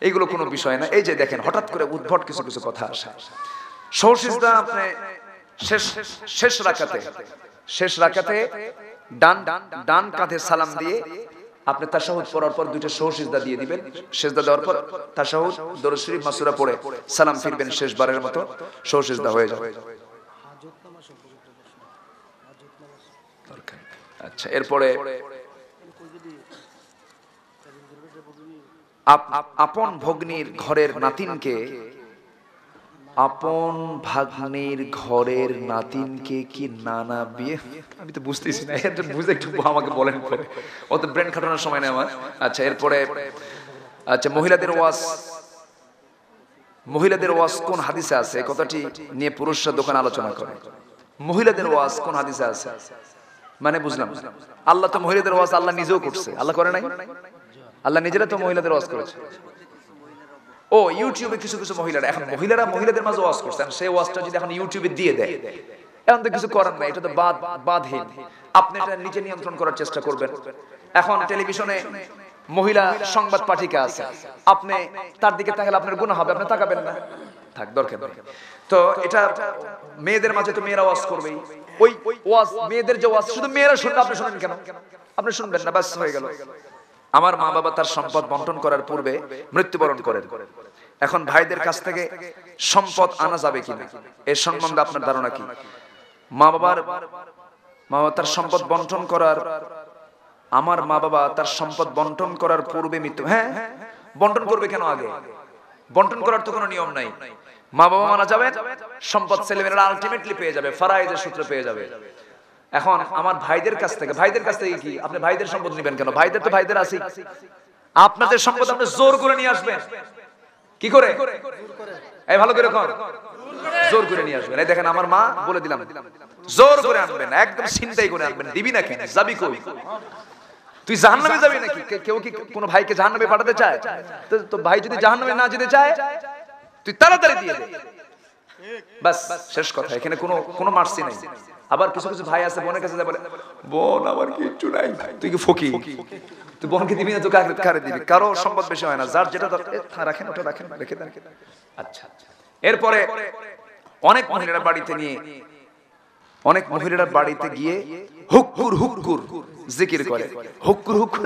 এইগুলো কোনো বিষয় না। এই যে দেখেন, হঠাৎ করে উদ্ভট কিছু কিছু কথা আসে। সহসিজদা আপনি শেষ রাকাতে ডান কাঁধে সালাম দিয়ে আপনি তাশাহুদ পড়ার পর 2টা সহসিজদা দিয়ে দিবেন। সিজদা দেওয়ার পর তাশাহুদ, দরুদ শরীফ, মাসুরা পড়ে সালাম ফিরবেন, শেষবারের মতো সহসিজদা হয়ে যাবে। আচ্ছা, এরপরে আপন ভগ্নীর ঘরের নাতিনকে, আপন ভাগ্নির ঘরের নাতিনকে কি নানা বিয়ে? আমি তো বুঝতেছি না, এটা বুঝে একটু আমাকে বলেন পরে, অত ব্রেন খাটানোর সময় নেই আমার। আচ্ছা, এরপরে আচ্ছা, মহিলাদের ওয়াজ কোন হাদিসে আছে? এই কথাটি নিয়ে পুরুষরা দোকান আলোচনা করে। মহিলাদের ওয়াজ কোন হাদিসে আছে? মানে বুঝলাম, আল্লাহ তো মহিলাদের ওয়াজ আল্লাহ নিজেও করছে, আল্লাহ করে নাই? আল্লাহ নিজেরা তো মহিলাদের ওয়াজ করেছে। ও ইউটিউবে কিছু কিছু মহিলারা, এখন মহিলাদের মাঝে ওয়াজ করছেন, সেই ওয়াজটা যদি এখন ইউটিউবে দিয়ে দেয়, এখন তো কিছু করার নাই, এটা তো বাদহীন। আপনি এটা নিজে নিয়ন্ত্রণ করার চেষ্টা করবেন। এখন টেলিভিশনে মহিলা সংবাদ পাঠিকা আছে, আপনি তার দিকে তাকালে আপনার গুনাহ হবে, আপনি তাকাবেন না, থাক, দরকার নেই। তো এটা মেয়েদের মাঝে তো মেয়েরা ওয়াজ করবেই, ওই ওয়াজ মেয়েদের যে ওয়াজ শুধু মেয়েরা শুনবে, আপনি শুনেন কেন? আপনি শুনবেন না, ব্যাস হয়ে গেল। আমার মা বাবা তার সম্পদ বন্টন করার পূর্বে মৃত্যুবরণ করেন। এখন ভাইদের কাছ থেকে সম্পদ আনা যাবে কিনা এর সম্বন্ধে আপনার ধারণা কি? মা বাবা তার সম্পদ বন্টন করার, আমার মা বাবা তার সম্পদ বন্টন করার পূর্বে মৃত্যু, হ্যাঁ বন্টন করবে কেন? আগে বন্টন করার তো কোনো নিয়ম নাই। মা বাবা মারা যাবে, সম্পদ ছেলেমেয়েরা আলটিমেটলি পেয়ে যাবে, ফারায়েজের সূত্রে পেয়ে যাবে। এখন আমার ভাইদের কাছ থেকে কি আপনি ভাইদের সম্পদ নেবেন কেন? ভাইদের তো ভাইদের আছে, আপনাদের সম্পদ আপনি জোর করে নিয়ে আসবেন। কি করে? এই ভালো করে কর, জোর করে নিয়ে আসবেন। এই দেখেন আমার মা বলে দিলাম, জোর করে আনবেন, একদম চিন্তাই করে আনবেন। দিবি না কেন? যাবি কই? তুই জাহান্নামে যাবি নাকি? কেউ কি কোনো ভাইকে জাহান্নামে পাঠাতে চায়? তো ভাই যদি জাহান্নামে না যেতে চায় তুই তাড়াতাড়ি দিয়ে দে, বাস শেষ কথা। এখানে কোনো মার্সি নাই। আবার কিছু কিছু ভাই আছে বোনের কাছে বলে, বোন আমার কিচ্ছু নাই, তুই কি ফকির, তুই বোনকে দিবি না তো কারে দিবি? কারো সম্পদ বেশি হয় না, যার যেটা দরকার রাখেন, ওটা রাখেন, রেখে দেন। আচ্ছা, এরপরে অনেক মহিলারা বাড়িতে গিয়ে হুক্কুর হুক্কুর জিকির করে। হুক্কুর হুক্কুর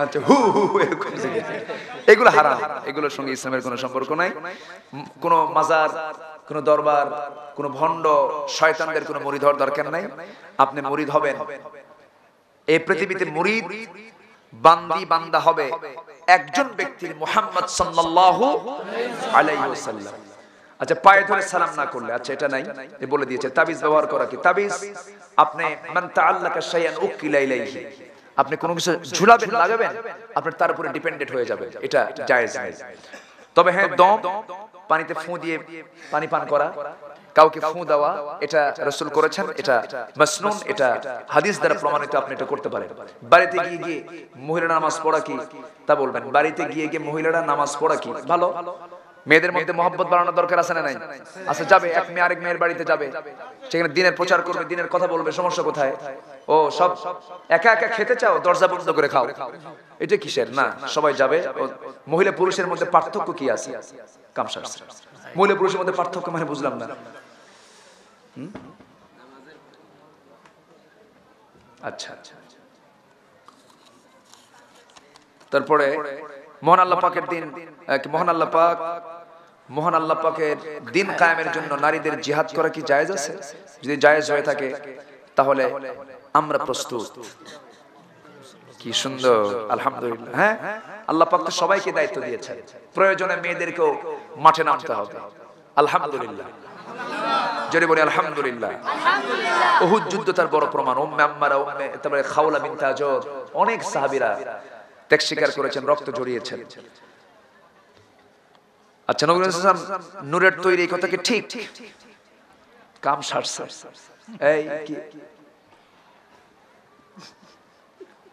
আচ্ছা, হু হু এরকম জিকির, এগুলো হারাম। এগুলোর সঙ্গে ইসলামের কোনো সম্পর্ক নাই। কোনো মাজার, কোনো দরবার, কোনো ভণ্ড শয়তানদের কোনো মুরিদ হওয়ার দরকার নাই। আপনি মুরিদ হবেন, এই পৃথিবীতে মুরিদ বান্দা হবে একজন ব্যক্তির, মুহাম্মদ সাল্লাল্লাহু আলাইহি ওয়াসাল্লাম। আচ্ছা, পায়ে ধরে সালাম না করলে, আচ্ছা এটা নাই, এ বলে দিয়েছে। তাবিজ ব্যবহার করা কি? তাবিজ আপনি মান তাআল্লাকা শাইআন উকিলা ইলাইহি, আপনি কোনো কিছু ঝুলাবেন, লাগাবেন, আপনি তার উপরে ডিপেন্ডেন্ট হয়ে যাবেন, এটা জায়েজ নাই। তবে হ্যাঁ, দম, পানিতে ফু দিয়ে পানি পান করা, কাউকে ফু দেওয়া, এটা রাসূল করেছেন, এটা মাসনুন, এটা হাদিস দ্বারা প্রমাণিত, আপনি এটা করতে পারেন। বাড়িতে গিয়ে মহিলারা নামাজ পড়া কি তা বলবেন। বাড়িতে গিয়ে মহিলারা নামাজ পড়া কি ভালো। মেয়েদের মধ্যে মহব্বত বাড়ানোর দরকার আছে না নাই? আচ্ছা, যাবে এক মেয়ে আরেক মেয়ের বাড়িতে যাবে, সেখানে দিনের প্রচার করবে, দিনের কথা বলবে, সমস্যা কোথায়? ও সব একা একা খেতে চাও, দরজা বন্ধ করে খাও, এটা কিসের? না, সবাই যাবে। মহিলা পুরুষের মধ্যে পার্থক্য কি আছে? কামসার মহিলা পুরুষের মধ্যে পার্থক্য মানে বুঝলাম না। আচ্ছা, তারপরে মহান আল্লাহ পাকের দিন, মহান আল্লাহ পাকের দিন কায়েমের জন্য নারীদের জিহাদ করা কি জায়েজ আছে? যদি জায়েজ হয়ে থাকে তাহলে আমরা প্রস্তুত। কি সুন্দর, আলহামদুলিল্লাহ। হ্যাঁ, আল্লাহ পাক তো সবাইকে দায়িত্ব দিয়েছেন, প্রয়োজনে মেয়েদেরকেও মাঠে নামতে হবে। আলহামদুলিল্লাহ, জোরে বলি আলহামদুলিল্লাহ। উহুদ যুদ্ধ তার বড় প্রমাণ। উম্মে আম্মারা, তারপরে খাওলা বিনতে আজদ, অনেক সাহাবীরা ত্যাগ স্বীকার করেছেন, রক্ত ঝরিয়েছেন। আচ্ছা, নবী সাল্লাল্লাহু আলাইহি ওয়াসাল্লাম নূরের তৈরি, এই কথা কি ঠিক? কাম সারছে, এই কি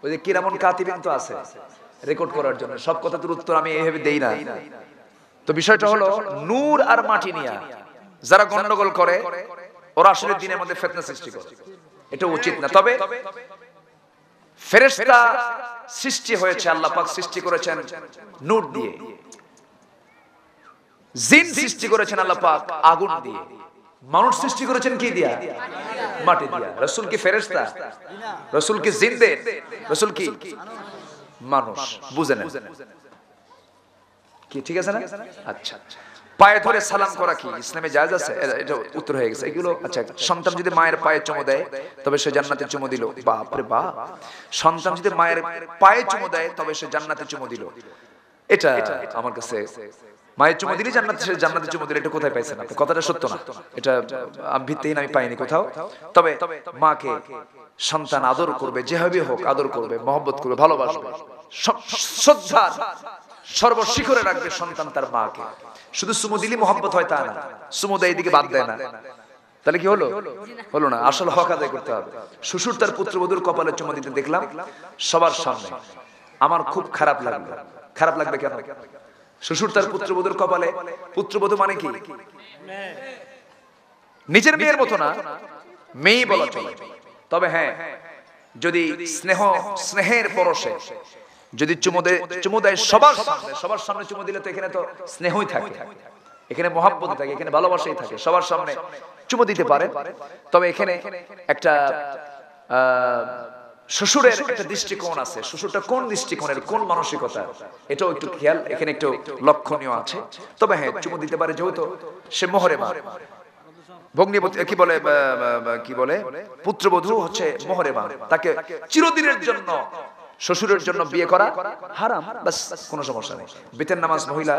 ওই যে কিরামন কাতিবিন তো আছে রেকর্ড করার জন্য, সব কথার উত্তর আমি এইভাবে দেই না। তো বিষয়টা হলো নূর আর মাটি নিয়ে যারা গন্ডগোল করে, ওরা আসলে দিনের মধ্যে ফিতনা সৃষ্টি করে, এটা উচিত না। তবে ফেরেশতা সৃষ্টি হয়েছে, আল্লাহ পাক সৃষ্টি করেছেন নূর দিয়ে, জিন সৃষ্টি করেছেন আল্লাহ পাক আগুন দিয়ে, মানুষ সৃষ্টি করেছেন কি দিয়া? মাটি দিয়া। রাসূল কি ফেরেশতা? রাসূল কি জিনদের? রাসূল কি মানুষ? বুঝেন কি? ঠিক আছে না? আচ্ছা, পায়ে ধরে সালাম করা কি ইসলামে জায়েজ আছে? এটা উত্তর হয়ে গেছে এগুলো। আচ্ছা, সন্তান যদি মায়ের পায়ে চুমু দেয় তবে সে জান্নাতে চুমু দিল। বাপ রে বাপ, সন্তান যদি মায়ের পায়ে চুমু দেয় তবে সে জান্নাতে চুমু দিল, এটা আমার কাছে, মায়ের চুমু দিলে জান্নাতে চুমু দিলে, এটা কোথায় পাইছেন আপনি? কথাটা সত্য না, এটা আমি ভিত্তিহীন, আমি পাইনি কোথাও। তবে মাকে সন্তান আদর করবে, যেভাবে হোক আদর করবে, মহব্বত করবে, ভালোবাসবে, শ্রদ্ধার সর্বশিখরে রাখবে সন্তান তার মাকে। শুধু চুমু দিলে মহব্বত হয় তা না, চুমু দেয় এদিকে বাদ দেয় না, তাহলে কি হলো না। আসল হক আদায় করতে হবে। শ্বশুর তার পুত্রবধূর কপালে চুমু দিতে দেখলাম সবার সামনে, আমার খুব খারাপ লাগলো। খারাপ লাগবে কেন? শ্বশুর তার পুত্রবধূর কপালে, পুত্রবধূ মানে কি? নিজের মেয়ের মতো না, মেয়ে বলা চলে। তবে হ্যাঁ, যদি স্নেহের পরশে যদি চুমু দেয় সবার সামনে চুমু দিলে তো এখানে তো স্নেহই থাকে, এখানে মহব্বত থাকে, এখানে ভালোবাসাই থাকে, সবার সামনে চুমু দিতে পারে। তবে এখানে একটা শ্বশুরের একটা দৃষ্টিকোণ আছে, শ্বশুরটা কোন দৃষ্টিকোণের, কোন মানসিকতা, এটাও একটু খেয়াল এখানে একটু লক্ষণীয় আছে। তবে হ্যাঁ, চুমু দিতে পারে যেহেতু সে মোহরে মা, ভগ্নিপতি কি বলে পুত্রবধূ হচ্ছে মোহরে মা, তাকে চিরদিনের জন্য শ্বশুরের জন্য বিয়ে করা হারাম, বাস কোনো সমস্যা নেই। বেতের নামাজ মহিলা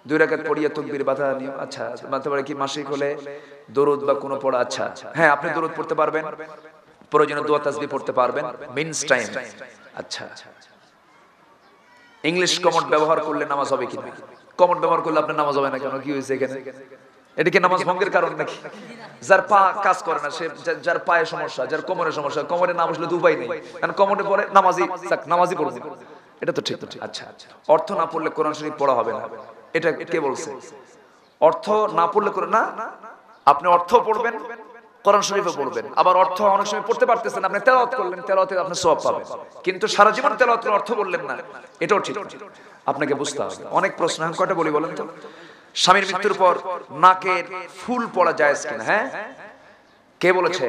2 রাকাত পড়িয়ে তাকবীর বাঁধা নিয়ম, আচ্ছা মানতে পারে কি মাসিক হলে দরুদ বা কোনো পড়া, আচ্ছা হ্যাঁ আপনি দরুদ পড়তে পারবেন, প্রয়োজনে দোয়া তাসবিহ পড়তে পারবেন মিনস টাইম। আচ্ছা, ইংলিশ কমোড ব্যবহার করলে নামাজ হবে কিনা? কমোড ব্যবহার করলে আপনার নামাজ হবে না কেন? কি হয়েছে এখানে? এটা কি নামাজ ভঙ্গের কারণ নাকি? যার পা কাজ করে না, সে যার পায়ে সমস্যা, যার কোমরে সমস্যা, কোমরে না বসলে তো উপায় নেই, কারণ কোমরে পড়ে নামাজি পড়বে, এটা তো ঠিক। আচ্ছা, অর্থ না পড়লে কোরআন শরীফ পড়া হবে না, এটা কে বলছে? অর্থ না পড়লে করে না, আপনি অর্থ পড়বেন, কোরআন শরীফও পড়বেন, আবার অর্থ অনেক সময় পড়তে পারতেছেন, আপনি তেলাওয়াত করলেন, তেলাওয়াতে আপনি সওয়াব পাবেন, কিন্তু সারা জীবন তেলাওয়াত করে অর্থ বললেন না, এটাও ঠিক। আপনাকে বুঝতে হবে। অনেক প্রশ্ন, আমি কয়টা বলি বলেন তো? স্বামীর মৃত্যুর পর নাকের ফুল পড়া জায়েজ কিনা? হ্যাঁ, কে বলেছে?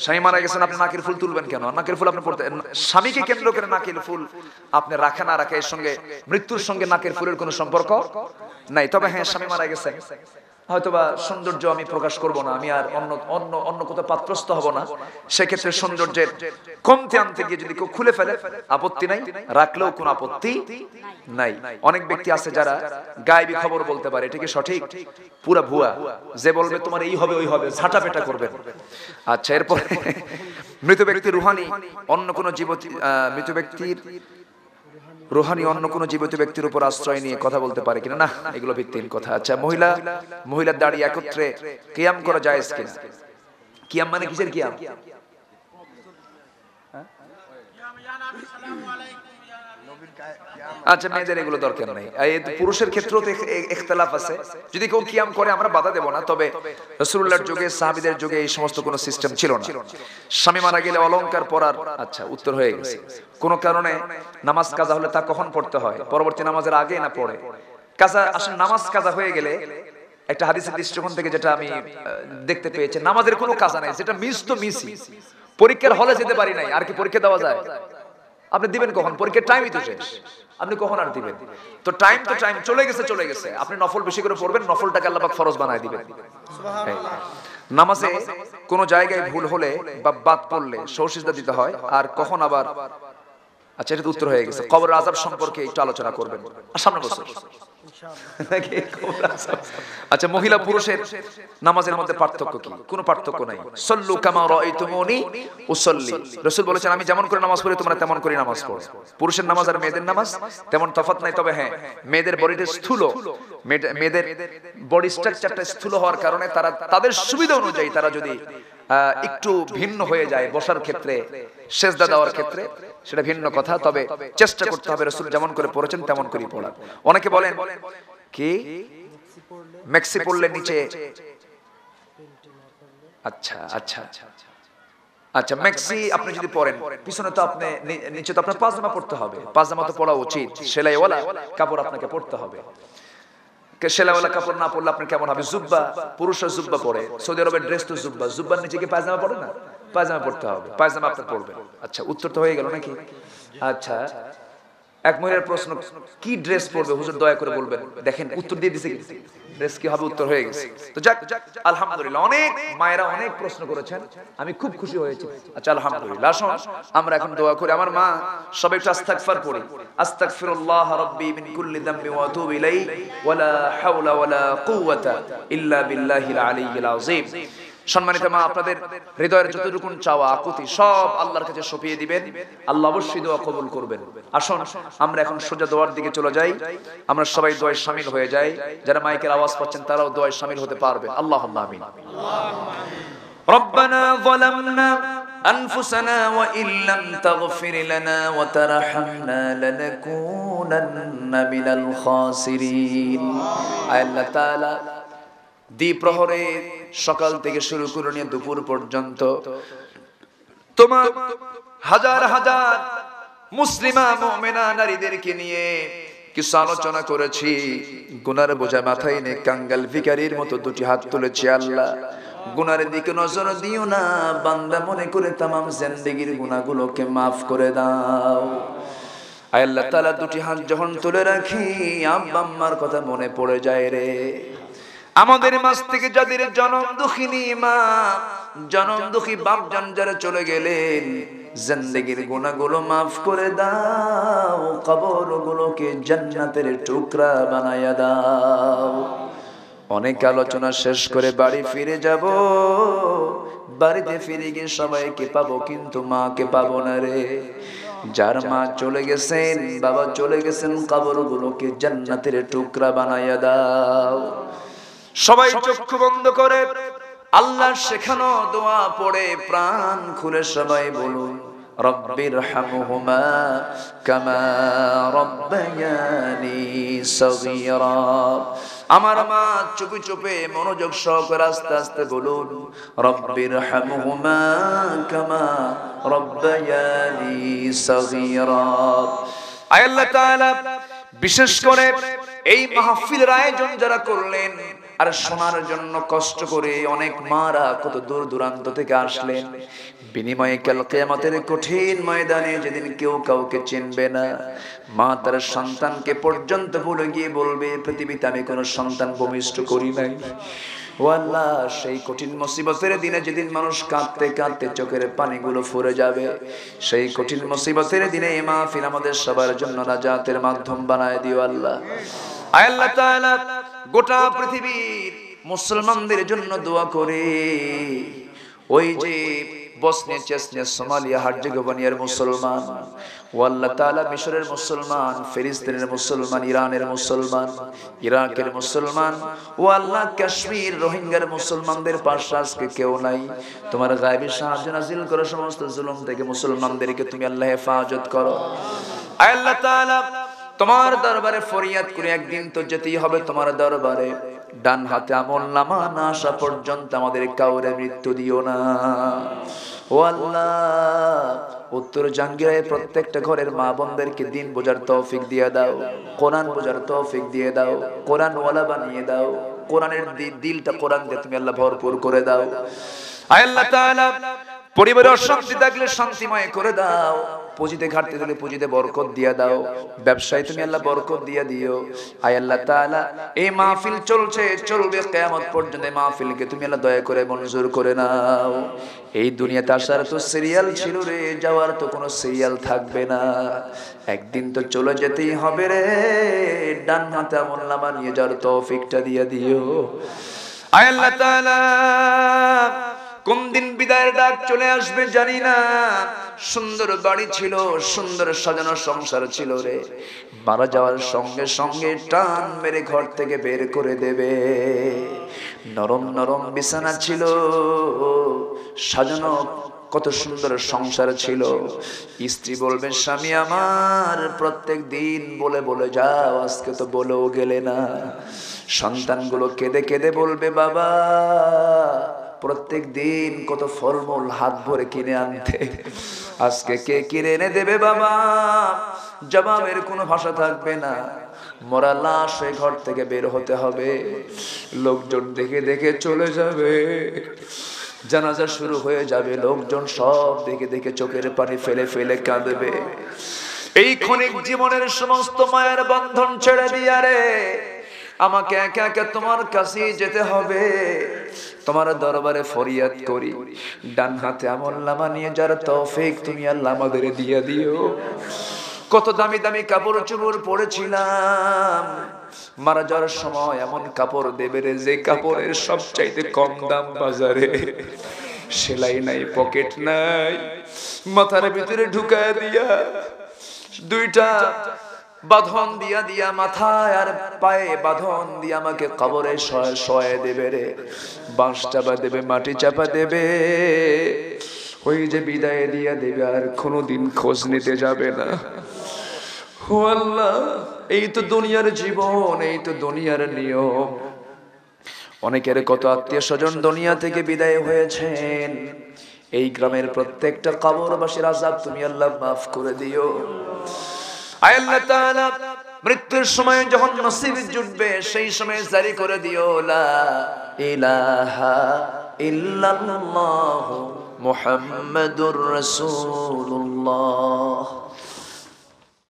স্বামী মারা গেছেন, আপনি নাকের ফুল তুলবেন কেন? নাকের ফুল আপনি পড়তে, স্বামীকে কেন্দ্র করে নাকের ফুল আপনি রাখা না রাখা, এর সঙ্গে মৃত্যুর সঙ্গে নাকের ফুলের কোনো সম্পর্ক নাই। তবে হ্যাঁ, স্বামী মারা গেছেন, হয়তোবা সৌন্দর্য আমি প্রকাশ করব না, আমি আর অন্য কোথাও পাত্রস্থ হব না, সেক্ষেত্রে সৌন্দর্যের কমতে আনতে গিয়ে যদি কেউ খুলে ফেলে আপত্তি নাই, রাখলেও কোনো আপত্তি নাই। অনেক ব্যক্তি আছে যারা গায়েবী খবর বলতে পারে, এটা কি সঠিক? পুরা ভুয়া। যে বলবে তোমার এই হবে ওই হবে, ঝাঁটা পেটা করবে। আচ্ছা, এরপর মৃত ব্যক্তির রুহানি অন্য কোনো মৃত ব্যক্তির রুহানি অন্য কোনো জীবিত ব্যক্তির উপর আশ্রয় নিয়ে কথা বলতে পারে কিনা? না, এগুলো ভিত্তিহীন কথা। আচ্ছা, মহিলার দাড়ি একত্রে কিয়াম করা জায়েজ কিনা? কিয়াম মানে কিসের কিয়াম? আচ্ছা, মেয়েদের এগুলো দরকার নাই। পুরুষের ক্ষেত্রেও তো ইখতিলাফ আছে, যদি কেউ কিয়াম করে আমরা বাধা দেব না, তবে রাসূলুল্লাহর যুগে, সাহাবীদের যুগে এই সমস্ত কোনো সিস্টেম ছিল না। স্বামী মারা গেলে অলংকার পরার, আচ্ছা উত্তর হয়ে গেছে। কোন কারণে নামাজ কাজা হলে তা কখন পড়তে হয়? পরবর্তী নামাজের আগে না পড়ে? কাজা আসলে নামাজ কাজা হয়ে গেলে একটা হাদিসের দৃষ্টিকোণ থেকে যেটা আমি দেখতে পেয়েছি, নামাজের কোনো কাজা নাই, যেটা মিস তো মিসই। পরীক্ষার হলে যেতে পারি নাই, আর কি পরীক্ষা দেওয়া যায়? আপনি দিবেন কখন? পরীক্ষার টাইমই তো শেষ, আপনি কখন আর দিবেন? তো টাইম চলে গেছে। আপনি নফল বেশি করে পড়বেন, নফলটাকে আল্লাহ পাক ফরজ বানায় দিবেন। নামাজে কোন জায়গায় ভুল হলে বা বাদ পড়লে সৌসিজদা দিতে হয়, আর কখন আবার? আচ্ছা, এটা তো উত্তর হয়ে গেছে। কবরের আযাব সম্পর্কে একটু আলোচনা করবেন সামনে বছর। আচ্ছা, মহিলা পুরুষের নামাজের মধ্যে পার্থক্য কি? কোনো পার্থক্য নাই। সাল্লু কামা রাআইতুমুনি উসাল্লি, রাসূল বলেছেন আমি যেমন করে নামাজ পড়ি তোমরা তেমন করে নামাজ পড়ো। পুরুষের নামাজ আর মেয়েদের নামাজ তেমন তফাৎ নাই। তবে হ্যাঁ, মেয়েদের বডিটা স্থূল, মেয়েদের বডি স্ট্রাকচারটা স্থূল হওয়ার কারণে তারা তাদের সুবিধা অনুযায়ী তারা যদি একটু ভিন্ন হয়ে যায় বসার ক্ষেত্রে, সেজদা দেওয়ার ক্ষেত্রে, সেটা ভিন্ন কথা। তবে চেষ্টা করতে হবে রাসূল যেমন করে পড়েছেন তেমন করেই পড়া। অনেকে বলেন কি মেক্সি পড়লে নিচে, আচ্ছা মেক্সি আপনি যদি পরেন পিছনে তো আপনি নিচে তো আপনার পাজামা পড়তে হবে, পাজামা তো পরা উচিত, সেলাইওয়ালা কাপড় আপনাকে পড়তে হবে। সেলাইওয়ালা কাপড় না পরলে আপনার কেমন হবে? জুব্বা, পুরুষরা জুব্বা পরে, সৌদি আরবের ড্রেস তো জুব্বা, জুব্বার নিচে কি পায়জামা পড়ে না? পায়জামা পড়তে হবে, পায়জামা আপনি পরবেন। আচ্ছা, উত্তর তো হয়ে গেল নাকি? আচ্ছা, এক মহিলার প্রশ্ন, কি ড্রেস পরবে হুজুর দয়া করে বলবেন? দেখেন উত্তর দিয়ে দিছে, ড্রেস কি হবে, উত্তর হয়ে গেছে। তো যাক, আলহামদুলিল্লাহ, অনেক মায়েরা অনেক প্রশ্ন করেছেন, আমি খুব খুশি হয়েছি। আচ্ছা, আলহামদুলিল্লাহ। আসুন আমরা এখন দোয়া করি। আমার মা সবাই একটু আস্তাগফার পড়ি। আস্তাগফিরুল্লাহ রাব্বি মিন কুল্লি যামবি ওয়া আতুবু ইলাইহি ওয়া লা হাওলা ওয়া লা কুওয়াতা ইল্লা বিল্লাহিল আলিয়্যিল আযীম। সম্মানিত মা, আপনাদের হৃদয়ের যতটুকুন চাওয়া আকুতি সব আল্লাহর কাছে সঁপিয়ে দিবেন, আল্লাহ অবশ্যই দোয়া কবুল করবেন। আসুন আমরা এখন সোজা দোয়ার দিকে চলে যাই, আমরা সবাই দোয়ায় শামিল হয়ে যাই। যারা মাইকের আওয়াজ পাচ্ছেন তারাও দোয়ায় শামিল হতে পারবেন। আল্লাহুম্মা আমিন। রব্বানা যালামনা আনফুসানা ওয়া ইল্লাম তাগফির লানা ওয়া তারহামনা লানাকুনান্না মিনাল খাসিরিন। আল্লাহ তাআলা দ্বিপ্রহরে সকাল থেকে শুরু করে নিয়ে দুপুর পর্যন্ত তোমার হাজার হাজার মুসলিমা মুমিনা নারীদেরকে নিয়ে কিছু আলোচনা করেছি। গুনার বোঝা মাথায় নিয়ে কাঙ্গাল ভিখারির মতো দুটি হাত তুলেছি। আল্লাহ গুনার দিকে নজর দিও না, বান্দা মনে করে তামাম জিন্দেগির গুনাহগুলোকে মাফ করে দাও। আয় আল্লাহ তাআলা, দুটি হাত যখন তুলে রাখি আব্বা আম্মার কথা মনে পড়ে যায় রে। আমাদের মাঝ থেকে যাদের জনম দুঃখিনী মা, জনম দুঃখী বাপজান যারা চলে গেলেন, জিন্দেগির গুনাহগুলো মাফ করে দাও, কবরগুলোকে জান্নাতের টুকরা বানায়া দাও। অনেক আলোচনা শেষ করে বাড়ি ফিরে যাব, বাড়িতে ফিরে গিয়ে সবাইকে পাবো কিন্তু মাকে পাবো না রে। যার মা চলে গেছেন, বাবা চলে গেছেন, কবরগুলোকে জান্নাতের টুকরা বানায়া দাও। সবাই চক্ষু বন্ধ করে আল্লাহর শেখানো দোয়া পড়ে প্রাণ খুলে সবাই বলুন, রব্বিরহামহুমা কামা রব্বায়ানি সগীরা। আমার মা চুপে চুপে মনোযোগ সহকারে আস্তে আস্তে বলুন, রব্বিরহামহুমা কামা রব্বায়ানি সগীরা। আয় আল্লাহ তাআলা, বিশেষ করে এই মাহফিলের আয়োজন যারা করলেন আর শোনার জন্য কষ্ট করে অনেক মারা কত দূর দূরান্ত থেকে আসলেন, বিনিময়ে কাল কিয়ামতের কঠিন ময়দানে যেদিন কেউ কাউকে চিনবে না, মা তার সন্তানকে পর্যন্ত ভুলে গিয়ে বলবে, পৃথিবীতে আমি কোনো সন্তান ভূমিষ্ঠ করি নাই। ও আল্লাহ, সেই কঠিন মুসিবতের দিনে যেদিন মানুষ কাঁদতে কাঁদতে চোখের পানিগুলো ফুরে যাবে, সেই কঠিন মুসিবতের দিনে এই মাহফিল আমাদের সবার জন্য নাজাতের মাধ্যম বানায় দিও আল্লাহ। আয় আল্লাহ তাআলা, গোটা পৃথিবীর মুসলমানদের জন্য দোয়া করে, ওই যে বসনিয়া, চেচনিয়া, সোমালিয়া, হার্জেগোভিনার মুসলমান, ও আল্লাহ তাআলা, মিশরের মুসলমান, ফিলিস্তিনের মুসলমান, ইরানের মুসলমান, ইরাকের মুসলমান, ও আল্লাহ কাশ্মীর রোহিঙ্গার মুসলমানদের পাশে আজকে কেউ নাই। তোমার গায়েবী সাহায্য নাযিল করো, সমস্ত জুলুম থেকে মুসলমানদেরকে তুমি আল্লাহ হেফাজত করো। আয় আল্লাহ তাআলা, তোমার দরবারে ফরিয়াদ করে একদিন তো যেতেই হবে তোমার দরবারে। ডান হাতে আমলনামা না আসা পর্যন্ত আমাদের কাউরে মৃত্যু দিও না। ও আল্লাহ, উত্তর জাহাঙ্গীরের প্রত্যেকটা ঘরের মা বোনদেরকে দিন বোঝার তৌফিক দিয়ে দাও, কোরআন বোঝার তৌফিক দিয়ে দাও, কোরআন ওয়ালা বানিয়ে দাও, কোরআনের দিলটা কোরআন দিয়ে তুমি আল্লাহ ভরপুর করে দাও। আয় আল্লাহ তাআলা, পরিবারে অশান্তি থাকলে শান্তিময় করে দাও, পুঁজিতে ঘাটতি দিলে পুঁজিতে বরকত দিয়ে দাও, ব্যবসায় তুমি আল্লাহ বরকত দিয়ে দিও। আয় আল্লাহ তাআলা, এই মাহফিল চলছে, চলবে কিয়ামত পর্যন্ত, এই মাহফিলকে তুমি আল্লাহ দয়া করে মঞ্জুর করে নাও। এই দুনিয়াতে আসার তো সিরিয়াল ছিল রে, যাওয়ার তো কোনো সিরিয়াল থাকবে না, একদিন তো চলে যেতেই হবে রে। ডান হাতে আমলনামা নিয়ে যাওয়ার তৌফিকটা দিয়ে দিও। আয় আল্লাহ তাআলা, কোন দিন বিদায়ের ডাক চলে আসবে জানি না। সুন্দর বাড়ি ছিল, সুন্দর সাজানো সংসার ছিল রে, মারা যাওয়ার সঙ্গে সঙ্গে টান মেরে ঘর থেকে বের করে দেবে। নরম নরম বিছানা ছিল, সাজানো কত সুন্দর সংসার ছিল। স্ত্রী বলবে, স্বামী আমার প্রত্যেক দিন বলে বলে যাও, আজকে তো বলেও গেলে না। সন্তানগুলো কেঁদে কেঁদে বলবে, বাবা প্রত্যেক দিন কত ফলমূল হাত ভরে কিনে আনতে, আজকে কে কিনে এনে দেবে বাবা? জবাবের কোনো ভাষা থাকবে না, মরা লাশ হয়ে ঘর থেকে বের হতে হবে। লোকজন দেখে দেখে চলে যাবে, জানাজা শুরু হয়ে যাবে, লোকজন সব দেখে দেখে চোখের পানি ফেলে ফেলে কাঁদবে। এই ক্ষণিক জীবনের সমস্ত মায়ের বন্ধন ছেড়ে দিয়া রে, আমাকে একা একা তোমার কাছে যেতে হবে। তোমার দরবারে ফরিয়াদ করি, ডান হাতে আমলনামা নিয়ে যার তৌফিক তুমি আল্লাহ আমাদের দিয়ে দিও। কত দামি দামি কাপড় চোপড় পরেছিলাম, মারা যাওয়ার সময় এমন কাপড় দেবে রে, যে কাপড়ের সবচাইতে কম দাম বাজারে। সেলাই নাই, পকেট নাই, মাথার ভিতরে ঢুকায় দিয়া দুইটা বাঁধন দিয়া দিয়া মাথায় আর পায়ে বাঁধন দিয়ে আমাকে কবরে শোয়া দেবে রে। বাঁশ চাপা দেবে, মাটি চাপা দেবে, ওই যে বিদায় দিয়া দেবে, আর কোনোদিন খোঁজ নিতে যাবে না। ও আল্লাহ, এই তো দুনিয়ার জীবন, এই তো দুনিয়ার নিয়ম। অনেকের কত আত্মীয় স্বজন দুনিয়া থেকে বিদায় হয়েছেন। এই গ্রামের প্রত্যেকটা কবরবাসীর আযাব তুমি আল্লাহ মাফ করে দিও। আয় আল্লাহ তাআলা, মৃত্যুর সময় যখন নসিবে জুটবে সেই সময় জারি করে দিও, লা ইলাহা ইল্লাল্লাহু মুহাম্মাদুর রাসূলুল্লাহ।